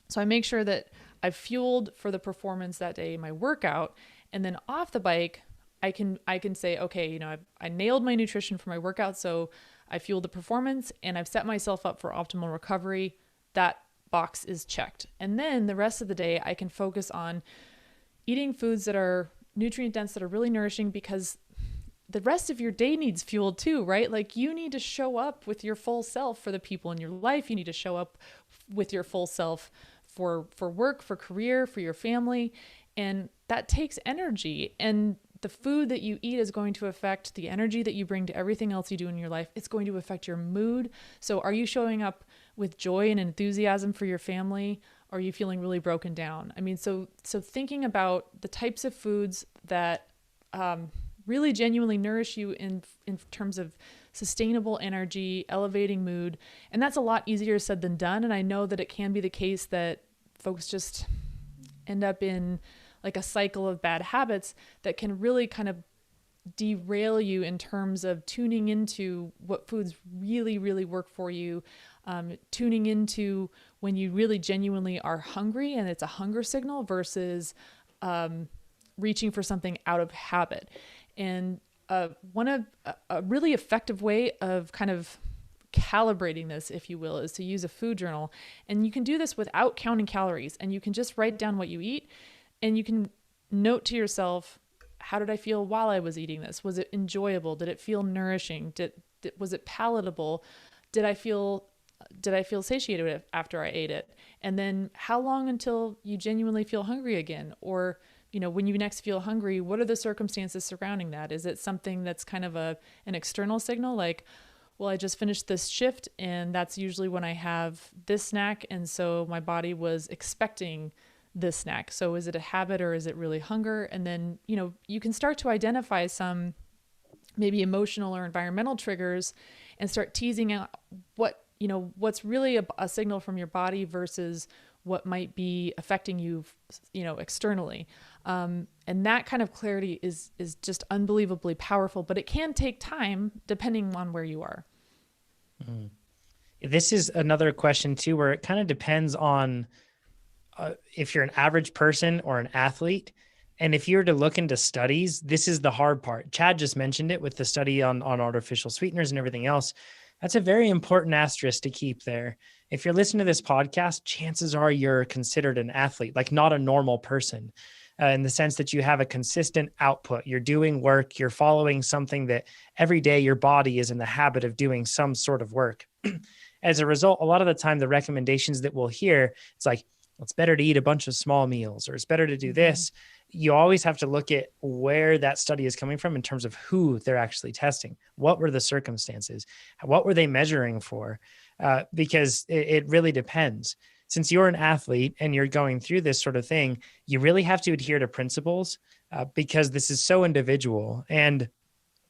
So I make sure that I've fueled for the performance that day in my workout, and then off the bike, I can say, okay, I nailed my nutrition for my workout. So I fueled the performance and I've set myself up for optimal recovery. That box is checked. And then the rest of the day, I can focus on eating foods that are nutrient dense, that are really nourishing, because the rest of your day needs fuel too, right? Like you need to show up with your full self for the people in your life. You need to show up with your full self for work, for career, for your family. And that takes energy. And the food that you eat is going to affect the energy that you bring to everything else you do in your life. It's going to affect your mood. So are you showing up with joy and enthusiasm for your family? Or are you feeling really broken down? I mean, so thinking about the types of foods that really genuinely nourish you in terms of sustainable energy, elevating mood. And that's a lot easier said than done. And I know that it can be the case that folks just end up in like a cycle of bad habits that can really kind of derail you in terms of tuning into what foods really, really work for you, tuning into when you really genuinely are hungry and it's a hunger signal versus reaching for something out of habit. And a really effective way of kind of calibrating this, if you will, is to use a food journal. And you can do this without counting calories, and you can just write down what you eat. And you can note to yourself, how did I feel while I was eating this? Was it enjoyable? Did it feel nourishing? Was it palatable? Did I feel did I feel satiated after I ate it? And then how long until you genuinely feel hungry again? Or, when you next feel hungry, what are the circumstances surrounding that? Is it something that's kind of an external signal, like, well, I just finished this shift and that's usually when I have this snack. And so my body was expecting this snack. So is it a habit or is it really hunger? And then, you can start to identify some maybe emotional or environmental triggers and start teasing out what's really a signal from your body versus what might be affecting you, externally. And that kind of clarity is just unbelievably powerful, but it can take time depending on where you are. Mm. This is another question too, where it kind of depends on if you're an average person or an athlete. And if you were to look into studies, this is the hard part. Chad just mentioned it with the study on artificial sweeteners and everything else. That's a very important asterisk to keep there. If you're listening to this podcast, chances are you're considered an athlete, like not a normal person, in the sense that you have a consistent output. You're doing work, you're following something that every day your body is in the habit of doing some sort of work. As a result, a lot of the time, the recommendations that we'll hear, it's like, it's better to eat a bunch of small meals, or it's better to do this. You always have to look at where that study is coming from in terms of who they're actually testing. What were the circumstances? What were they measuring for? Because it really depends. Since you're an athlete and you're going through this sort of thing, you really have to adhere to principles because this is so individual. And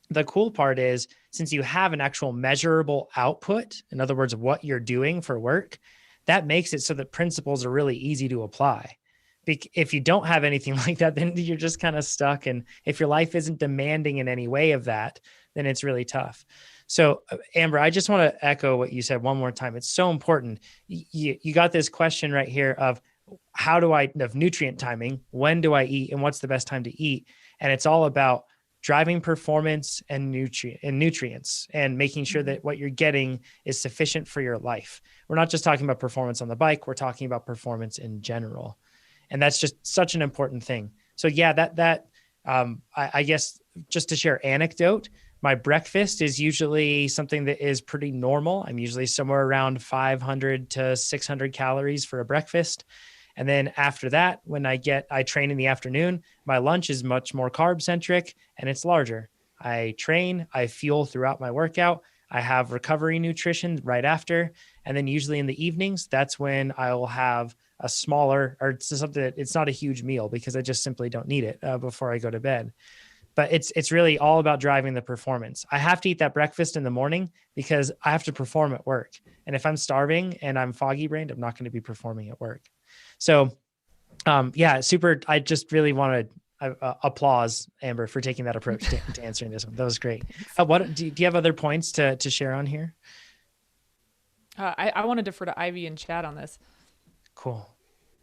the cool part is, since you have an actual measurable output, in other words, what you're doing for work, that makes it so that principles are really easy to apply. If you don't have anything like that, then you're just kind of stuck. And if your life isn't demanding in any way of that, then it's really tough. So Amber, I just want to echo what you said one more time. It's so important. You got this question right here of of nutrient timing, when do I eat and what's the best time to eat? And it's all about driving performance and nutrients and making sure that what you're getting is sufficient for your life. We're not just talking about performance on the bike. We're talking about performance in general. And that's just such an important thing. So yeah, I guess just to share anecdote, my breakfast is usually something that is pretty normal. I'm usually somewhere around 500 to 600 calories for a breakfast. And then after that, when I train in the afternoon, my lunch is much more carb centric and it's larger. I train, I fuel throughout my workout. I have recovery nutrition right after. And then usually in the evenings, that's when I will have a smaller, or something that it's not a huge meal because I just simply don't need it before I go to bed. But it's really all about driving the performance. I have to eat that breakfast in the morning because I have to perform at work. And if I'm starving and I'm foggy brained, I'm not going to be performing at work. So super. I just really want to applause Amber for taking that approach to answering this one. That was great. What do you have other points to share on here? I want to defer to Ivy and Chad on this. Cool.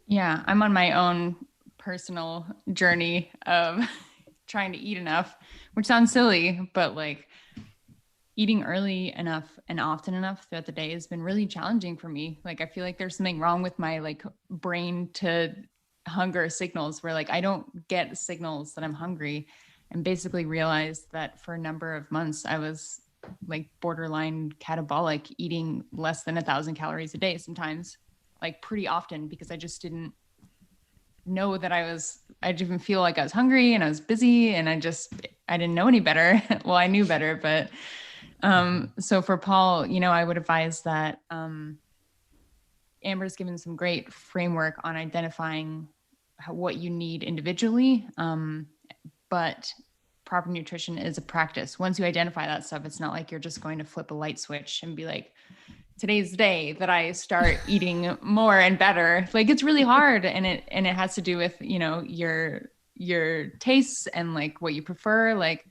Yeah, I'm on my own personal journey of trying to eat enough, which sounds silly, but like eating early enough and often enough throughout the day has been really challenging for me. Like, I feel like there's something wrong with my like brain to hunger signals where like I don't get signals that I'm hungry, and basically realized that for a number of months I was like borderline catabolic, eating less than 1,000 calories a day sometimes, like pretty often, because I just didn't know that I didn't feel like I was hungry and I was busy and I didn't know any better. Well, I knew better, but so for Paul, I would advise that Amber's given some great framework on identifying what you need individually. But proper nutrition is a practice. Once you identify that stuff, it's not like you're just going to flip a light switch and be like, today's the day that I start eating more and better. Like, it's really hard. And it has to do with, your tastes and like what you prefer. Like,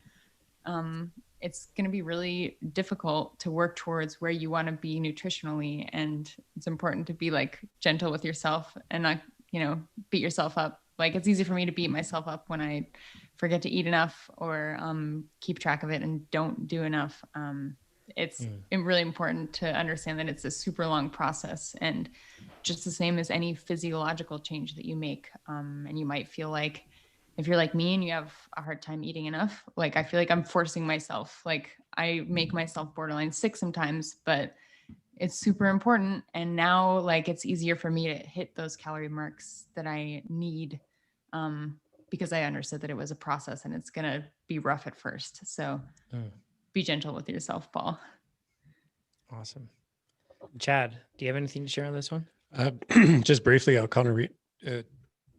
it's going to be really difficult to work towards where you want to be nutritionally. And it's important to be like gentle with yourself and not, beat yourself up. Like, it's easy for me to beat myself up when I forget to eat enough or keep track of it and don't do enough. It's really important to understand that it's a super long process, and just the same as any physiological change that you make. And you might feel like, if you're like me and you have a hard time eating enough, like I feel like I'm forcing myself, like I make myself borderline sick sometimes, but it's super important. And now like it's easier for me to hit those calorie marks that I need, because I understood that it was a process and it's going to be rough at first. So be gentle with yourself, Paul. Awesome. Chad, do you have anything to share on this one? Just briefly, I'll kind of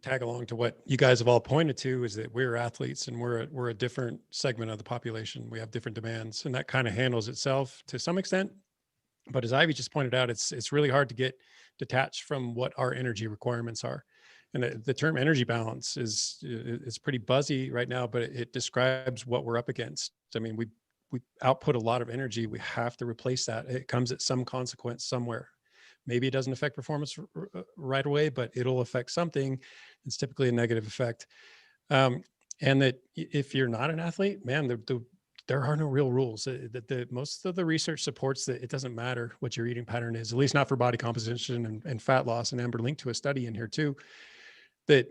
tag along to what you guys have all pointed to, is that we're athletes and we're a different segment of the population. We have different demands, and that kind of handles itself to some extent. But as Ivy just pointed out, it's really hard to get detached from what our energy requirements are. And the term energy balance is pretty buzzy right now, but it describes what we're up against. I mean, we output a lot of energy. We have to replace that. It comes at some consequence somewhere. Maybe it doesn't affect performance right away, but it'll affect something. It's typically a negative effect. And that if you're not an athlete, man, there are no real rules. Most of the research supports that it doesn't matter what your eating pattern is, at least not for body composition and fat loss. And Amber linked to a study in here too, that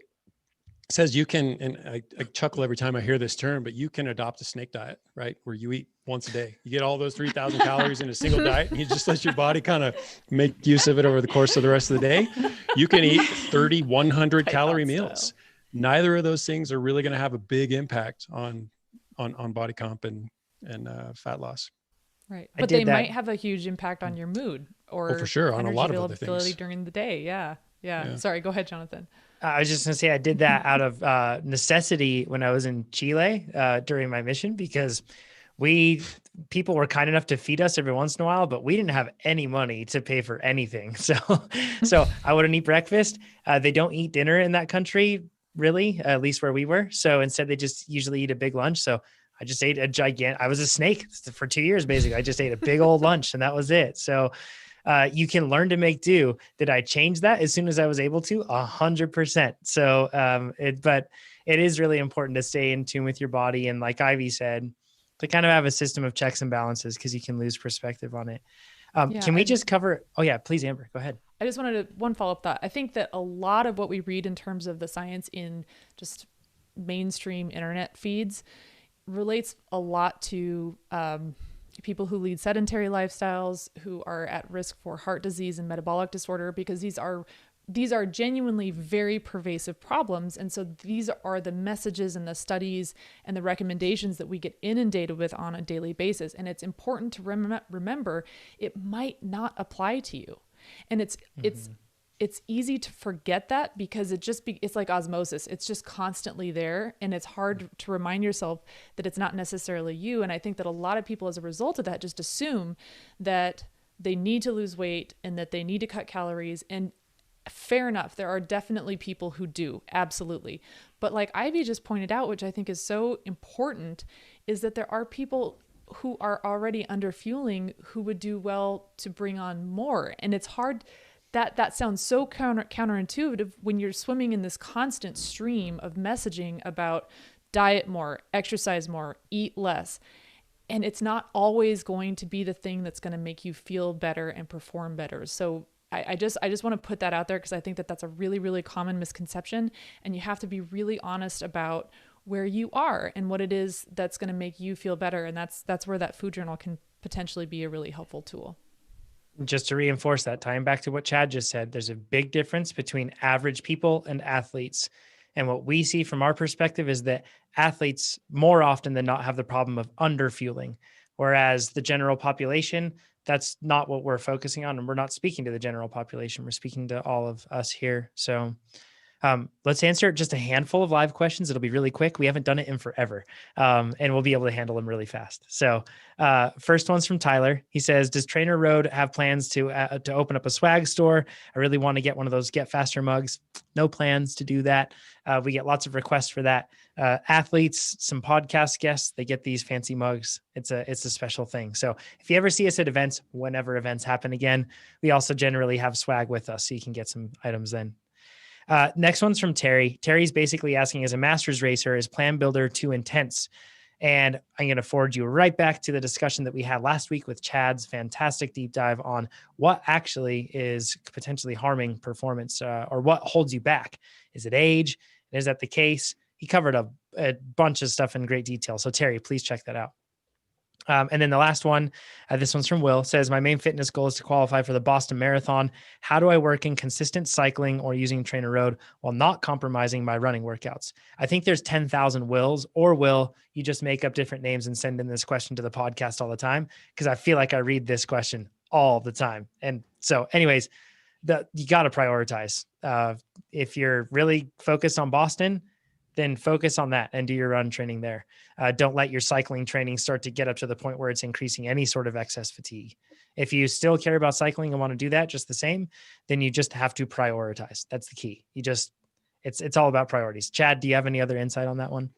says you can, and I chuckle every time I hear this term, but you can adopt a snake diet, right? Where you eat once a day. You get all those 3,000 calories in a single diet, and you just let your body kind of make use of it over the course of the rest of the day. You can eat 3,100 calorie meals. Neither of those things are really going to have a big impact on body comp and fat loss. Right. But they might have a huge impact on your mood or for sure, on a lot of other things during the day. Yeah. Sorry, go ahead, Jonathan. I was just going to say, I did that out of necessity when I was in Chile during my mission, because people were kind enough to feed us every once in a while, but we didn't have any money to pay for anything. So I wouldn't eat breakfast. They don't eat dinner in that country, really, at least where we were. So instead they just usually eat a big lunch. So I just ate I was a snake for 2 years, basically. I just ate a big old lunch and that was it. So you can learn to make do. Did I change that as soon as I was able to? 100%. So, but it is really important to stay in tune with your body. And like Ivy said, to kind of have a system of checks and balances, because you can lose perspective on it. Can we just cover? Oh yeah, please, Amber, go ahead. I just wanted one follow-up thought. I think that a lot of what we read in terms of the science in just mainstream internet feeds relates a lot to, people who lead sedentary lifestyles, who are at risk for heart disease and metabolic disorder, because these are genuinely very pervasive problems. And so these are the messages and the studies and the recommendations that we get inundated with on a daily basis. And it's important to remember it might not apply to you. And it's easy to forget that, because it's like osmosis. It's just constantly there. And it's hard to remind yourself that it's not necessarily you. And I think that a lot of people, as a result of that, just assume that they need to lose weight and that they need to cut calories. And fair enough, there are definitely people who do, absolutely. But like Ivy just pointed out, which I think is so important, is that there are people who are already under fueling who would do well to bring on more. And it's hard. That sounds so counterintuitive when you're swimming in this constant stream of messaging about diet more, exercise more, eat less. And it's not always going to be the thing that's going to make you feel better and perform better. So I just want to put that out there, because I think that that's a really, really common misconception. And you have to be really honest about where you are and what it is that's going to make you feel better. And that's where that food journal can potentially be a really helpful tool. Just to reinforce that, tying back to what Chad just said, there's a big difference between average people and athletes. And what we see from our perspective is that athletes more often than not have the problem of underfueling, whereas the general population, that's not what we're focusing on. And we're not speaking to the general population. We're speaking to all of us here. So let's answer just a handful of live questions. It'll be really quick. We haven't done it in forever. And we'll be able to handle them really fast. So first one's from Tyler. He says, does TrainerRoad have plans to open up a swag store? I really want to get one of those Get Faster mugs. No plans to do that. We get lots of requests for that. Athletes, some podcast guests, they get these fancy mugs. It's a special thing. So if you ever see us at events, whenever events happen again, we also generally have swag with us, so you can get some items then. Next one's from Terry. Terry's basically asking, as a master's racer, is Plan Builder too intense? And I'm going to forward you right back to the discussion that we had last week with Chad's fantastic deep dive on what actually is potentially harming performance, or what holds you back. Is it age? Is that the case? He covered a bunch of stuff in great detail. So Terry, please check that out. And then the last one, this one's from Will, says, my main fitness goal is to qualify for the Boston Marathon. How do I work in consistent cycling or using TrainerRoad while not compromising my running workouts? I think there's 10,000 Wills, or Will, you just make up different names and send in this question to the podcast all the time, because I feel like I read this question all the time. And so anyways, you got to prioritize. If you're really focused on Boston, then focus on that and do your run training there. Don't let your cycling training start to get up to the point where it's increasing any sort of excess fatigue. If you still care about cycling and want to do that just the same, then you just have to prioritize. That's the key. It's all about priorities. Chad, do you have any other insight on that one?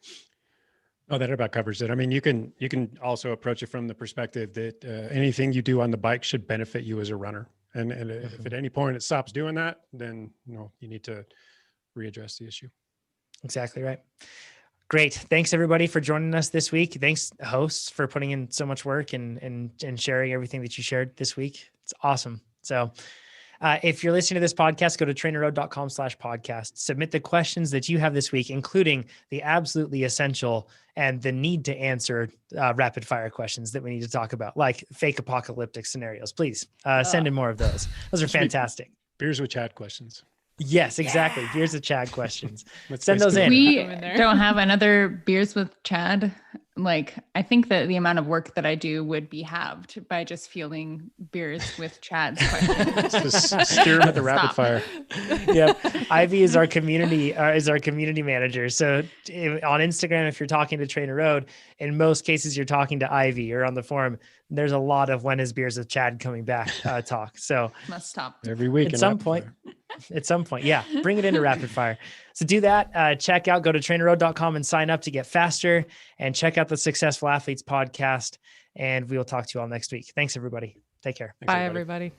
Oh, that about covers it. I mean, you can also approach it from the perspective that anything you do on the bike should benefit you as a runner. And if at any point it stops doing that, then you need to readdress the issue. Exactly right. Great. Thanks everybody for joining us this week. Thanks hosts for putting in so much work and sharing everything that you shared this week. It's awesome. So if you're listening to this podcast, go to trainerroad.com/podcast, submit the questions that you have this week, including the absolutely essential and the need to answer rapid fire questions that we need to talk about, like fake apocalyptic scenarios. Please send in more of those. Those are fantastic. Beers with Chad questions. Yes, exactly. Beers with Chad questions. Send those in. We don't have another Beers with Chad. Like, I think that the amount of work that I do would be halved by just fielding Beers with Chad's questions. Just steer them at the rapid fire. Yep. Ivy is our community manager. So on Instagram, if you're talking to TrainerRoad, in most cases you're talking to Ivy, or on the forum, there's a lot of when is Beers with Chad coming back talk. So must stop every week at some point. Yeah, bring it into rapid fire. So do that. Check out, go to trainerroad.com and sign up to get faster, and check out the Successful Athletes podcast. And we will talk to you all next week. Thanks, everybody. Take care. Bye, everybody.